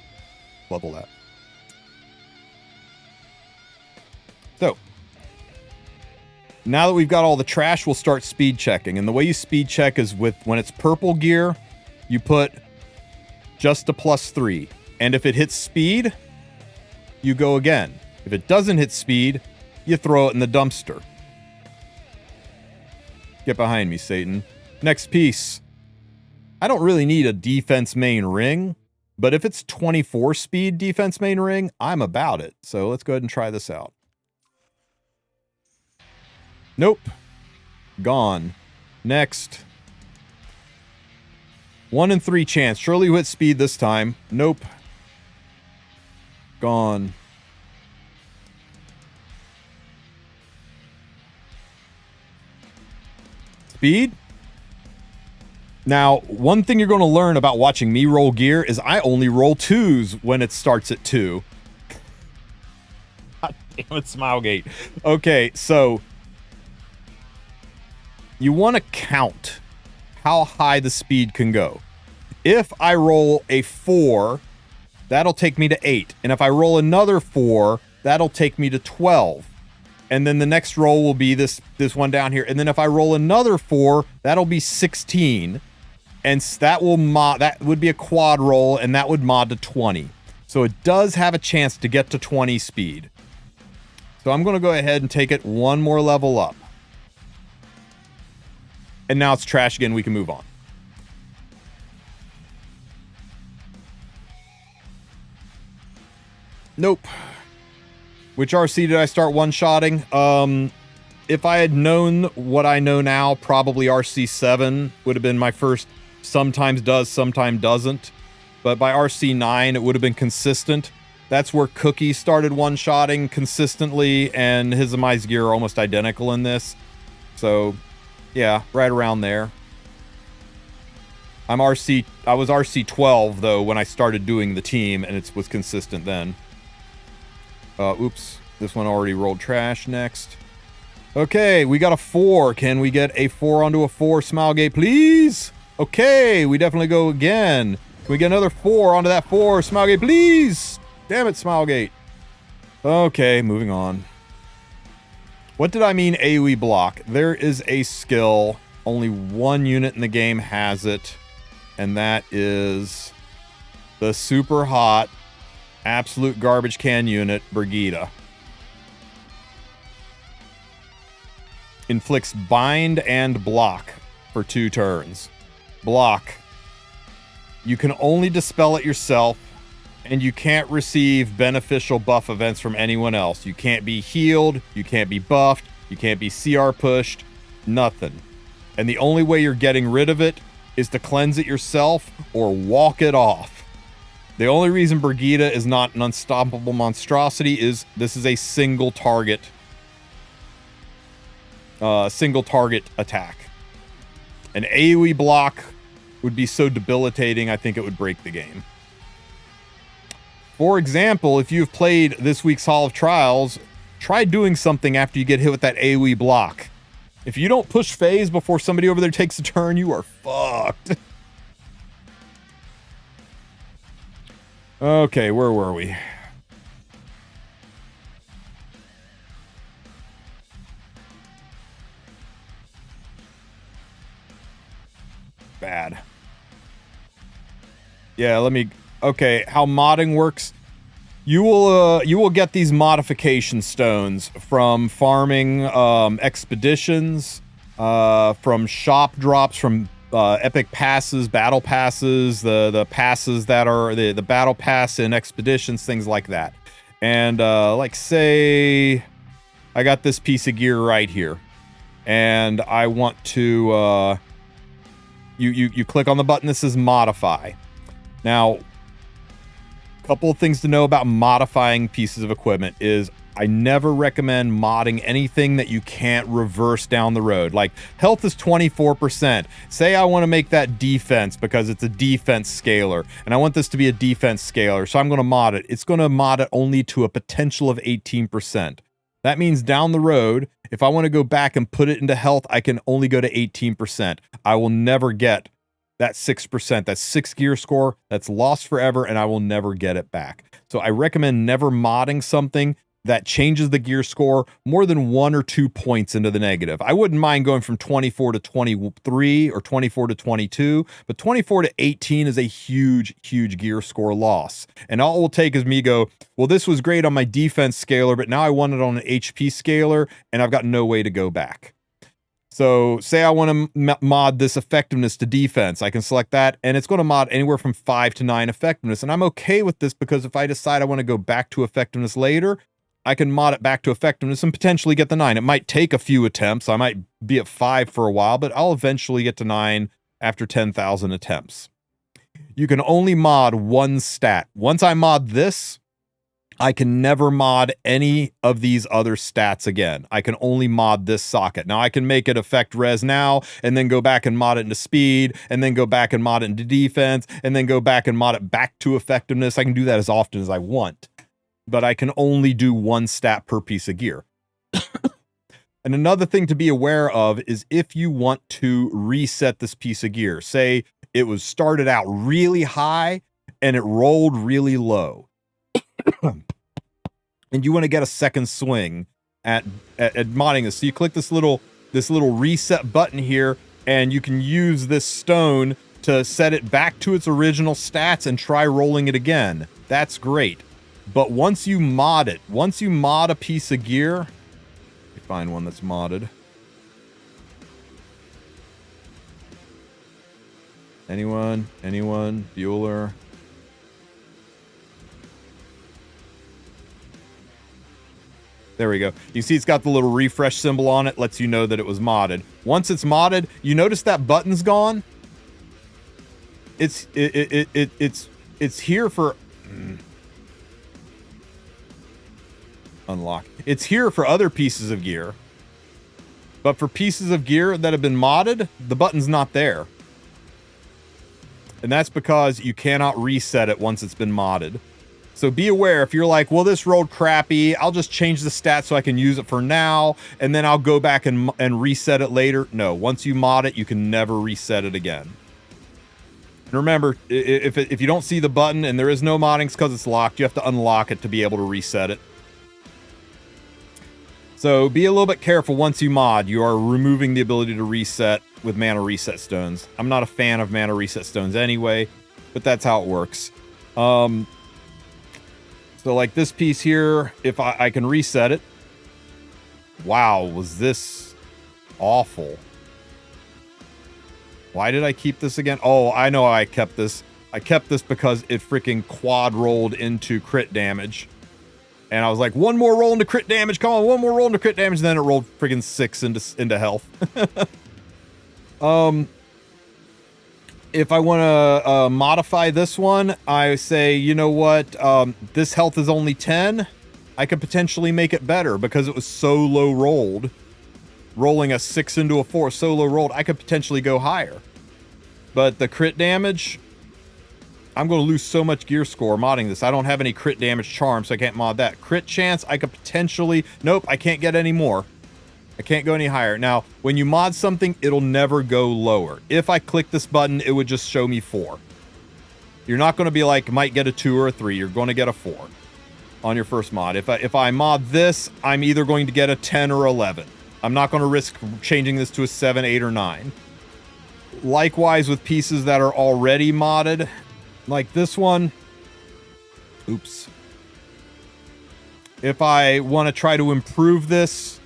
Level that. So now that we've got all the trash, we'll start speed checking. And the way you speed check is when it's purple gear, you put just a +3. And if it hits speed, you go again. If it doesn't hit speed, you throw it in the dumpster. Get behind me, Satan. Next piece. I don't really need a defense main ring, but if it's 24 speed defense main ring, I'm about it. So let's go ahead and try this out. Nope. Gone. Next. 1 in 3 chance. Surely you hit speed this time. Nope. Gone. Speed. Now, one thing you're going to learn about watching me roll gear is I only roll 2s when it starts at 2. God damn it, Smilegate. Okay, so you want to count how high the speed can go. If I roll a 4, that'll take me to 8. And if I roll another 4, that'll take me to 12. And then the next roll will be this one down here. And then if I roll another 4, that'll be 16. And that will mod, that would be a quad roll, and that would mod to 20. So it does have a chance to get to 20 speed. So I'm going to go ahead and take it one more level up. And now it's trash again. We can move on. Nope. Which RC did I start one-shotting? If I had known what I know now, probably RC7 would have been my first. Sometimes does, sometimes doesn't. But by RC9, it would have been consistent. That's where Cookie started one-shotting consistently, and his and my gear are almost identical in this. So, yeah, right around there. I was RC12, though, when I started doing the team, and it was consistent then. Oops. This one already rolled trash. Next. Okay, we got a 4. Can we get a 4 onto a 4, Smilegate, please? Okay, we definitely go again. Can we get another 4 onto that 4, Smilegate, please? Damn it, Smilegate. Okay, moving on. What did I mean AoE block? There is a skill. Only one unit in the game has it. And that is the super hot, absolute garbage can unit, Brigida. Inflicts bind and block for 2 turns. Block. You can only dispel it yourself, and you can't receive beneficial buff events from anyone else. You can't be healed, you can't be buffed, you can't be CR pushed, nothing. And the only way you're getting rid of it is to cleanse it yourself or walk it off. The only reason Brigida is not an unstoppable monstrosity is this is a single target attack. An AoE block would be so debilitating, I think it would break the game. For example, if you've played this week's Hall of Trials, try doing something after you get hit with that AoE block. If you don't push phase before somebody over there takes a turn, you are fucked. Okay, where were we? Bad. Yeah, let me... Okay, how modding works. You will get these modification stones from farming expeditions, from shop drops, from epic passes, battle passes, the passes that are the battle pass in expeditions, things like that. And like say I got this piece of gear right here, and I want to you click on the button that says modify. Now, a couple of things to know about modifying pieces of equipment is I never recommend modding anything that you can't reverse down the road. Like health is 24%. Say I want to make that defense because it's a defense scaler, and I want this to be a defense scaler, so I'm going to mod it. It's going to mod it only to a potential of 18%. That means down the road, if I want to go back and put it into health, I can only go to 18%. I will never get that 6%. That's 6 gear score. That's lost forever, and I will never get it back. So I recommend never modding something that changes the gear score more than 1 or 2 points into the negative. I wouldn't mind going from 24 to 23 or 24 to 22, but 24 to 18 is a huge, huge gear score loss. And all it will take is me go, well, this was great on my defense scaler, but now I want it on an HP scaler, and I've got no way to go back. So say I want to mod this effectiveness to defense. I can select that, and it's going to mod anywhere from 5 to 9 effectiveness. And I'm okay with this because if I decide I want to go back to effectiveness later, I can mod it back to effectiveness and potentially get the 9. It might take a few attempts. I might be at 5 for a while, but I'll eventually get to 9 after 10,000 attempts. You can only mod one stat. Once I mod this, I can never mod any of these other stats again. I can only mod this socket. Now I can make it affect res now, and then go back and mod it into speed, and then go back and mod it into defense, and then go back and mod it back to effectiveness. I can do that as often as I want, but I can only do one stat per piece of gear. And another thing to be aware of is if you want to reset this piece of gear, say it was started out really high and it rolled really low, and you want to get a second swing at modding this. So you click this little reset button here, and you can use this stone to set it back to its original stats and try rolling it again. That's great. But once you mod it, once you mod a piece of gear, let me find one that's modded. Anyone? Bueller? There we go. You see it's got the little refresh symbol on it, lets you know that it was modded. Once it's modded, you notice that button's gone? It's here for unlock. It's here for other pieces of gear. But for pieces of gear that have been modded, the button's not there. And that's because you cannot reset it once it's been modded. So be aware, if you're like, well, this rolled crappy, I'll just change the stat so I can use it for now, and then I'll go back and reset it later. No, once you mod it, you can never reset it again. And remember, if you don't see the button and there is no modding, it's because it's locked. You have to unlock it to be able to reset it. So be a little bit careful once you mod. You are removing the ability to reset with mana reset stones. I'm not a fan of mana reset stones anyway, but that's how it works. So like this piece here, if I can reset it. Wow, was this awful. Why did I keep this again? Oh, I know I kept this. I kept this because it freaking quad rolled into crit damage. And I was like, one more roll into crit damage. Come on, one more roll into crit damage. And then it rolled freaking 6 into health. If I want to modify this one, I say, you know what? This health is only 10. I could potentially make it better because it was so low rolled. Rolling a 6 into a 4 so low rolled, I could potentially go higher. But the crit damage, I'm going to lose so much gear score modding this. I don't have any crit damage charm, so I can't mod that. Crit chance, I could potentially... Nope, I can't get any more. I can't go any higher. Now, when you mod something, it'll never go lower. If I click this button, it would just show me 4. You're not going to be like, might get a 2 or a 3. You're going to get a 4 on your first mod. If I mod this, I'm either going to get a 10 or 11. I'm not going to risk changing this to a 7, 8, or 9. Likewise with pieces that are already modded, like this one. Oops. If I want to try to improve this,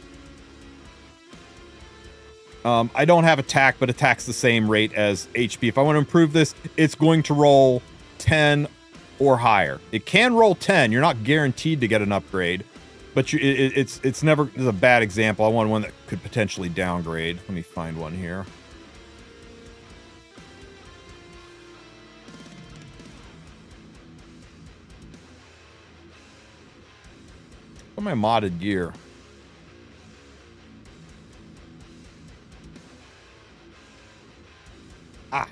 I don't have attack, but attack's the same rate as HP. If I want to improve this, it's going to roll 10 or higher. It can roll 10. You're not guaranteed to get an upgrade, but it's never... This is a bad example. I want one that could potentially downgrade. Let me find one here. What's my modded gear? Ah.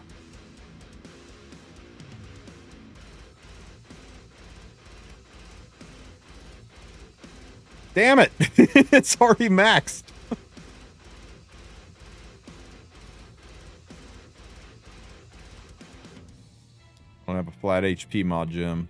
Damn it. It's already maxed. I don't have a flat HP mod gem.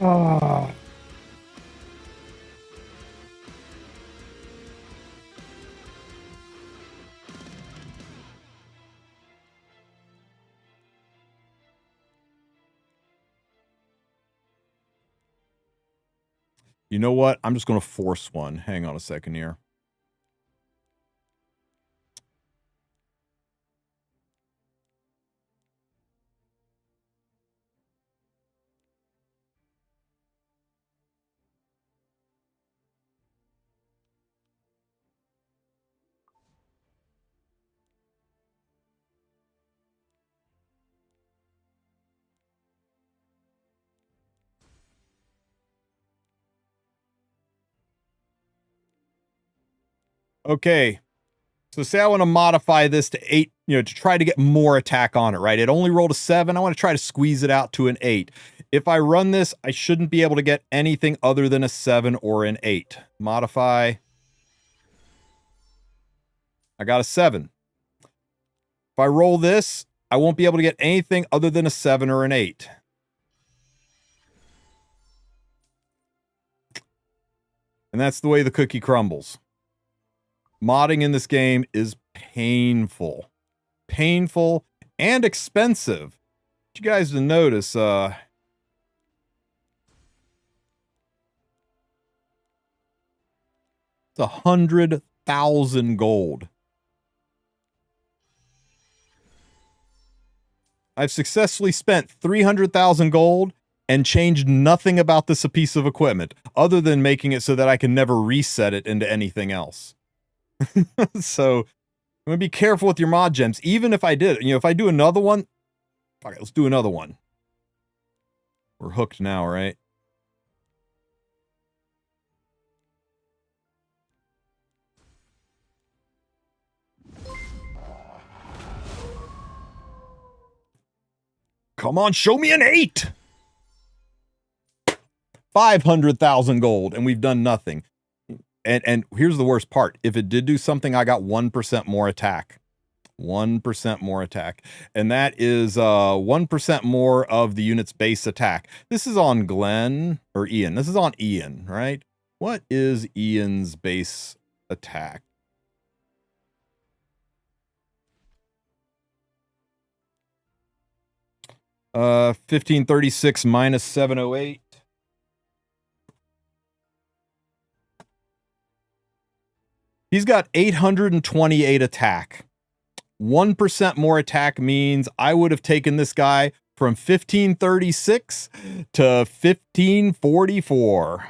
Oh. You know what? I'm just going to force one. Hang on a second here. Okay. So say I want to modify this to 8, to try to get more attack on it, right? It only rolled a 7. I want to try to squeeze it out to an 8. If I run this, I shouldn't be able to get anything other than a 7 or an 8. Modify. I got a 7. If I roll this, I won't be able to get anything other than a 7 or an 8. And that's the way the cookie crumbles. Modding in this game is painful. Painful and expensive. You guys to notice, it's 100,000 gold. I've successfully spent 300,000 gold and changed nothing about this piece of equipment other than making it so that I can never reset it into anything else. So I'm going to be careful with your mod gems. Even if I did, if I do another one, all right, let's do another one. We're hooked now, right? Come on, show me an 8. 500,000 gold, and we've done nothing. And here's the worst part. If it did do something, I got 1% more attack. 1% more attack. And that is 1% more of the unit's base attack. This is on Glenn, or Ian. This is on Ian, right? What is Ian's base attack? Uh, 1536 minus 708. He's got 828 attack. 1% more attack means I would have taken this guy from 1536 to 1544.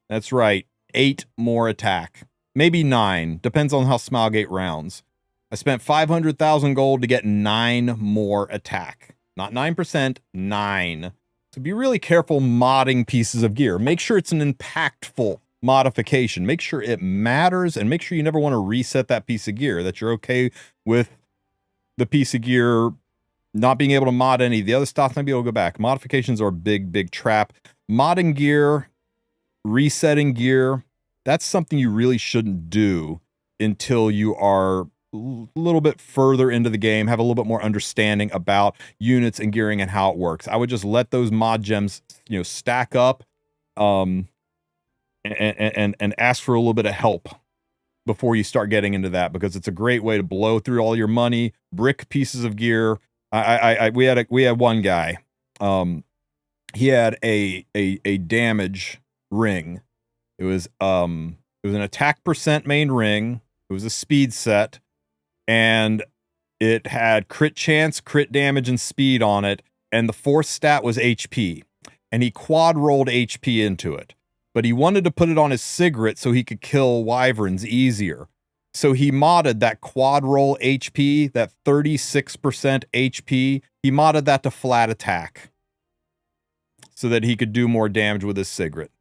That's right. 8 more attack. Maybe 9. Depends on how Smilegate rounds. I spent 500,000 gold to get 9 more attack. Not 9%, 9. So be really careful modding pieces of gear. Make sure it's an impactful modification. Make sure it matters, and make sure you never want to reset that piece of gear, that you're okay with the piece of gear not being able to mod any of the other stuff, not be able to go back. Modifications are a big, big trap. Modding gear, resetting gear, that's something you really shouldn't do until you are a little bit further into the game, have a little bit more understanding about units and gearing and how it works. I would just let those mod gems, stack up, and ask for a little bit of help before you start getting into that, because it's a great way to blow through all your money, brick pieces of gear. We had one guy, he had a damage ring. It was an attack percent main ring. It was a speed set, and it had crit chance, crit damage, and speed on it. And the fourth stat was HP, and he quad rolled HP into it. But he wanted to put it on his cigarette so he could kill wyverns easier. So he modded that quad roll HP, that 36% HP. He modded that to flat attack so that he could do more damage with his cigarette.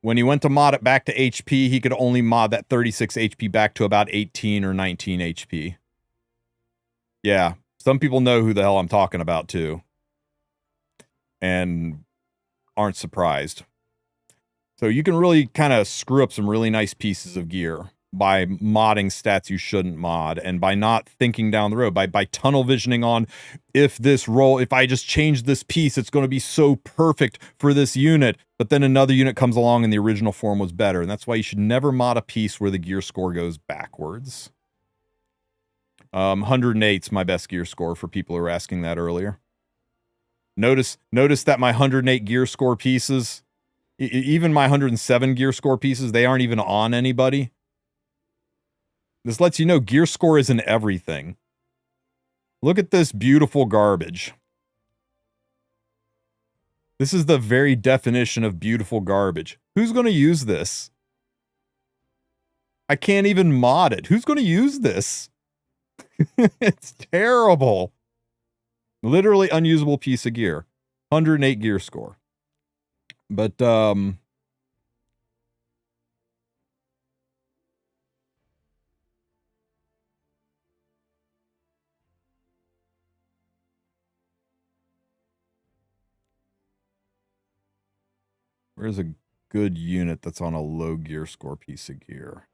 When he went to mod it back to HP, he could only mod that 36 HP back to about 18 or 19 HP. Yeah, some people know who the hell I'm talking about too, and aren't surprised. So you can really kind of screw up some really nice pieces of gear by modding stats you shouldn't mod, and by not thinking down the road, by tunnel visioning on, if I just change this piece, it's going to be so perfect for this unit, but then another unit comes along and the original form was better. And that's why you should never mod a piece where the gear score goes backwards. 108's my best gear score, for people who were asking that earlier. Notice that my 108 gear score pieces, even my 107 gear score pieces, they aren't even on anybody. This lets you know gear score isn't everything. Look at this beautiful garbage. This is the very definition of beautiful garbage. Who's going to use this? I can't even mod it. Who's going to use this? It's terrible. Literally unusable piece of gear. 108 gear score. But, where's a good unit that's on a low gear score piece of gear?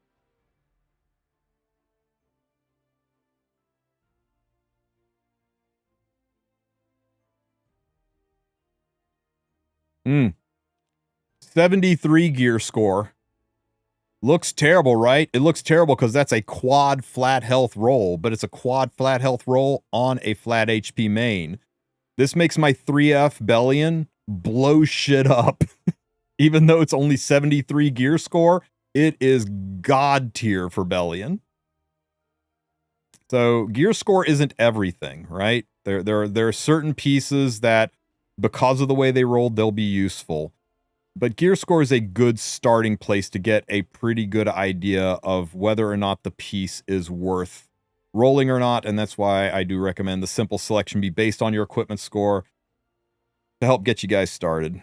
Hmm. 73 gear score. Looks terrible, right? It looks terrible because that's a quad flat health roll, but it's a quad flat health roll on a flat HP main. This makes my 3F Bellion blow shit up. Even though it's only 73 gear score, it is god tier for Bellion. So gear score isn't everything, right? There are certain pieces that, because of the way they rolled, they'll be useful. But gear score is a good starting place to get a pretty good idea of whether or not the piece is worth rolling or not, and that's why I do recommend the simple selection be based on your equipment score to help get you guys started.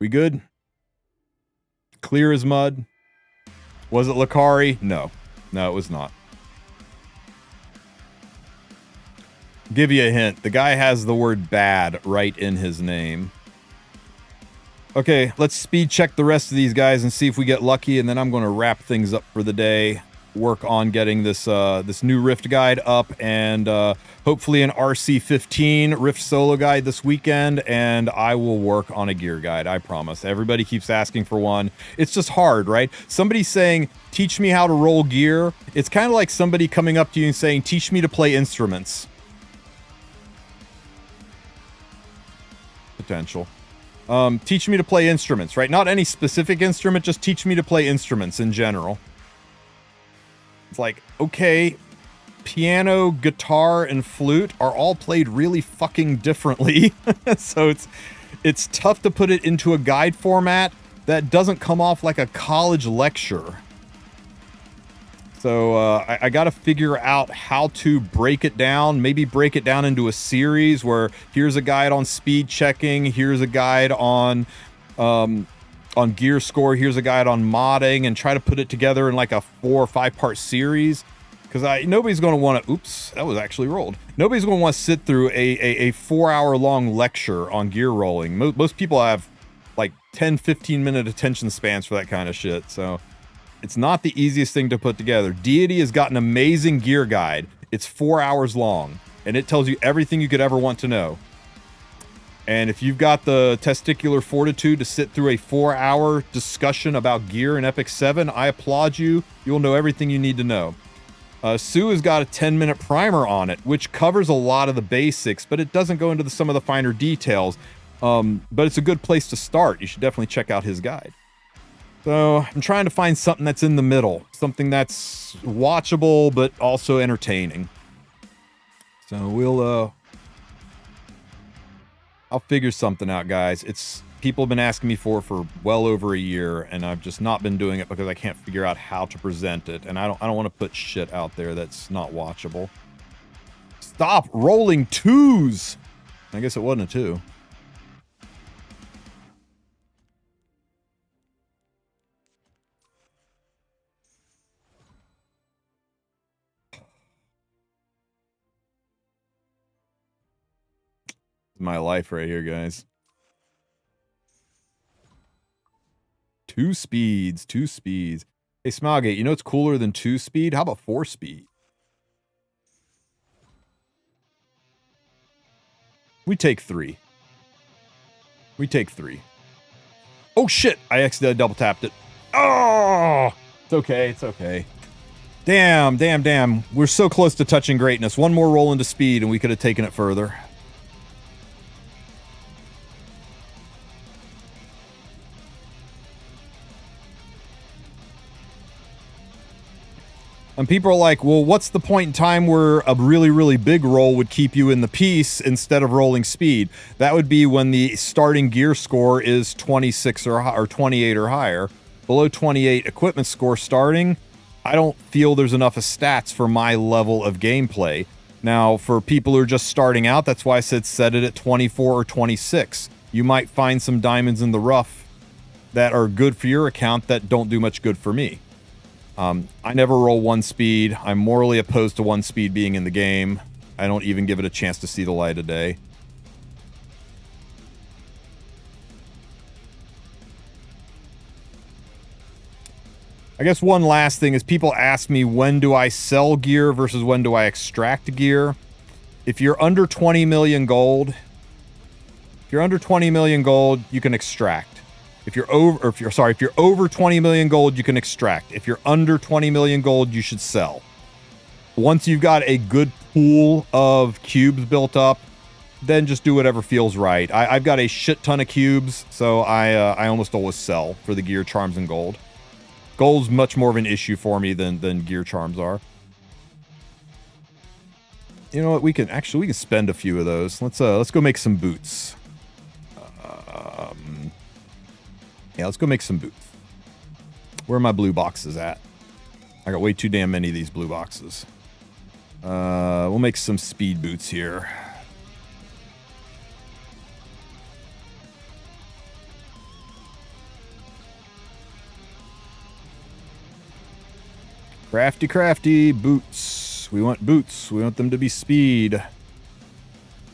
We good? Clear as mud? Was it Lakari? No. No, it was not. Give you a hint. The guy has the word bad right in his name. Okay, let's speed check the rest of these guys and see if we get lucky, and then I'm going to wrap things up for the day. Work on getting this this new Rift guide up, and hopefully an RC15 Rift solo guide this weekend, and I will work on a gear guide, I promise. Everybody keeps asking for one. It's just hard, right? Somebody saying, teach me how to roll gear. It's kind of like somebody coming up to you and saying, teach me to play instruments. Potential. Teach me to play instruments, right? Not any specific instrument, just teach me to play instruments in general. It's like, okay, piano, guitar, and flute are all played really fucking differently. So it's tough to put it into a guide format that doesn't come off like a college lecture. So I got to figure out how to break it down, maybe break it down into a series where here's a guide on speed checking, here's a guide on gear score, here's a guide on modding, and try to put it together in like a 4 or 5 part series. Because nobody's going to want to, oops, that was actually rolled. Nobody's going to want to sit through a 4-hour long lecture on gear rolling. Most people have like 10, 15 minute attention spans for that kind of shit. So it's not the easiest thing to put together. Deity has got an amazing gear guide. It's 4 hours long, and it tells you everything you could ever want to know. And if you've got the testicular fortitude to sit through a 4-hour discussion about gear in Epic 7, I applaud you. You'll know everything you need to know. Sue has got a 10-minute primer on it, which covers a lot of the basics, but it doesn't go into some of the finer details. But it's a good place to start. You should definitely check out his guide. So I'm trying to find something that's in the middle, something that's watchable but also entertaining. So I'll figure something out, guys. People have been asking me for well over a year, and I've just not been doing it because I can't figure out how to present it, and I don't want to put shit out there that's not watchable. Stop rolling 2s. I guess it wasn't a 2. My life right here, guys. 2 speeds. Hey, Smilegate, you know what's cooler than 2 speed? How about 4 speed? We take 3. Oh shit! I accidentally double tapped it. Oh! It's okay. Damn, damn, damn. We're so close to touching greatness. One more roll into speed and we could have taken it further. And people are like, well, what's the point in time where a really, really big roll would keep you in the piece instead of rolling speed? That would be when the starting gear score is 26 or 28 or higher. Below 28 equipment score starting, I don't feel there's enough of stats for my level of gameplay. Now, for people who are just starting out, that's why I said set it at 24 or 26. You might find some diamonds in the rough that are good for your account that don't do much good for me. I never roll one speed. I'm morally opposed to one speed being in the game. I don't even give it a chance to see the light of day. I guess one last thing is people ask me, when do I sell gear versus when do I extract gear? If you're under 20 million gold, you can extract. If you're over 20 million gold, you can extract. If you're under 20 million gold, you should sell. Once you've got a good pool of cubes built up, then just do whatever feels right. I've got a shit ton of cubes, so I almost always sell for the gear, charms, and gold. Gold's much more of an issue for me than gear charms are. You know what? We can spend a few of those. Let's go make some boots. Yeah, let's go make some boots. Where are my blue boxes at? I got way too damn many of these blue boxes. We'll make some speed boots here. Crafty boots. We want boots. We want them to be speed.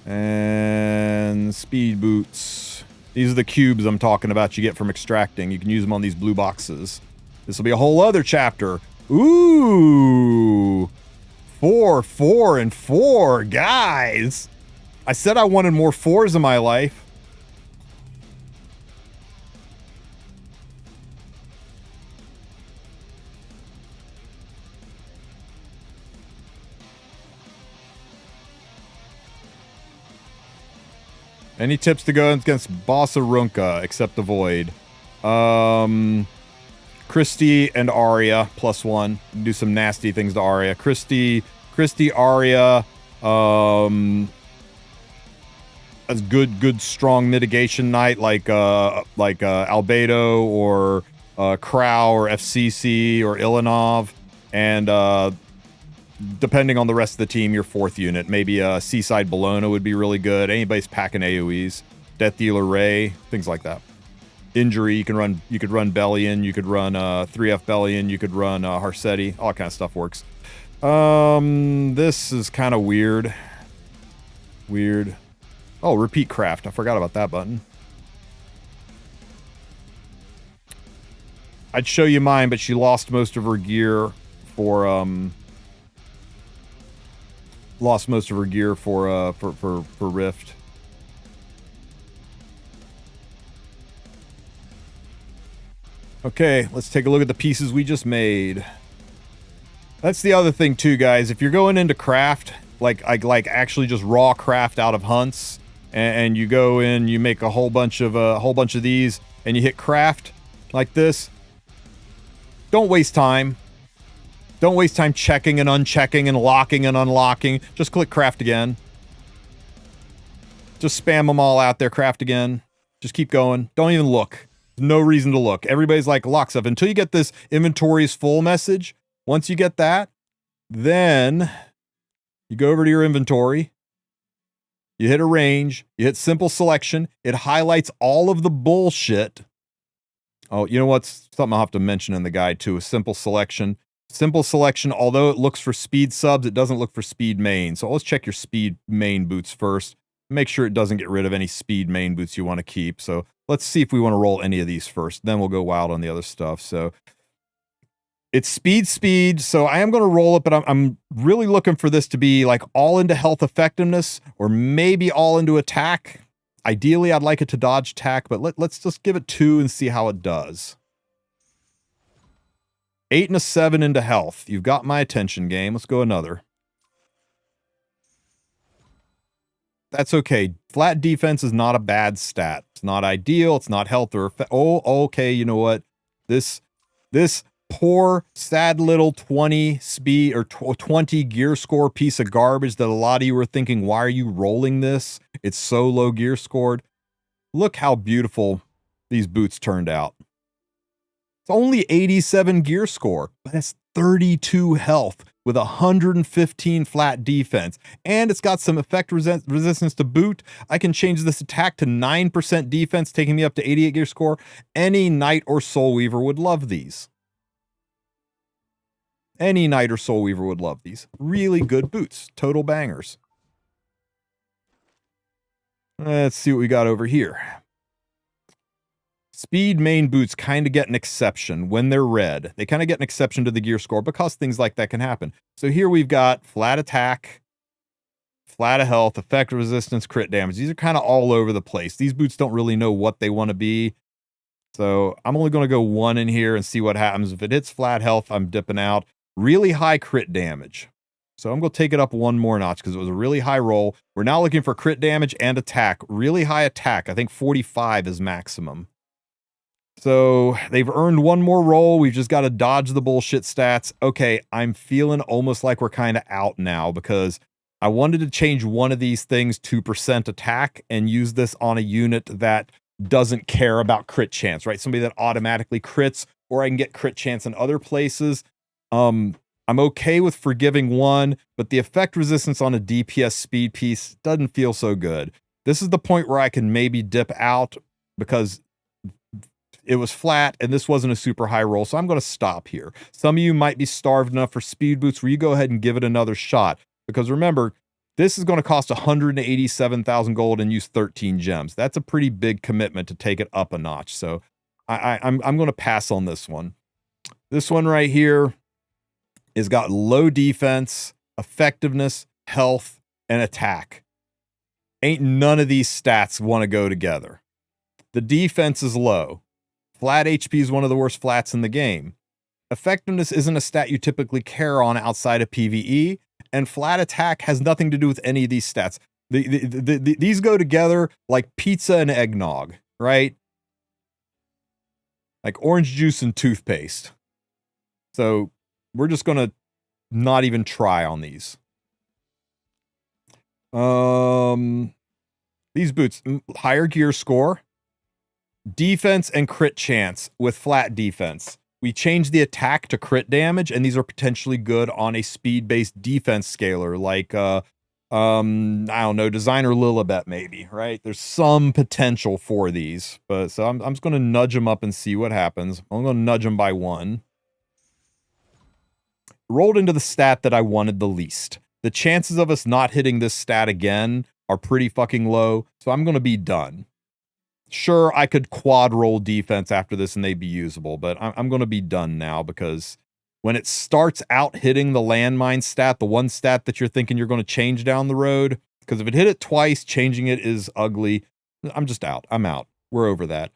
And speed boots. These are the cubes I'm talking about you get from extracting. You can use them on these blue boxes. This will be a whole other chapter. Ooh. 4, 4, and 4. Guys. I said I wanted more 4s in my life. Any tips to go against Bossa Runka, except the Void? Christy and Arya, +1. Do some nasty things to Arya. Christy, Arya, as good, strong mitigation knight like Albedo or Crow or FCC or Ilanov, and depending on the rest of the team, your 4th unit. Maybe Seaside Bologna would be really good. Anybody's packing AoEs. Death Dealer Ray, things like that. Injury, you could run Bellion, you could run 3F Bellion, you could run Harsetti, all that kind of stuff works. This is kind of weird. Oh, repeat craft. I forgot about that button. I'd show you mine, but she lost most of her gear for Rift. Okay, let's take a look at the pieces we just made. That's the other thing too, guys. If you're going into craft, like actually just raw craft out of hunts, and you go in, you make a whole bunch of these, and you hit craft like this, don't waste time. Don't waste time checking and unchecking and locking and unlocking. Just click craft again. Just spam them all out there, craft again. Just keep going. Don't even look. No reason to look. Everybody's like, lock stuff. Until you get this inventory is full message, once you get that, then you go over to your inventory. You hit arrange. You hit simple selection. It highlights all of the bullshit. Oh, you know what's something I'll have to mention in the guide too, is simple selection. Simple selection, although it looks for speed subs, it doesn't look for speed main. So let's check your speed main boots first. Make sure it doesn't get rid of any speed main boots you want to keep. So let's see if we want to roll any of these first. Then we'll go wild on the other stuff. So it's speed. So I am going to roll it, but I'm really looking for this to be like all into health effectiveness or maybe all into attack. Ideally, I'd like it to dodge attack, but let's just give it 2 and see how it does. 8 and a 7 into health. You've got my attention, game. Let's go another. That's okay. Flat defense is not a bad stat. It's not ideal. It's not health or oh, okay. You know what? This poor, sad little 20 speed or 20 gear score piece of garbage that a lot of you were thinking, why are you rolling this? It's so low gear scored. Look how beautiful these boots turned out. It's only 87 gear score, but it's 32 health with 115 flat defense. And it's got some effect resistance to boot. I can change this attack to 9% defense, taking me up to 88 gear score. Any Knight or Soul Weaver would love these. Any Knight or Soul Weaver would love these. Really good boots. Total bangers. Let's see what we got over here. Speed main boots kind of get an exception when they're red. They kind of get an exception to the gear score because things like that can happen. So here we've got flat attack, flat health, effect resistance, crit damage. These are kind of all over the place. These boots don't really know what they want to be. So I'm only going to go 1 in here and see what happens. If it hits flat health, I'm dipping out. Really high crit damage. So I'm going to take it up 1 more notch because it was a really high roll. We're now looking for crit damage and attack. Really high attack. I think 45 is maximum. So they've earned 1 more roll. We've just got to dodge the bullshit stats. Okay, I'm feeling almost like we're kind of out now because I wanted to change one of these things to % attack and use this on a unit that doesn't care about crit chance, right? Somebody that automatically crits, or I can get crit chance in other places. I'm okay with forgiving 1, but the effect resistance on a DPS speed piece doesn't feel so good. This is the point where I can maybe dip out because it was flat and this wasn't a super high roll, so I'm going to stop here. Some of you might be starved enough for speed boots where you go ahead and give it another shot, because remember, this is going to cost 187,000 gold and use 13 gems. That's a pretty big commitment to take it up a notch, so I'm going to pass on this one. This one right here has got low defense, effectiveness, health, and attack. Ain't none of these stats want to go together. The defense is low. Flat HP is one of the worst flats in the game. Effectiveness isn't a stat you typically care on outside of PvE, and flat attack has nothing to do with any of these stats. These go together like pizza and eggnog, right? Like orange juice and toothpaste. So we're just going to not even try on these. These boots, higher gear score. Defense and crit chance with flat defense. We changed the attack to crit damage, and these are potentially good on a speed-based defense scaler like, I don't know, Designer Lilibet maybe, right? There's some potential for these, but so I'm just going to nudge them up and see what happens. I'm going to nudge them by 1. Rolled into the stat that I wanted the least. The chances of us not hitting this stat again are pretty fucking low, so I'm going to be done. Sure, I could quad roll defense after this and they'd be usable, but I'm going to be done now because when it starts out hitting the landmine stat, the one stat that you're thinking you're going to change down the road, because if it hit it twice, changing it is ugly. I'm just out. I'm out. We're over that.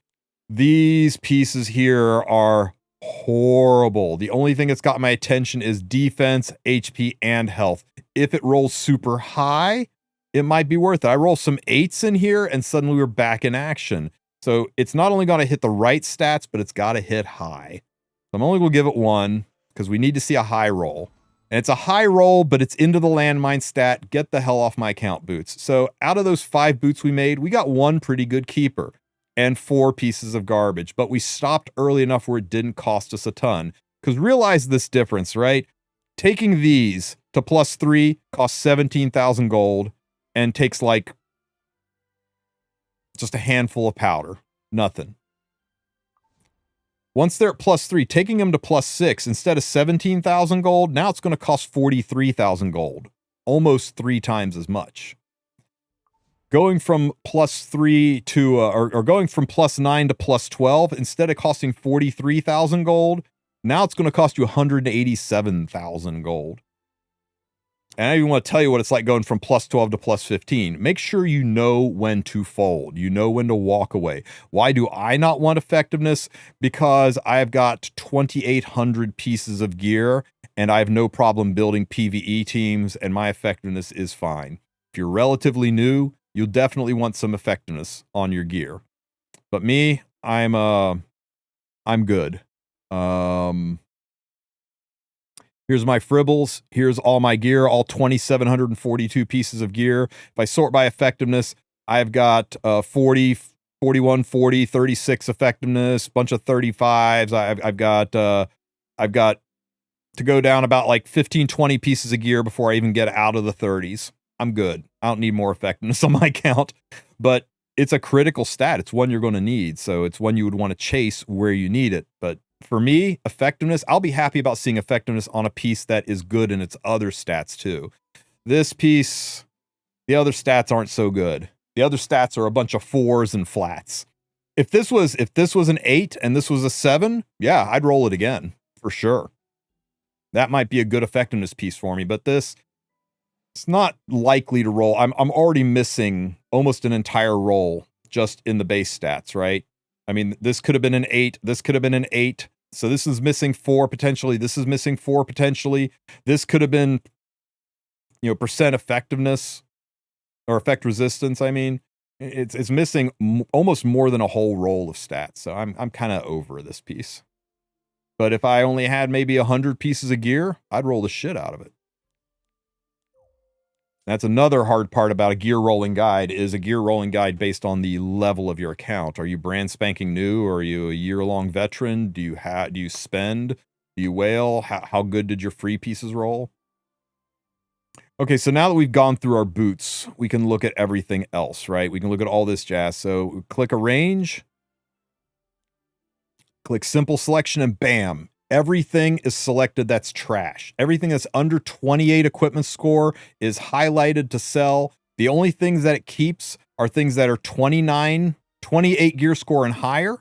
These pieces here are horrible. The only thing that's got my attention is defense, HP, and health. If it rolls super high, it might be worth it. I roll some 8s in here and suddenly we're back in action. So it's not only going to hit the right stats, but it's got to hit high. So I'm only going to give it 1 because we need to see a high roll. And it's a high roll, but it's into the landmine stat. Get the hell off my account, boots. So out of those 5 boots we made, we got 1 pretty good keeper and 4 pieces of garbage. But we stopped early enough where it didn't cost us a ton. Because realize this difference, right? Taking these to +3 costs 17,000 gold. And takes like just a handful of powder. Nothing. Once they're at +3, taking them to +6, instead of 17,000 gold, now it's going to cost 43,000 gold. Almost 3 times as much. Going from +3 to, or going from +9 to +12, instead of costing 43,000 gold, now it's going to cost you 187,000 gold. And I even want to tell you what it's like going from plus 12 to plus 15. Make sure you know when to fold. You know when to walk away. Why do I not want effectiveness? Because I've got 2,800 pieces of gear and I have no problem building PvE teams and my effectiveness is fine. If you're relatively new, you'll definitely want some effectiveness on your gear. But me, I'm good. Here's my fribbles. Here's all my gear, all 2,742 pieces of gear. If I sort by effectiveness, I've got 40, 41, 40, 36 effectiveness, bunch of 35s. I've got to go down about like 15, 20 pieces of gear before I even get out of the 30s. I'm good. I don't need more effectiveness on my count, but it's a critical stat. It's one you're going to need. So it's one you would want to chase where you need it. But for me, effectiveness, I'll be happy about seeing effectiveness on a piece that is good in its other stats too. This piece, the other stats aren't so good. The other stats are a bunch of 4s and flats. If this was an 8 and this was a 7, yeah, I'd roll it again for sure. That might be a good effectiveness piece for me, but it's not likely to roll. I'm already missing almost an entire roll just in the base stats, right? I mean, this could have been an 8. This could have been an 8. So this is missing 4 potentially. This is missing 4 potentially. This could have been, percent effectiveness or effect resistance. I mean, it's missing almost more than a whole roll of stats. So I'm kind of over this piece. But if I only had maybe 100 pieces of gear, I'd roll the shit out of it. That's another hard part about a gear rolling guide is a gear rolling guide based on the level of your account. Are you brand spanking new? Or are you a year-long veteran? Do you spend? Do you whale? How good did your free pieces roll? Okay, so now that we've gone through our boots, we can look at everything else, right? We can look at all this jazz. So click arrange, click simple selection, and bam. Everything is selected that's trash. Everything that's under 28 equipment score is highlighted to sell. The only things that it keeps are things that are 28 gear score and higher,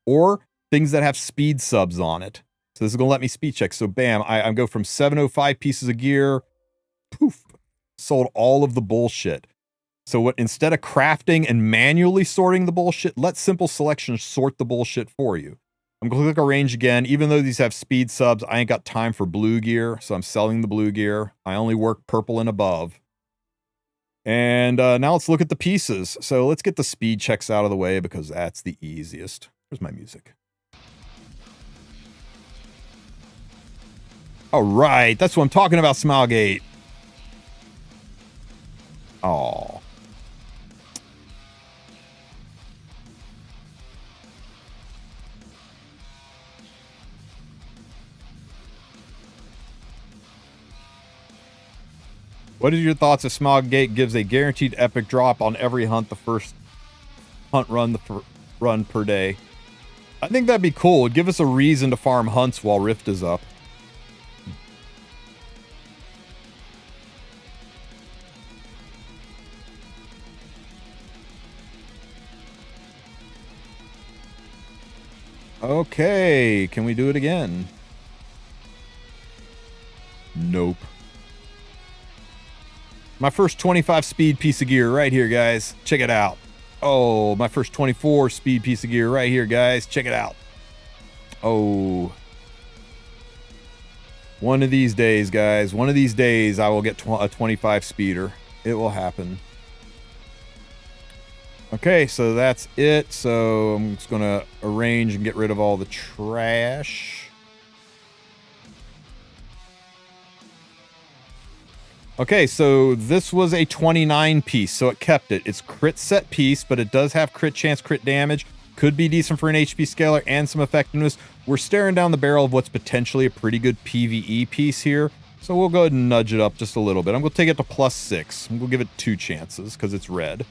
or things that have speed subs on it. So this is going to let me speed check. So bam, I go from 705 pieces of gear, poof, sold all of the bullshit. So instead of crafting and manually sorting the bullshit, let simple selection sort the bullshit for you. I'm going to click arrange again. Even though these have speed subs, I ain't got time for blue gear, so I'm selling the blue gear. I only work purple and above. And now let's look at the pieces. So let's get the speed checks out of the way because that's the easiest. Where's my music? All right, that's what I'm talking about, Smilegate. Oh. What are your thoughts if Smilegate gives a guaranteed epic drop on every hunt the first hunt run run per day? I think that'd be cool. It'd give us a reason to farm hunts while Rift is up. Okay, can we do it again? Nope. My first 25 speed piece of gear right here, guys. Check it out. Oh, my first 24 speed piece of gear right here, guys. Check it out. Oh. One of these days, guys. One of these days, I will get a 25 speeder. It will happen. Okay, so that's it. So I'm just going to arrange and get rid of all the trash. Okay, so this was a 29 piece, so it kept it. It's crit set piece, but it does have crit chance, crit damage. Could be decent for an HP scaler and some effectiveness. We're staring down the barrel of what's potentially a pretty good PvE piece here. So we'll go ahead and nudge it up just a little bit. I'm going to take it to +6. I'm going to give it 2 chances because it's red.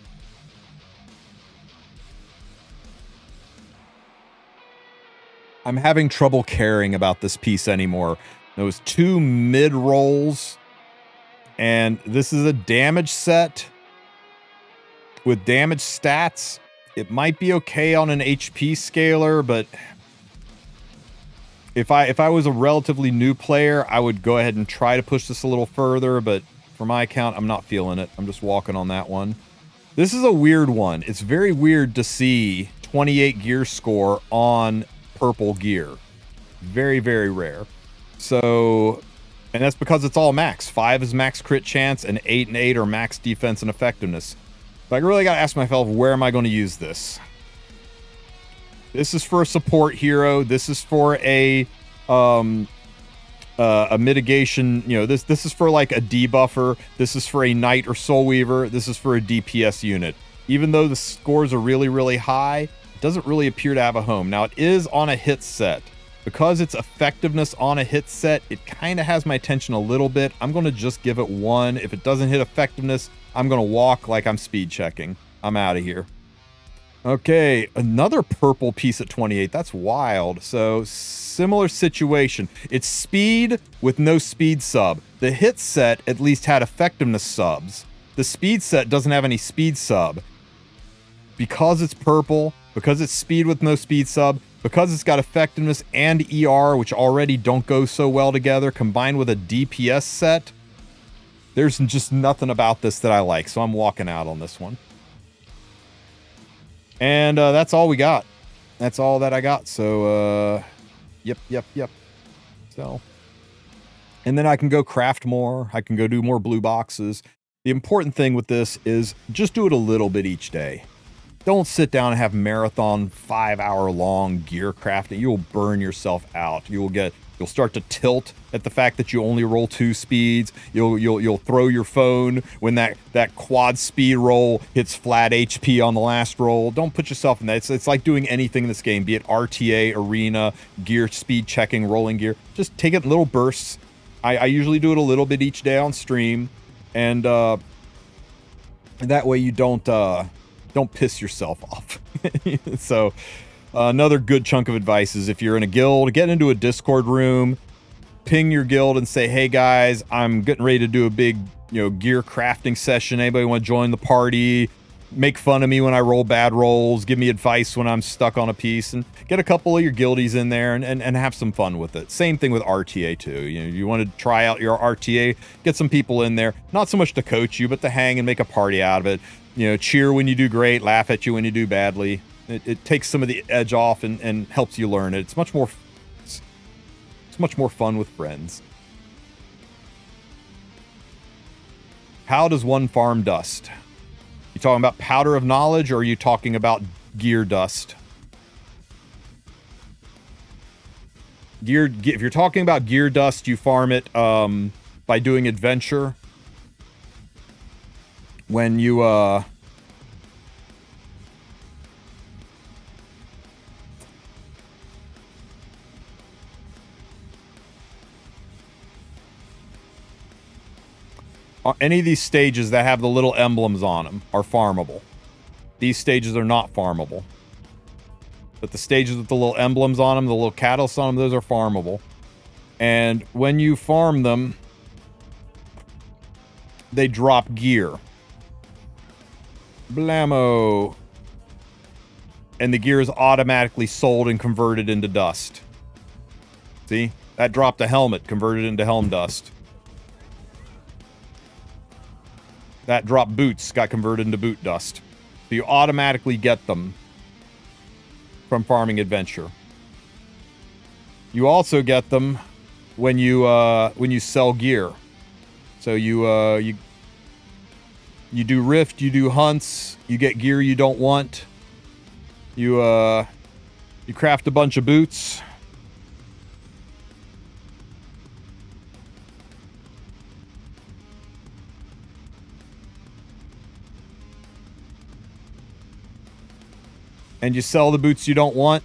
I'm having trouble caring about this piece anymore. Those 2 mid rolls. And this is a damage set with damage stats. It might be okay on an HP scaler, but if I was a relatively new player, I would go ahead and try to push this a little further, but For my account, I'm not feeling it. I'm just walking on that one. This is a weird one. It's very weird to see 28 gear score on purple gear. Very, very rare. So, and that's because it's all max. 5 is max crit chance, and 8 and 8 are max defense and effectiveness. But I really got to ask myself, where am I going to use this? This is for a support hero. This is for a mitigation. You know, this is for like a debuffer. This is for a knight or soul weaver. This is for a DPS unit. Even though the scores are really, really high, it doesn't really appear to have a home. Now, it is on a hit set. Because it's effectiveness on a hit set, it kind of has my attention a little bit. I'm going to just give it 1. If it doesn't hit effectiveness, I'm going to walk like I'm speed checking. I'm out of here. Okay, another purple piece at 28. That's wild. So, similar situation. It's speed with no speed sub. The hit set at least had effectiveness subs. The speed set doesn't have any speed sub. Because it's purple, because it's speed with no speed sub, because it's got effectiveness and ER, which already don't go so well together, combined with a DPS set, there's just nothing about this that I like, so I'm walking out on this one. And that's all we got. That's all that I got. So, yep. So, and then I can go craft more. I can go do more blue boxes. The important thing with this is just do it a little bit each day. Don't sit down and have marathon 5-hour-long gear crafting. You'll burn yourself out. You'll start to tilt at the fact that you only roll 2 speeds. You'll throw your phone when that quad speed roll hits flat HP on the last roll. Don't put yourself in that. It's like doing anything in this game, be it RTA, arena, gear speed checking, rolling gear. Just take it in little bursts. I usually do it a little bit each day on stream, and that way you don't piss yourself off. So another good chunk of advice is if you're in a guild, get into a Discord room, ping your guild and say, hey guys, I'm getting ready to do a big, gear crafting session. Anybody want to join the party? Make fun of me when I roll bad rolls, give me advice when I'm stuck on a piece, and get a couple of your guildies in there and have some fun with it. Same thing with RTA too. You want to try out your RTA, get some people in there, not so much to coach you, but to hang and make a party out of it. Cheer when you do great, laugh at you when you do badly. It takes some of the edge off and helps you learn it. It's much more fun with friends. How does one farm dust? You talking about powder of knowledge, or are you talking about gear dust? If you're talking about gear dust, you farm it by doing adventure. When you any of these stages that have the little emblems on them are farmable. These stages are not farmable. But the stages with the little emblems on them, the little catalysts on them, those are farmable. And when you farm them, they drop gear. Blammo. And the gear is automatically sold and converted into dust. See? That dropped a helmet, converted into helm dust. That dropped boots, got converted into boot dust. So you automatically get them from farming adventure. You also get them when you sell gear. So you do rift, you do hunts, you get gear you don't want. You craft a bunch of boots. And you sell the boots you don't want.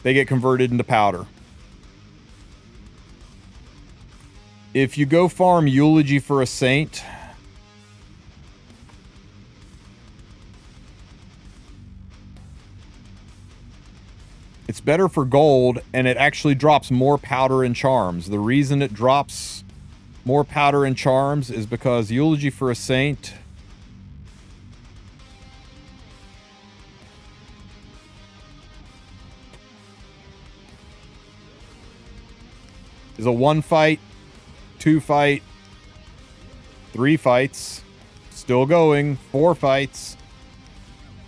They get converted into powder. If you go farm Eulogy for a Saint, it's better for gold, and it actually drops more powder and charms. The reason it drops more powder and charms is because Eulogy for a Saint is a 1 fight, 2 fight, 3 fights, still going, 4 fights,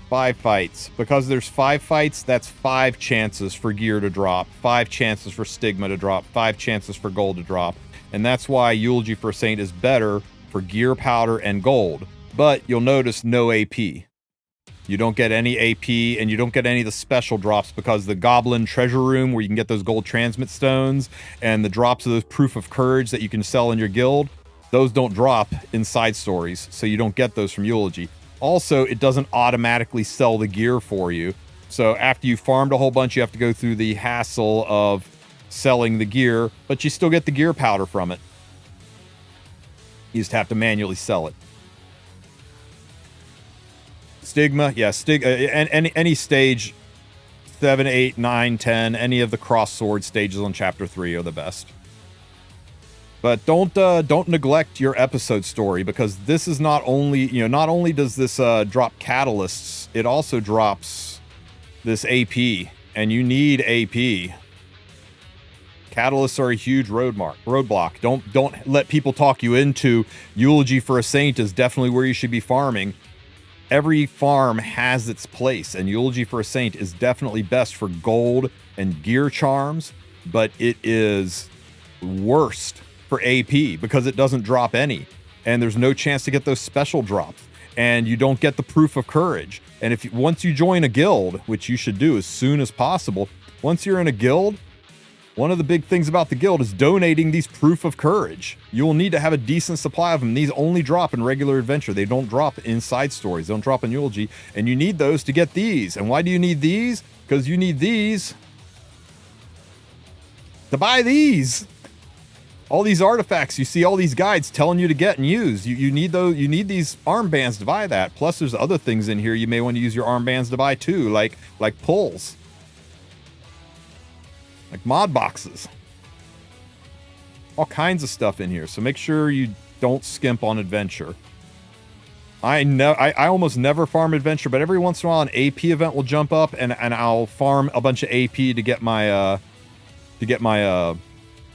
5 fights. Because there's 5 fights, that's 5 chances for gear to drop, 5 chances for stigma to drop, 5 chances for gold to drop. And that's why Eulogy for a Saint is better for gear, powder, and gold. But you'll notice no AP. You don't get any AP, and you don't get any of the special drops because the Goblin Treasure Room, where you can get those gold transmit stones, and the drops of those Proof of Courage that you can sell in your guild, those don't drop in side stories, so you don't get those from Eulogy. Also, it doesn't automatically sell the gear for you. So after you farmed a whole bunch, you have to go through the hassle of selling the gear, but you still get the gear powder from it. You just have to manually sell it. Stigma, yeah, any stage 7, 8, 9, 10, any of the cross sword stages on chapter 3 are the best. But don't neglect your episode story, because this is not only, not only does this drop catalysts, it also drops this AP, and you need AP. Catalysts are a huge roadblock. Don't let people talk you into Eulogy for a Saint is definitely where you should be farming. Every farm has its place, and Eulogy for a Saint is definitely best for gold and gear charms, but it is worst for AP because it doesn't drop any, and there's no chance to get those special drops, and you don't get the Proof of Courage. And once you join a guild, which you should do as soon as possible, once you're in a guild, one of the big things about the guild is donating these Proof of Courage. You will need to have a decent supply of them. These only drop in regular adventure. They don't drop in side stories. They don't drop in Eulogy. And you need those to get these. And why do you need these? Because you need these to buy these. All these artifacts, you see all these guides telling you to get and use. You need those. You need these armbands to buy that. Plus, there's other things in here you may want to use your armbands to buy too, like pulls. Like mod boxes. All kinds of stuff in here. So make sure you don't skimp on adventure. I almost never farm adventure, but every once in a while an AP event will jump up, and I'll farm a bunch of AP to get my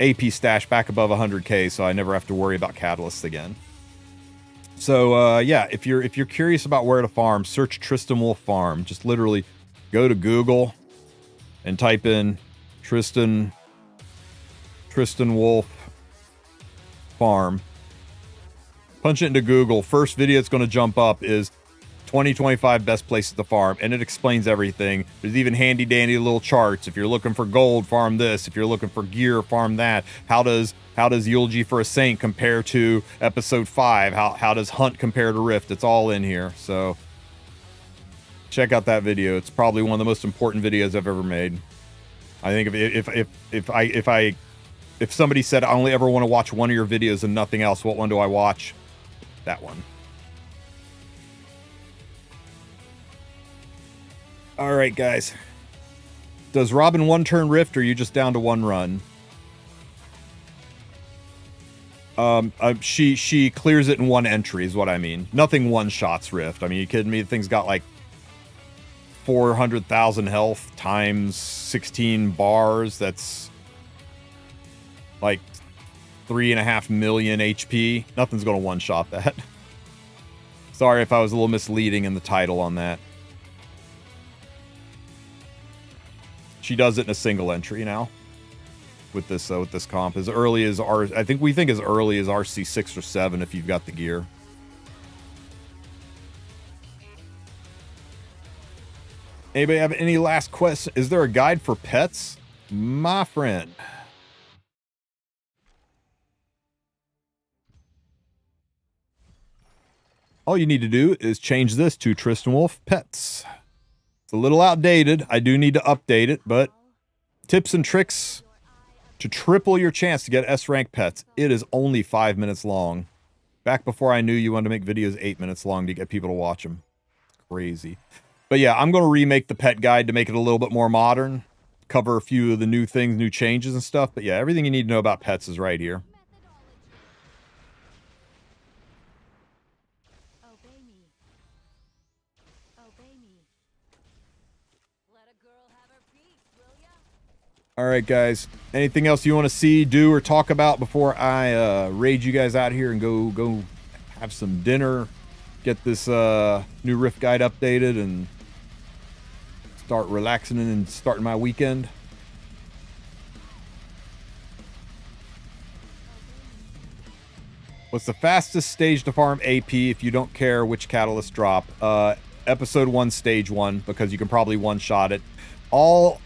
AP stash back above 100k, so I never have to worry about catalysts again. So yeah, if you're curious about where to farm, search TristenWulf farm. Just literally go to Google and type in TristenWulf farm. Punch it into Google. First video that's going to jump up is 2025 best places to farm, and it explains everything. There's even handy dandy little charts. If you're looking for gold, farm this. If you're looking for gear, farm that. How does Eulogy for a Saint compare to episode 5? How does Hunt compare to Rift? It's all in here. So check out that video. It's probably one of the most important videos I've ever made. I think if somebody said I only ever want to watch one of your videos and nothing else, what one do I watch? That one. All right, guys. Does Robin one-turn Rift, or are you just down to one run? She clears it in one entry is what I mean. Nothing one-shots Rift. I mean, you kidding me? The thing's got like 400,000 health times 16 bars. That's like 3.5 million HP. Nothing's going to one-shot that. Sorry if I was a little misleading in the title on that. She does it in a single entry now with this comp as early as I think as early as RC 6 or 7 if you've got the gear. Anybody have any last questions? Is there a guide for pets? My friend. All you need to do is change this to TristenWulf Pets. It's a little outdated. I do need to update it, but tips and tricks to triple your chance to get S-rank pets. It is only 5 minutes long. Back before I knew you wanted to make videos 8 minutes long to get people to watch them. Crazy. But yeah, I'm going to remake the pet guide to make it a little bit more modern. Cover a few of the new things, new changes and stuff. But yeah, everything you need to know about pets is right here. Obey me. Obey me. Let a girl have her peace, will ya? All right, guys. Anything else you want to see, do, or talk about before I raid you guys out here and go have some dinner, get this new Rift guide updated, and start relaxing and starting my weekend? What's the fastest stage to farm AP if you don't care which catalyst drop? Episode 1, stage 1, because you can probably one-shot it. All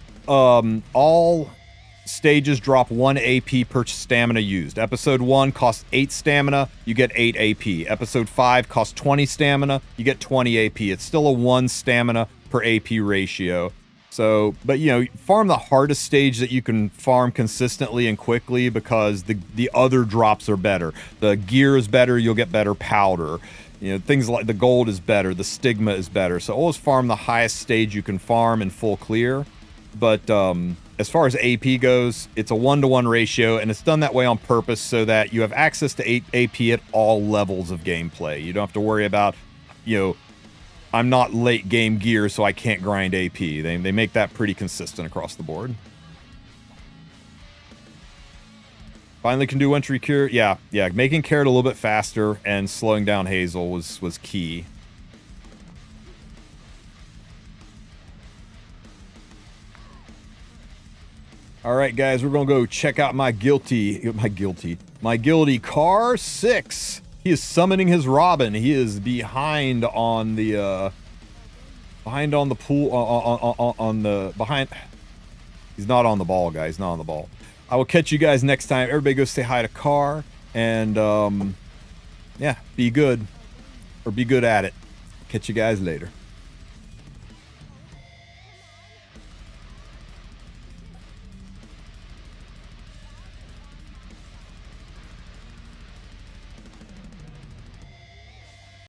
stages drop 1 AP per stamina used. Episode 1 costs 8 stamina, you get 8 AP. Episode 5 costs 20 stamina, you get 20 AP. It's still a 1 stamina per AP ratio. So, but you know, farm the hardest stage that you can farm consistently and quickly, because the other drops are better. The gear is better, you'll get better powder. You know, things like the gold is better, the stigma is better. So always farm the highest stage you can farm in full clear. But as far as AP goes, it's a 1-to-1 ratio, and it's done that way on purpose so that you have access to AP at all levels of gameplay. You don't have to worry about, you know, I'm not late game gear, so I can't grind AP. They make that pretty consistent across the board. Finally can do entry cure. Yeah, making carrot a little bit faster and slowing down Hazel was key. All right, guys, we're gonna go check out my guilty car 6. He is summoning his Robin. He is behind on the pool behind. He's not on the ball, guys. Not on the ball. I will catch you guys next time. Everybody go say hi to Car, and yeah, be good, or be good at it. Catch you guys later.